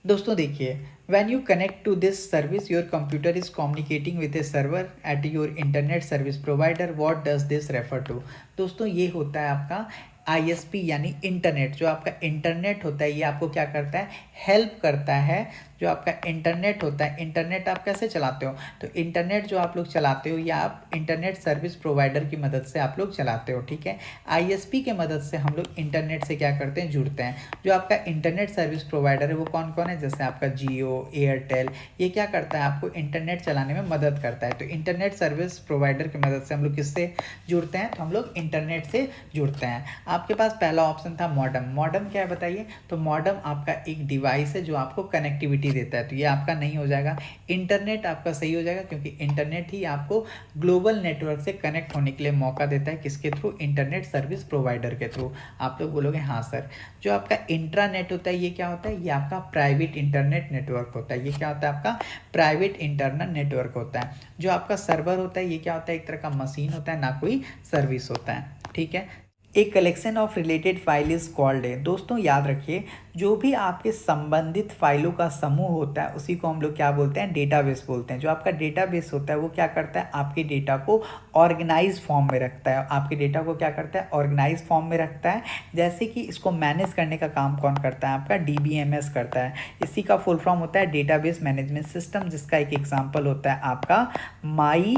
दोस्तों देखिए, when you connect to this service your computer is communicating with a server at your internet service provider, what does this refer to। दोस्तों ये होता है आपका ISP यानी इंटरनेट। जो आपका इंटरनेट होता है ये आपको क्या करता है, हेल्प करता है जो आपका इंटरनेट होता है, इंटरनेट आप कैसे चलाते हो, तो इंटरनेट जो आप लोग चलाते हो या आप इंटरनेट सर्विस प्रोवाइडर की मदद से आप लोग चलाते हो, ठीक है। आईएसपी के मदद से हम लोग इंटरनेट से क्या करते हैं, जुड़ते हैं। जो आपका इंटरनेट सर्विस प्रोवाइडर है वो कौन कौन है, जैसे आपका जियो, एयरटेल, ये क्या करता है, आपको इंटरनेट चलाने में मदद करता है। तो इंटरनेट सर्विस प्रोवाइडर की मदद से हम लोग किससे जुड़ते हैं, तो हम लोग इंटरनेट से जुड़ते हैं। आपके पास पहला ऑप्शन था मॉडेम। मॉडेम क्या है बताइए, तो मॉडेम आपका एक डिवाइस है जो आपको कनेक्टिविटी देता है, तो ये आपका नहीं हो जाएगा। इंटरनेट आपका सही हो जाएगा, क्योंकि इंटरनेट ही आपको ग्लोबल नेटवर्क से कनेक्ट होने के लिए मौका देता है, किसके थ्रू, इंटरनेट सर्विस प्रोवाइडर के थ्रू। आप लोग बोलोगे हाँ सर। जो आपका इंट्रानेट होता है ये क्या होता है, ये आपका प्राइवेट इंटरनेट नेटवर्क होता है। ये क्या होता है, आपका प्राइवेट इंटरनेट नेटवर्क होता है। जो आपका सर्वर होता है ये क्या होता है, एक तरह का मशीन होता है, ना कोई सर्विस होता है, ठीक है। एक collection of related file is called है। दोस्तों याद रखिए, जो भी आपके संबंधित फाइलों का समूह होता है उसी को हम लोग क्या बोलते हैं, डेटाबेस बोलते हैं। जो आपका डेटाबेस होता है वो क्या करता है, आपके डेटा को ऑर्गेनाइज फॉर्म में रखता है। आपके डेटा को क्या करता है, ऑर्गेनाइज फॉर्म में रखता है। जैसे कि इसको मैनेज करने का काम कौन करता है, आपका डीबीएमएस करता है। इसी का फुल फॉर्म होता है डेटाबेस मैनेजमेंट सिस्टम, जिसका एक एग्जाम्पल होता है आपका माई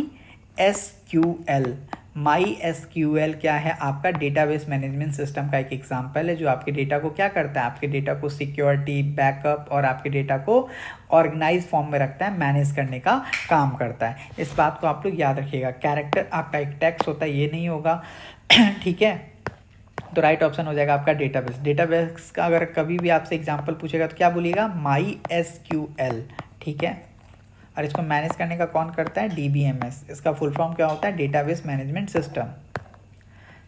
एसक्यूएल। माई एसक्यूएल क्या है, आपका डेटाबेस मैनेजमेंट सिस्टम का एक एग्जांपल है, जो आपके डेटा को क्या करता है, आपके डेटा को सिक्योरिटी, बैकअप और आपके डेटा को ऑर्गेनाइज फॉर्म में रखता है, मैनेज करने का काम करता है। इस बात को आप लोग याद रखिएगा। कैरेक्टर आपका एक टेक्स्ट होता है, ये नहीं होगा ठीक है। तो राइट ऑप्शन हो जाएगा आपका डेटाबेस। डेटाबेस का अगर कभी भी आपसे एग्जाम्पल पूछेगा तो क्या बोलिएगा, माई एसक्यूएल, ठीक है। और इसको मैनेज करने का कौन करता है, डीबीएमएस। इसका फुल फॉर्म क्या होता है, डेटाबेस मैनेजमेंट सिस्टम।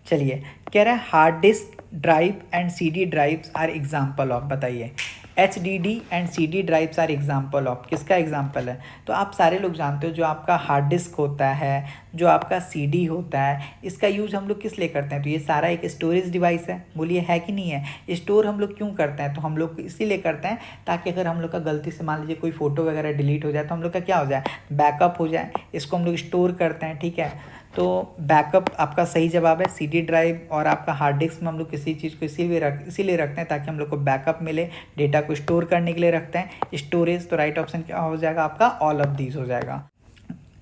चलिए, कह रहा है hard disk drive and CD drives are example of, बताइए। HDD and CD drives are example of, किसका एग्जाम्पल है, तो आप सारे लोग जानते हो जो आपका हार्ड डिस्क होता है, जो आपका CD होता है, इसका यूज़ हम लोग किस लिए करते हैं, तो ये सारा एक स्टोरेज डिवाइस है। बोलिए है कि नहीं है। स्टोर हम लोग क्यों करते हैं, तो हम लोग इसीलिए करते हैं ताकि अगर हम लोग का गलती से मान लीजिए कोई फोटो वगैरह डिलीट हो जाए तो हम लोग का क्या हो जाए, बैकअप हो जाए। इसको हम लोग स्टोर करते हैं, ठीक है। तो बैकअप आपका सही जवाब है। CD ड्राइव और आपका हार्ड डिस्क में हम लोग किसी चीज़ को इसीलिए रखते हैं ताकि हम लोग को बैकअप मिले, डेटा को स्टोर करने के लिए रखते हैं। स्टोरेज, तो राइट ऑप्शन क्या हो जाएगा आपका, ऑल ऑफ दीज हो जाएगा।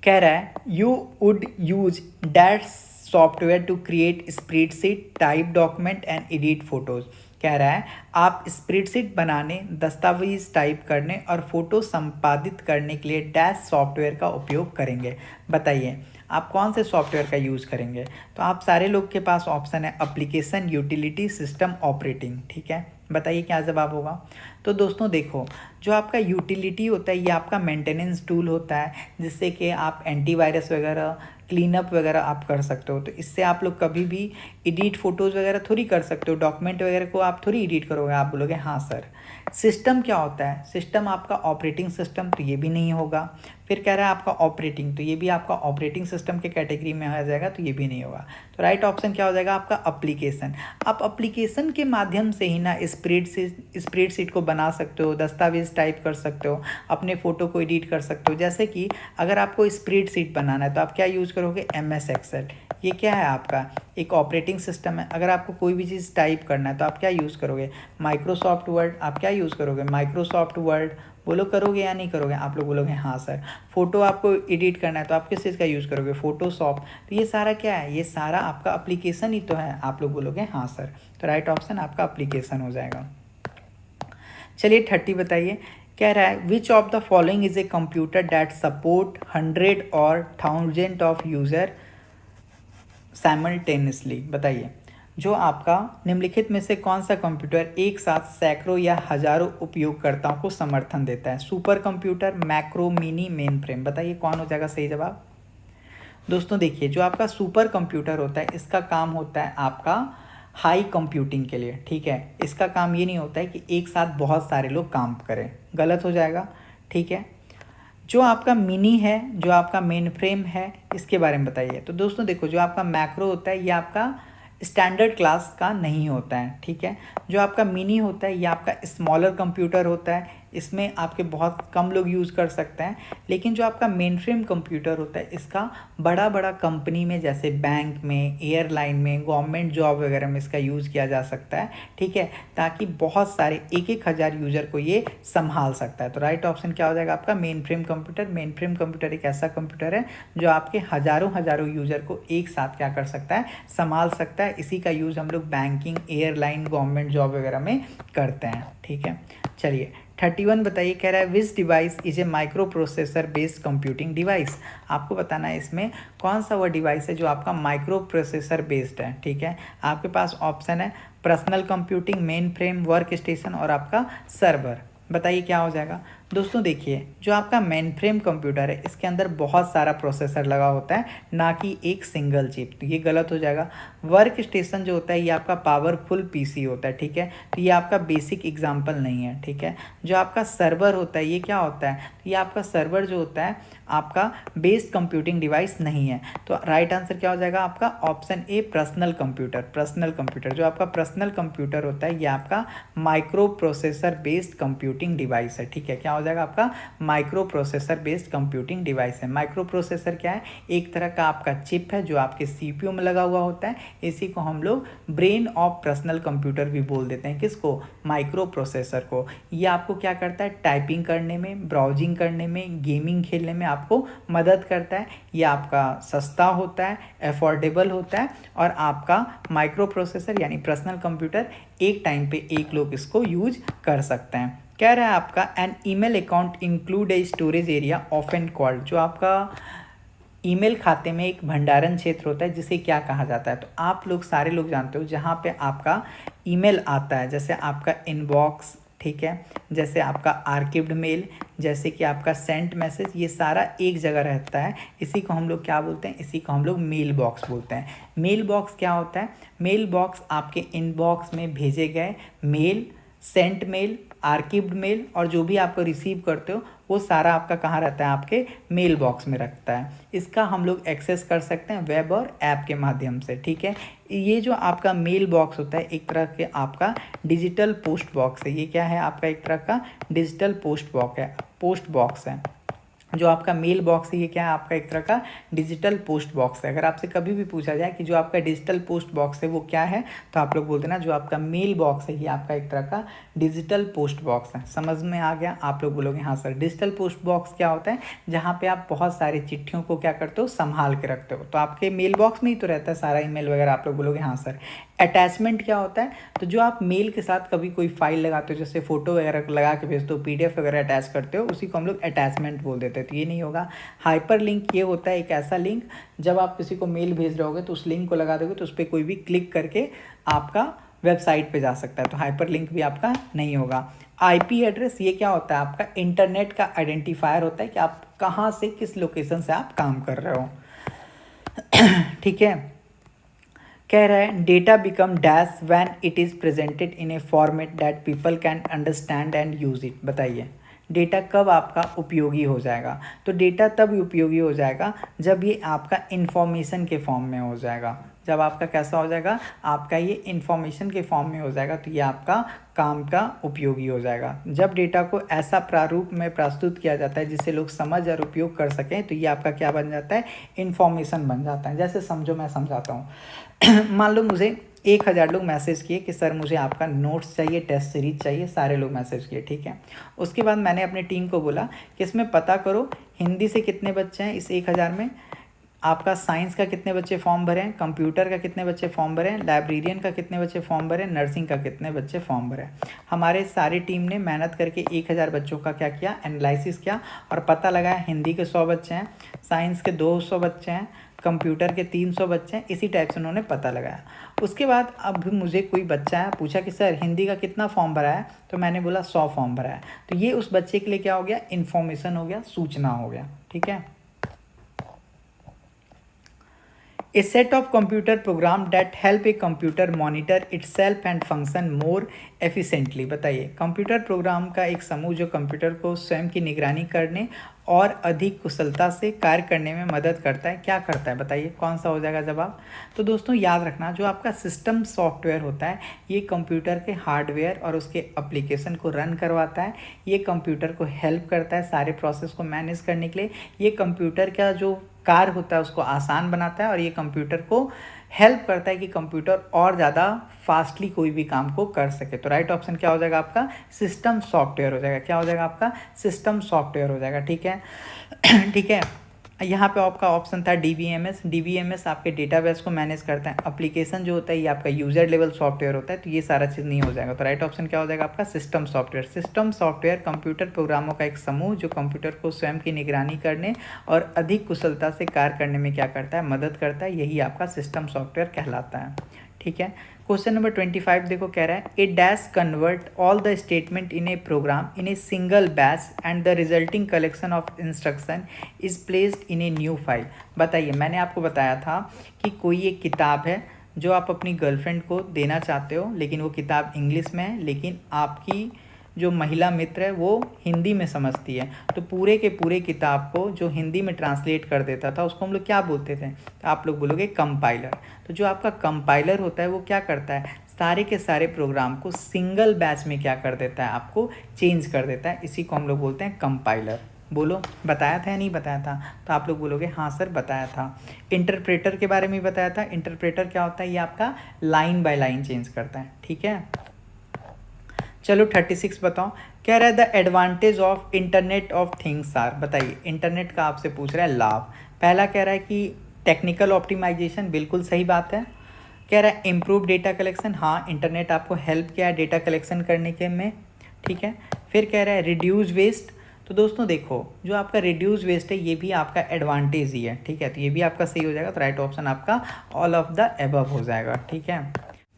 कह रहा है you would use that software to create spreadsheet, type document and edit photos. कह रहा है आप स्प्रेडशीट बनाने, दस्तावेज टाइप करने और फोटो संपादित करने के लिए डैश सॉफ्टवेयर का उपयोग करेंगे। बताइए आप कौन से सॉफ्टवेयर का यूज़ करेंगे, तो आप सारे लोग के पास ऑप्शन है एप्लीकेशन, यूटिलिटी, सिस्टम, ऑपरेटिंग, ठीक है। बताइए क्या जवाब होगा। तो दोस्तों देखो, जो आपका यूटिलिटी होता है ये आपका मेंटेनेंस टूल होता है, जिससे कि आप एंटीवायरस वगैरह, क्लीनअप वगैरह आप कर सकते हो। तो इससे आप लोग कभी भी एडिट फ़ोटोज़ वगैरह थोड़ी कर सकते हो, डॉक्यूमेंट वगैरह को आप थोड़ी एडिट करोगे। आप बोलोगे हाँ सर। सिस्टम क्या होता है, सिस्टम आपका ऑपरेटिंग सिस्टम, तो ये भी नहीं होगा। फिर कह रहा है आपका ऑपरेटिंग, तो ये भी आपका ऑपरेटिंग सिस्टम के कैटेगरी में आ जाएगा, तो ये भी नहीं होगा। तो राइट ऑप्शन क्या हो जाएगा आपका, एप्लीकेशन। आप एप्लीकेशन के माध्यम से ही ना स्प्रेडशीट को बना सकते हो, दस्तावेज टाइप कर सकते हो, अपने फ़ोटो को एडिट कर सकते हो। जैसे कि अगर आपको स्प्रेडशीट बनाना है तो आप क्या यूज़ करोगे, MS एक्सेल। ये क्या है आपका एक ऑपरेटिंग सिस्टम है। अगर आपको कोई भी चीज़ टाइप करना है तो आप क्या यूज़ करोगे, माइक्रोसॉफ्ट वर्ड। आप क्या यूज़ करोगे, माइक्रोसॉफ्ट वर्ड। बोलो करोगे या नहीं करोगे, आप लोग बोलोगे हाँ सर। फोटो आपको एडिट करना है तो आप किस चीज़ का यूज़ करोगे, फोटोशॉप। तो ये सारा क्या है, ये सारा आपका एप्लीकेशन ही तो है। आप लोग बोलोगे हाँ सर। तो राइट ऑप्शन आपका एप्लीकेशन हो जाएगा। चलिए 30 बताइए। कह रहा है which of the following is a computer that support 100 और 1000 ऑफ यूज़र साइमल्टेनियसली। बताइए जो आपका निम्नलिखित में से कौन सा कंप्यूटर एक साथ सैकड़ों या हजारों उपयोगकर्ताओं को समर्थन देता है, super computer, macro, mini, main frame. बताइए कौन हो जाएगा सही जवाब। दोस्तों देखिए, जो आपका सुपर कंप्यूटर होता है इसका काम होता है आपका हाई कंप्यूटिंग के लिए, ठीक है। इसका काम ये नहीं होता है कि एक साथ बहुत सारे लोग काम करें, गलत हो जाएगा, ठीक है। जो आपका मिनी है, जो आपका मेन फ्रेम है, इसके बारे में बताइए। तो दोस्तों देखो, जो आपका मैक्रो होता है ये आपका स्टैंडर्ड क्लास का नहीं होता है, ठीक है। जो आपका मिनी होता है ये आपका स्मॉलर कंप्यूटर होता है, इसमें आपके बहुत कम लोग यूज़ कर सकते हैं। लेकिन जो आपका मेन फ्रेम कंप्यूटर होता है इसका बड़ा बड़ा कंपनी में, जैसे बैंक में, एयरलाइन में, गवर्नमेंट जॉब वगैरह में इसका यूज़ किया जा सकता है, ठीक है, ताकि बहुत सारे 1,000 यूज़र को ये संभाल सकता है। तो राइट ऑप्शन क्या हो जाएगा आपका? Main frame computer. Main frame computer एक ऐसा कंप्यूटर है जो आपके हज़ारों यूज़र को एक साथ क्या कर सकता है? संभाल सकता है। इसी का यूज़ हम लोग बैंकिंग, एयरलाइन, गवर्नमेंट जॉब वगैरह में करते हैं, ठीक है। चलिए 31 बताइए, कह रहा है विच device is a micro processor based computing device. आपको बताना है इसमें कौन सा वो डिवाइस है जो आपका माइक्रो प्रोसेसर बेस्ड है, ठीक है। आपके पास ऑप्शन है personal computing, main frame, work station और आपका सर्वर। बताइए क्या हो जाएगा। दोस्तों देखिए, जो आपका मेन फ्रेम कंप्यूटर है इसके अंदर बहुत सारा प्रोसेसर लगा होता है, ना कि एक सिंगल चिप, तो ये गलत हो जाएगा। वर्क स्टेशन जो होता है ये आपका पावरफुल पीसी होता है, ठीक है, तो ये आपका बेसिक एग्जांपल नहीं है, ठीक है। जो आपका सर्वर होता है ये क्या होता है? तो ये आपका सर्वर जो होता है आपका बेस्ड कंप्यूटिंग डिवाइस नहीं है। तो राइट आंसर क्या हो जाएगा आपका? Option A personal computer. Personal computer, जो आपका पर्सनल कंप्यूटर होता है ये आपका micro processor based computing device है, ठीक है। क्या हो जाएगा आपका? Micro processor based computing device है। माइक्रो प्रोसेसर क्या है? एक तरह का आपका चिप है जो आपके सीपीयू में लगा हुआ होता है। इसी को हम लोग ब्रेन ऑफ पर्सनल कंप्यूटर भी बोल देते हैं। किसको? माइक्रो प्रोसेसर को। ये आपको क्या करता है? टाइपिंग करने में, ब्राउजिंग करने में, गेमिंग खेलने में आपको मदद करता है। ये आपका सस्ता होता है, अफोर्डेबल होता है, और आपका माइक्रो प्रोसेसर यानी पर्सनल कंप्यूटर एक टाइम पे एक लोग इसको यूज कर सकते हैं। कह रहा है आपका an email account include a storage area often called. जो आपका ईमेल खाते में एक भंडारण क्षेत्र होता है जिसे क्या कहा जाता है? तो आप लोग सारे लोग जानते हो जहाँ पे आपका ईमेल आता है, जैसे आपका इनबॉक्स, ठीक है, जैसे आपका आर्काइव्ड मेल, जैसे कि आपका सेंट मैसेज, ये सारा एक जगह रहता है। इसी को हम लोग क्या बोलते हैं? इसी को हम लोग मेल बॉक्स बोलते हैं। मेल बॉक्स क्या होता है? मेल बॉक्स आपके इनबॉक्स में भेजे गए mail, sent mail, archived mail और जो भी आपको रिसीव करते हो वो सारा आपका कहाँ रहता है? आपके मेल बॉक्स में रखता है। इसका हम लोग एक्सेस कर सकते हैं वेब और ऐप के माध्यम से, ठीक है। ये जो आपका मेल बॉक्स होता है एक तरह के आपका डिजिटल पोस्ट बॉक्स है। ये क्या है? आपका एक तरह का डिजिटल पोस्ट बॉक्स है। जो आपका मेल बॉक्स है ये क्या है? आपका एक तरह का डिजिटल पोस्ट बॉक्स है। अगर आपसे कभी भी पूछा जाए कि जो आपका डिजिटल पोस्ट बॉक्स है वो क्या है, तो आप लोग बोलते हैं ना जो आपका मेल बॉक्स है ये आपका एक तरह का डिजिटल पोस्ट बॉक्स है। समझ में आ गया? आप लोग बोलोगे हाँ सर। डिजिटल पोस्ट बॉक्स क्या होता है? जहाँ पे आप बहुत सारी चिट्ठियों को क्या करते हो? संभाल के रखते हो। तो आपके मेल बॉक्स में ही तो रहता है सारा ईमेल वगैरह। आप लोग बोलोगे हाँ सर। अटैचमेंट क्या होता है? तो जो आप मेल के साथ कभी कोई फाइल लगाते हो, जैसे फोटो वगैरह लगा के भेजते हो, पीडीएफ वगैरह अटैच करते हो, उसी को हम लोग अटैचमेंट बोल देते हैं। तो ये नहीं होगा। हाइपर लिंक ये होता है एक ऐसा लिंक, जब आप किसी को मेल भेज रहे होगे तो उस लिंक को लगा दोगे तो उस पर कोई भी क्लिक करके आपका वेबसाइट पे जा सकता है। तो हाइपर लिंक भी आपका नहीं होगा। आईपी एड्रेस ये क्या होता है? आपका इंटरनेट का आइडेंटिफायर होता है कि आप कहाँ से, किस लोकेशन से आप काम कर रहे हो, ठीक है। कह रहा है data become dash when it is presented in A format that people can understand and use it. बताइए डेटा कब आपका उपयोगी हो जाएगा? तो डेटा तब उपयोगी हो जाएगा जब ये आपका इन्फॉर्मेशन के फॉर्म में हो जाएगा। जब आपका कैसा हो जाएगा? आपका ये इन्फॉर्मेशन के फॉर्म में हो जाएगा, तो ये आपका काम का उपयोगी हो जाएगा। जब डेटा को ऐसा प्रारूप में प्रस्तुत किया जाता है जिससे लोग समझ और उपयोग कर सकें, तो ये आपका क्या बन जाता है? इन्फॉर्मेशन बन जाता है। जैसे समझो, मैं समझाता हूँ। मान लो मुझे 1,000 लोग मैसेज किए कि सर मुझे आपका नोट्स चाहिए, टेस्ट सीरीज चाहिए। सारे लोग मैसेज किए, ठीक है। उसके बाद मैंने अपनी टीम को बोला कि इसमें पता करो हिंदी से कितने बच्चे हैं इस 1,000 में, आपका साइंस का कितने बच्चे फॉर्म भरे हैं, कंप्यूटर का कितने बच्चे फॉर्म भरे हैं, लाइब्रेरियन का कितने बच्चे फॉर्म भरे हैं, नर्सिंग का कितने बच्चे फॉर्म भरे हैं। हमारे सारी टीम ने मेहनत करके 1,000 बच्चों का क्या किया? एनालिसिस किया और पता लगाया हिंदी के 100 बच्चे हैं, साइंस के 200 बच्चे हैं, कंप्यूटर के 300 बच्चे हैं। इसी टाइप से उन्होंने पता लगाया। उसके बाद अब मुझे कोई बच्चा है पूछा कि सर हिंदी का कितना फॉर्म भरा है, तो मैंने बोला 100 फॉर्म भरा है। तो ये उस बच्चे के लिए क्या हो गया? इन्फॉर्मेशन हो गया, सूचना हो गया, ठीक है। A set of computer program that help a computer monitor itself and function more efficiently। बताइए कंप्यूटर प्रोग्राम का एक समूह जो कंप्यूटर को स्वयं की निगरानी करने और अधिक कुशलता से कार्य करने में मदद करता है। क्या करता है बताइए, कौन सा हो जाएगा जवाब। तो दोस्तों याद रखना, जो आपका सिस्टम सॉफ्टवेयर होता है ये कंप्यूटर के हार्डवेयर और उसके एप्लीकेशन को रन करवाता है। ये कंप्यूटर को हेल्प करता है सारे प्रोसेस को मैनेज करने के लिए। ये कंप्यूटर का जो कार्य होता है उसको आसान बनाता है और ये कंप्यूटर को हेल्प करता है कि कंप्यूटर और ज़्यादा फास्टली कोई भी काम को कर सके। तो राइट ऑप्शन क्या हो जाएगा आपका, सिस्टम सॉफ्टवेयर हो जाएगा। क्या हो जाएगा आपका, सिस्टम सॉफ्टवेयर हो जाएगा। ठीक है ठीक है। यहाँ पे आपका ऑप्शन था DBMS। DBMS आपके डेटाबेस को मैनेज करता है। एप्लीकेशन जो होता है ये आपका यूजर लेवल सॉफ्टवेयर होता है, तो ये सारा चीज़ नहीं हो जाएगा। तो राइट ऑप्शन क्या हो जाएगा आपका, system software. System software computer प्रोग्रामों का एक समूह जो कंप्यूटर को स्वयं की निगरानी करने और अधिक कुशलता से कार्य करने में क्या करता है, मदद करता है। यही आपका सिस्टम सॉफ्टवेयर कहलाता है। ठीक है। क्वेश्चन नंबर 25 देखो, कह रहा है a dash convert all the statement in a program in a single batch and the resulting collection of instruction is placed in a new file. बताइए, मैंने आपको बताया था कि कोई एक किताब है जो आप अपनी गर्लफ्रेंड को देना चाहते हो, लेकिन वो किताब इंग्लिश में है, लेकिन आपकी जो महिला मित्र है वो हिंदी में समझती है। तो पूरे के पूरे किताब को जो हिंदी में ट्रांसलेट कर देता था उसको हम लोग क्या बोलते थे, तो आप लोग बोलोगे कंपाइलर। तो जो आपका कंपाइलर होता है वो क्या करता है, सारे के सारे प्रोग्राम को सिंगल बैच में क्या कर देता है, आपको चेंज कर देता है। इसी को हम लोग बोलते हैं कंपाइलर। बोलो, बताया था या नहीं बताया था, तो आप लोग बोलोगे हाँ सर बताया था। इंटरप्रेटर के बारे में बताया था। इंटरप्रेटर क्या होता है, ये आपका लाइन बाय लाइन चेंज करता है। ठीक है। चलो 36 बताओ, कह रहा है the advantage of internet of things are. बताइए, इंटरनेट का आपसे पूछ रहा है लाभ। पहला कह रहा है कि टेक्निकल ऑप्टिमाइजेशन, बिल्कुल सही बात है। कह रहा है इम्प्रूव डेटा कलेक्शन, हाँ इंटरनेट आपको हेल्प किया है डेटा कलेक्शन करने के में। ठीक है। फिर कह रहा है रिड्यूस वेस्ट। तो दोस्तों देखो, जो आपका रिड्यूस वेस्ट है ये भी आपका एडवांटेज ही है। ठीक है, तो ये भी आपका सही हो जाएगा। तो राइट ऑप्शन आपका ऑल ऑफ द एबव हो जाएगा। ठीक है।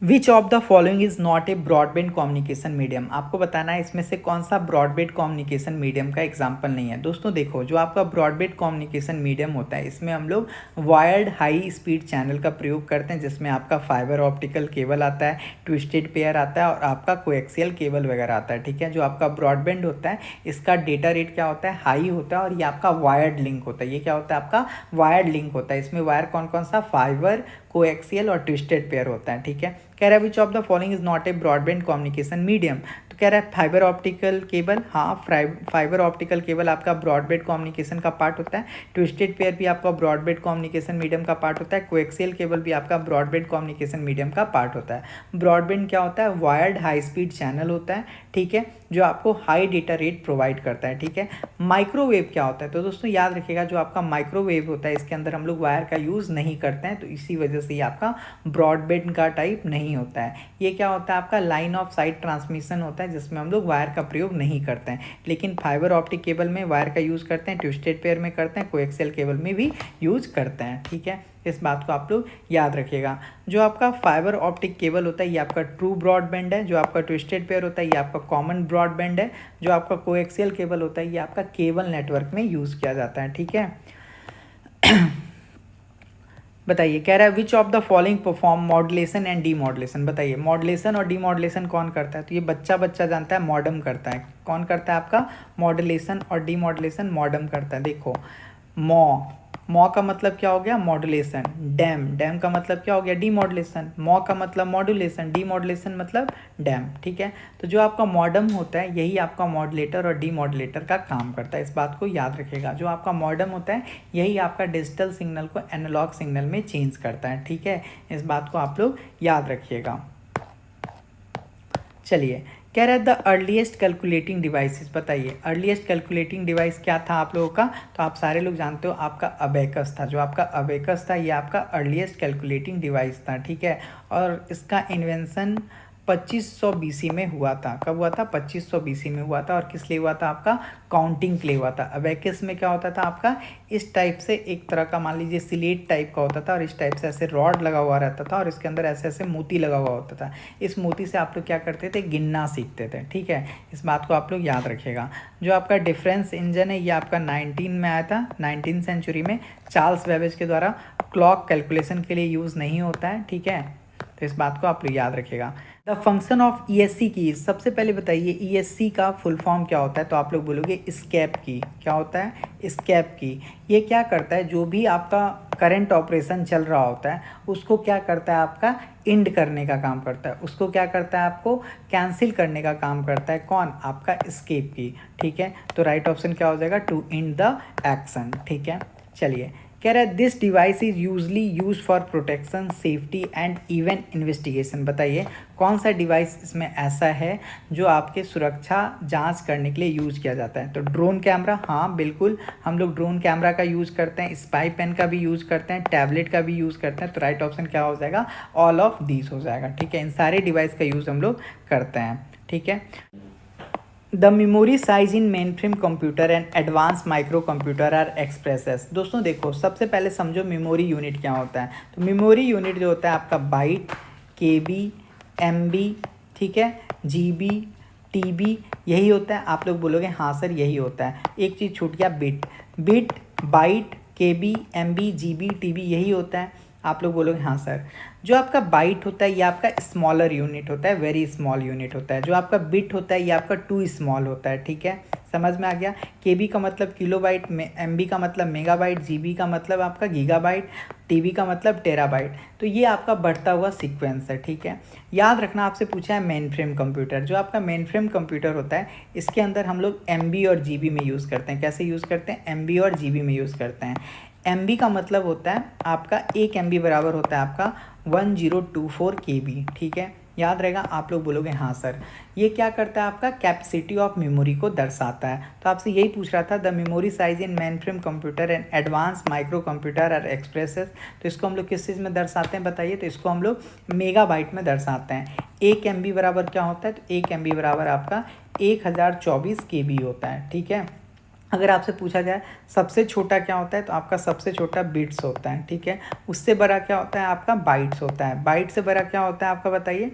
Which of the following is not a broadband communication medium. आपको बताना है इसमें से कौन सा ब्रॉडबैंड कम्युनिकेशन मीडियम का एग्जाम्पल नहीं है। दोस्तों देखो, जो आपका ब्रॉडबैंड कम्युनिकेशन मीडियम होता है इसमें हम लोग वायर्ड हाई स्पीड चैनल का प्रयोग करते हैं, जिसमें आपका फाइबर ऑप्टिकल केबल आता है, ट्विस्टेड पेयर आता है और आपका कोएक्सियल केबल वगैरह आता है। ठीक है। जो आपका ब्रॉडबैंड होता है इसका डेटा रेट क्या होता है, हाई होता है और ये आपका वायर्ड लिंक होता है। ये क्या होता है, आपका वायर्ड लिंक होता है। इसमें वायर कौन कौन सा, फाइबर, कोएक्सियल और ट्विस्टेड पेयर होता है। ठीक है। कह रहा है which of the following is not a broadband communication medium. तो कह रहा है फाइबर ऑप्टिकल केबल, हाँ फाइबर ऑप्टिकल केबल आपका ब्रॉडबैंड कम्युनिकेशन का पार्ट होता है। ट्विस्टेड पेयर भी आपका ब्रॉडबैंड कम्युनिकेशन मीडियम का पार्ट होता है। कोएक्सियल केबल भी आपका ब्रॉडबैंड कम्युनिकेशन मीडियम का पार्ट होता है। ब्रॉडबैंड क्या होता है, वायर्ड हाई स्पीड चैनल होता है। ठीक है, जो आपको हाई डेटा रेट प्रोवाइड करता है। ठीक है। माइक्रोवेव क्या होता है, तो दोस्तों याद रखिएगा, जो आपका माइक्रोवेव होता है इसके अंदर हम लोग वायर का यूज़ नहीं करते हैं, तो इसी वजह से ये आपका ब्रॉडबैंड का टाइप नहीं होता है। ये क्या होता है, आपका लाइन ऑफ साइट ट्रांसमिशन होता है, जिसमें हम लोग वायर का प्रयोग नहीं करते हैं। लेकिन फाइबर ऑप्टिक केबल में वायर का यूज़ करते हैं, ट्विस्टेड पेयर में करते हैं, कोएक्सियल केबल में भी यूज़ करते हैं। ठीक है, इस बात को आप लोग याद रखिएगा। जो आपका फाइबर ऑप्टिक केबल होता है ये आपका ट्रू ब्रॉडबैंड है। जो आपका ट्विस्टेड पेयर होता है ये आपका कॉमन ब्रॉडबैंड है। जो आपका कोएक्सियल केबल होता है ये आपका केबल नेटवर्क में यूज़ किया जाता है। ठीक है। बताइए, कह रहा है which of the following perform modulation and demodulation. बताइए, मॉड्यूलेशन और डीमॉड्यूलेशन कौन करता है, तो ये बच्चा जानता है, मॉडम करता है। कौन करता है आपका, मॉड्यूलेशन और डीमॉड्यूलेशन मॉडम करता है। देखो, मॉ का मतलब क्या हो गया, मॉड्यूलेशन। डैम का मतलब क्या हो गया, डीमॉड्यूलेशन। मॉ का मतलब मॉड्यूलेशन, डीमॉड्यूलेशन मतलब डैम। ठीक है। तो जो आपका मॉडम होता है यही आपका मॉड्यूलेटर और डीमॉड्यूलेटर का काम करता है। इस बात को याद रखिएगा। जो आपका मॉडम होता है यही आपका डिजिटल सिग्नल को एनालॉग सिग्नल में चेंज करता है। ठीक है, इस बात को आप लोग याद रखिएगा। चलिए, कह रहा है द अर्लीस्ट कैलकुलेटिंग डिवाइसेस। बताइए, अर्लीस्ट कैलकुलेटिंग डिवाइस क्या था आप लोगों का, तो आप सारे लोग जानते हो आपका अबेकस था। जो आपका अबेकस था ये आपका अर्लीस्ट कैलकुलेटिंग डिवाइस था। ठीक है। और इसका इन्वेंशन 2500 BC में हुआ था। कब हुआ था, 2500 BC में हुआ था। और किस लिए हुआ था, आपका काउंटिंग के लिए हुआ था। अबेकस में क्या होता था आपका, इस टाइप से एक तरह का मान लीजिए स्लेट टाइप का होता था और इस टाइप से ऐसे रॉड लगा हुआ रहता था और इसके अंदर ऐसे ऐसे मोती लगा हुआ होता था। इस मोती से आप लोग क्या करते थे, गिनना सीखते थे। ठीक है, इस बात को आप लोग याद रखिएगा। जो आपका डिफरेंस इंजन है ये आपका 19 में आया था, 19 सेंचुरी में चार्ल्स बेबेज के द्वारा। क्लॉक कैलकुलेशन के लिए यूज़ नहीं होता है। ठीक है, तो इस बात को आप लोग याद रखिएगा। द फंक्शन ऑफ ESC की, सबसे पहले बताइए ESC का फुल फॉर्म क्या होता है, तो आप लोग बोलोगे स्केप की। क्या होता है? स्केप की। ये क्या करता है, जो भी आपका करंट ऑपरेशन चल रहा होता है उसको क्या करता है, आपका इंड करने का काम करता है, उसको क्या करता है, आपको कैंसिल करने का काम करता है। कौन? आपका स्केप की। ठीक है, तो राइट ऑप्शन क्या हो जाएगा? To end the action. ठीक है, चलिए कह रहा है this device is usually use for protection, safety and even investigation. बताइए कौन सा डिवाइस इसमें ऐसा है जो आपके सुरक्षा जांच करने के लिए यूज किया जाता है? तो ड्रोन कैमरा, हाँ बिल्कुल, हम लोग ड्रोन कैमरा का यूज़ करते हैं, स्पाई पेन का भी यूज़ करते हैं, टैबलेट का भी यूज़ करते हैं। तो राइट ऑप्शन क्या हो जाएगा? ऑल ऑफ दीज हो जाएगा। ठीक है, इन सारे डिवाइस का यूज़ हम लोग करते हैं। ठीक है, the memory size in mainframe computer and advance microcomputer are expresses. दोस्तों देखो, सबसे पहले समझो मेमोरी यूनिट क्या होता है। तो मेमोरी यूनिट जो होता है आपका बाइट, KB, MB, ठीक है, GB, TB, यही होता है। आप लोग बोलोगे हाँ सर यही होता है। एक चीज़ छूट गया, bit. Bit, byte, KB, MB, GB, TB यही होता है। आप लोग बोलोगे हाँ सर। जो आपका बाइट होता है ये आपका स्मॉलर यूनिट होता है, वेरी स्मॉल यूनिट होता है। जो आपका बिट होता है ये आपका टू स्मॉल होता है। ठीक है, समझ में आ गया। KB का मतलब किलोबाइट, में MB का मतलब मेगाबाइट, GB का मतलब आपका गीगाबाइट, TB का मतलब टेराबाइट। तो ये आपका बढ़ता हुआ सीक्वेंस है। ठीक है, याद रखना, आपसे पूछा है मेन फ्रेम कंप्यूटर। जो आपका मेन फ्रेम कंप्यूटर होता है इसके अंदर हम लोग MB और GB में यूज़ करते हैं। कैसे यूज़ करते हैं? MB और GB में यूज़ करते हैं। MB का मतलब होता है आपका 1 MB बराबर होता है आपका 1024 KB। ठीक है, याद रहेगा। आप लोग बोलोगे हाँ सर। ये क्या करता है? आपका कैपेसिटी ऑफ मेमोरी को दर्शाता है। तो आपसे यही पूछ रहा था, the memory size in mainframe computer and advance microcomputer are expresses. तो इसको हम लोग किस चीज़ में दर्शाते हैं बताइए? तो इसको हम लोग मेगाबाइट में दर्शाते हैं। 1 MB बराबर क्या होता है? तो 1 MB बराबर आपका 1024 KB होता है। ठीक है, अगर आपसे पूछा जाए सबसे छोटा क्या होता है, तो आपका सबसे छोटा बिट्स होता है। ठीक है, उससे बड़ा क्या होता है? आपका बाइट्स होता है। बाइट से बड़ा क्या होता है आपका बताइए?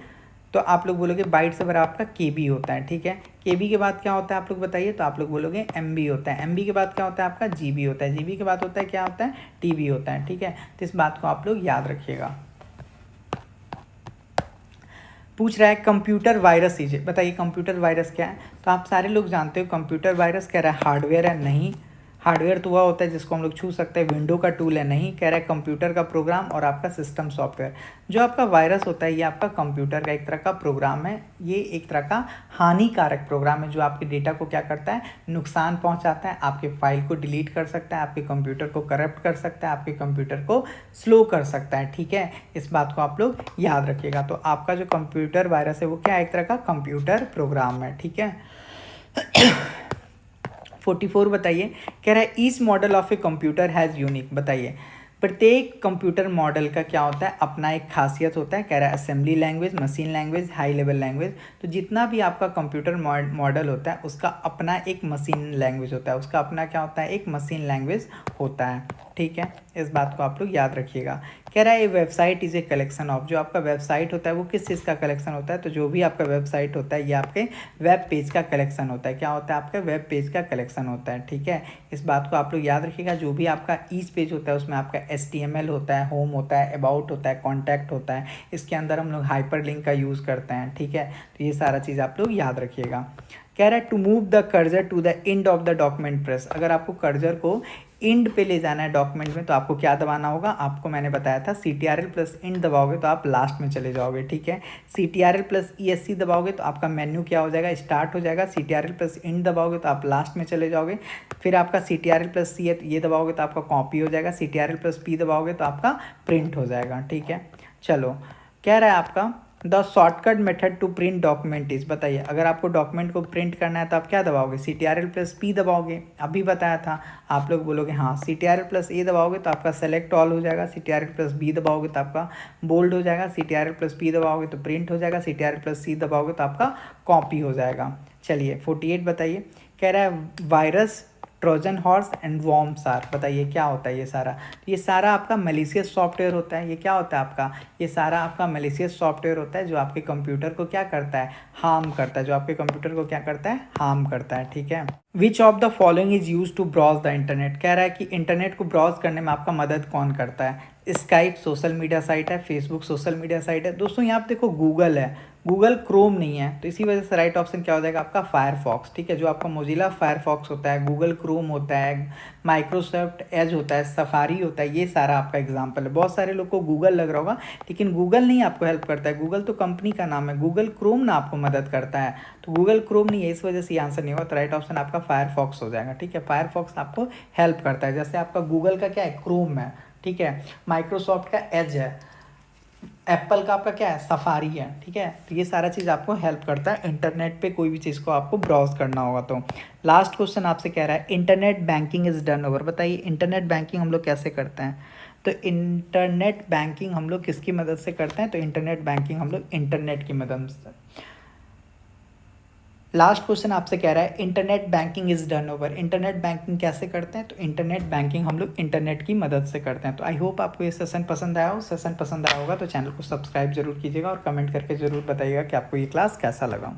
तो आप लोग बोलोगे बाइट से बड़ा आपका KB होता है। ठीक है, KB के बाद क्या होता है आप लोग बताइए? तो आप लोग बोलोगे MB होता है। MB के बाद क्या होता है आपका? GB होता है। GB के बाद होता है क्या होता है? TB होता है। ठीक है, तो इस बात को आप लोग याद रखिएगा। पूछ रहा है कंप्यूटर वायरस इज, बताइए कंप्यूटर वायरस क्या है? तो आप सारे लोग जानते हो कंप्यूटर वायरस कह रहा है हार्डवेयर है, नहीं। हार्डवेयर तो वह होता है जिसको हम लोग छू सकते हैं, विंडो का टूल है, नहीं। कह रहा है कंप्यूटर का प्रोग्राम और आपका सिस्टम सॉफ्टवेयर। जो आपका वायरस होता है ये आपका कंप्यूटर का एक तरह का प्रोग्राम है। ये एक तरह का हानिकारक प्रोग्राम है जो आपके डेटा को क्या करता है? नुकसान पहुंचाता है, आपके फाइल को डिलीट कर सकता है, आपके कंप्यूटर को करप्ट कर सकता है, आपके कंप्यूटर को स्लो कर सकता है। ठीक है, इस बात को आप लोग याद रखिएगा। तो आपका जो कंप्यूटर वायरस है वो क्या, एक तरह का कंप्यूटर प्रोग्राम है। ठीक है, 44 बताइए, कह रहा है each model of a computer has unique. बताइए प्रत्येक कंप्यूटर मॉडल का क्या होता है? अपना एक खासियत होता है। कह रहा है assembly language, machine language, high level language. तो जितना भी आपका कंप्यूटर मॉडल होता है उसका अपना एक मशीन लैंग्वेज होता है, उसका अपना क्या होता है? एक मशीन लैंग्वेज होता है। ठीक है, इस बात को आप लोग याद रखिएगा। कह रहा है a website is a collection of, जो आपका वेबसाइट होता है वो किस चीज़ का कलेक्शन होता है? तो जो भी आपका वेबसाइट होता है ये आपके वेब पेज का कलेक्शन होता है। क्या होता है? आपका वेब पेज का कलेक्शन होता है। ठीक है, इस बात को आप लोग याद रखिएगा। जो भी आपका ईच पेज होता है उसमें आपका HTML होता है, होम होता है, अबाउट होता है, कॉन्टैक्ट होता है। इसके अंदर हम लोग हाइपर लिंक का यूज़ करते हैं। ठीक है, तो ये सारा चीज़ आप लोग याद रखिएगा। कह रहा है to move the cursor to the end of the document press. अगर आपको कर्जर को इंड पे ले जाना है डॉक्यूमेंट में तो आपको क्या दबाना होगा? आपको मैंने बताया था CTRL प्लस इंड दबाओगे तो आप लास्ट में चले जाओगे। ठीक है, CTRL प्लस ESC दबाओगे तो आपका मेन्यू क्या हो जाएगा? स्टार्ट हो जाएगा। CTRL प्लस इंड दबाओगे तो आप लास्ट में चले जाओगे। फिर आपका CTRL प्लस C ये दबाओगे तो आपका कॉपी हो जाएगा। CTRL प्लस P दबाओगे तो आपका प्रिंट हो जाएगा। ठीक है, चलो कह रहा है आपका the shortcut method to print document is. बताइए अगर आपको डॉक्यूमेंट को प्रिंट करना है तो आप क्या दबाओगे? CTRL प्लस P दबाओगे, अभी बताया था। आप लोग बोलोगे हाँ। CTRL प्लस A दबाओगे तो आपका सेलेक्ट ऑल हो जाएगा। CTRL प्लस B दबाओगे तो आपका बोल्ड हो जाएगा। CTRL प्लस P दबाओगे तो प्रिंट हो जाएगा। CTRL प्लस C दबाओगे तो आपका कॉपी हो जाएगा। चलिए 48 बताइए, कह रहा है virus, Trojan horse and worms are. बताइए क्या होता है ये सारा? तो ये सारा आपका मलिशियस सॉफ्टवेयर होता है। ये क्या होता है आपका? ये सारा आपका मलिशियस सॉफ्टवेयर होता है जो आपके कंप्यूटर को क्या करता है? हार्म करता है। जो आपके कंप्यूटर को क्या करता है? हार्म करता है। ठीक है, which of the following is use to browse the internet. कह रहा है कि इंटरनेट को ब्राउज करने में आपका मदद कौन करता है? स्काइप सोशल मीडिया साइट है, फेसबुक सोशल मीडिया साइट है। दोस्तों यहाँ पे देखो गूगल है, गूगल क्रोम नहीं है, तो इसी वजह से राइट ऑप्शन क्या हो जाएगा आपका फायरफॉक्स। ठीक है, जो आपका मोजिला फायरफॉक्स होता है, गूगल क्रोम होता है, माइक्रोसॉफ्ट एज होता है, सफारी होता है, ये सारा आपका एग्जाम्पल है। बहुत सारे लोग को गूगल लग रहा होगा, लेकिन गूगल नहीं आपको हेल्प करता है, गूगल तो कंपनी का नाम है, गूगल क्रोम ना आपको मदद करता है, तो गूगल क्रोम नहीं है, इस वजह से ये आंसर नहीं होगा। तो राइट ऑप्शन आपका फायरफॉक्स हो जाएगा। ठीक है, फायरफॉक्स आपको हेल्प करता है, जैसे आपका गूगल का क्या है, क्रोम है। ठीक है, माइक्रोसॉफ्ट का एज है, एप्पल का आपका क्या है, सफारी है। ठीक है, तो ये सारा चीज़ आपको हेल्प करता है इंटरनेट पे कोई भी चीज़ को आपको ब्राउज करना होगा। तो लास्ट क्वेश्चन आपसे कह रहा है internet banking is done over. बताइए इंटरनेट बैंकिंग हम लोग कैसे करते हैं। तो इंटरनेट बैंकिंग हम लोग किसकी मदद से करते हैं, तो इंटरनेट बैंकिंग हम लोग इंटरनेट की मदद से। लास्ट क्वेश्चन आपसे कह रहा है internet banking is done over. Internet banking कैसे करते हैं, तो इंटरनेट बैंकिंग हम लोग इंटरनेट की मदद से करते हैं। तो आई होप आपको ये सेशन पसंद आया हो। सेशन पसंद आया होगा तो चैनल को सब्सक्राइब जरूर कीजिएगा और कमेंट करके ज़रूर बताइएगा कि आपको ये क्लास कैसा लगा।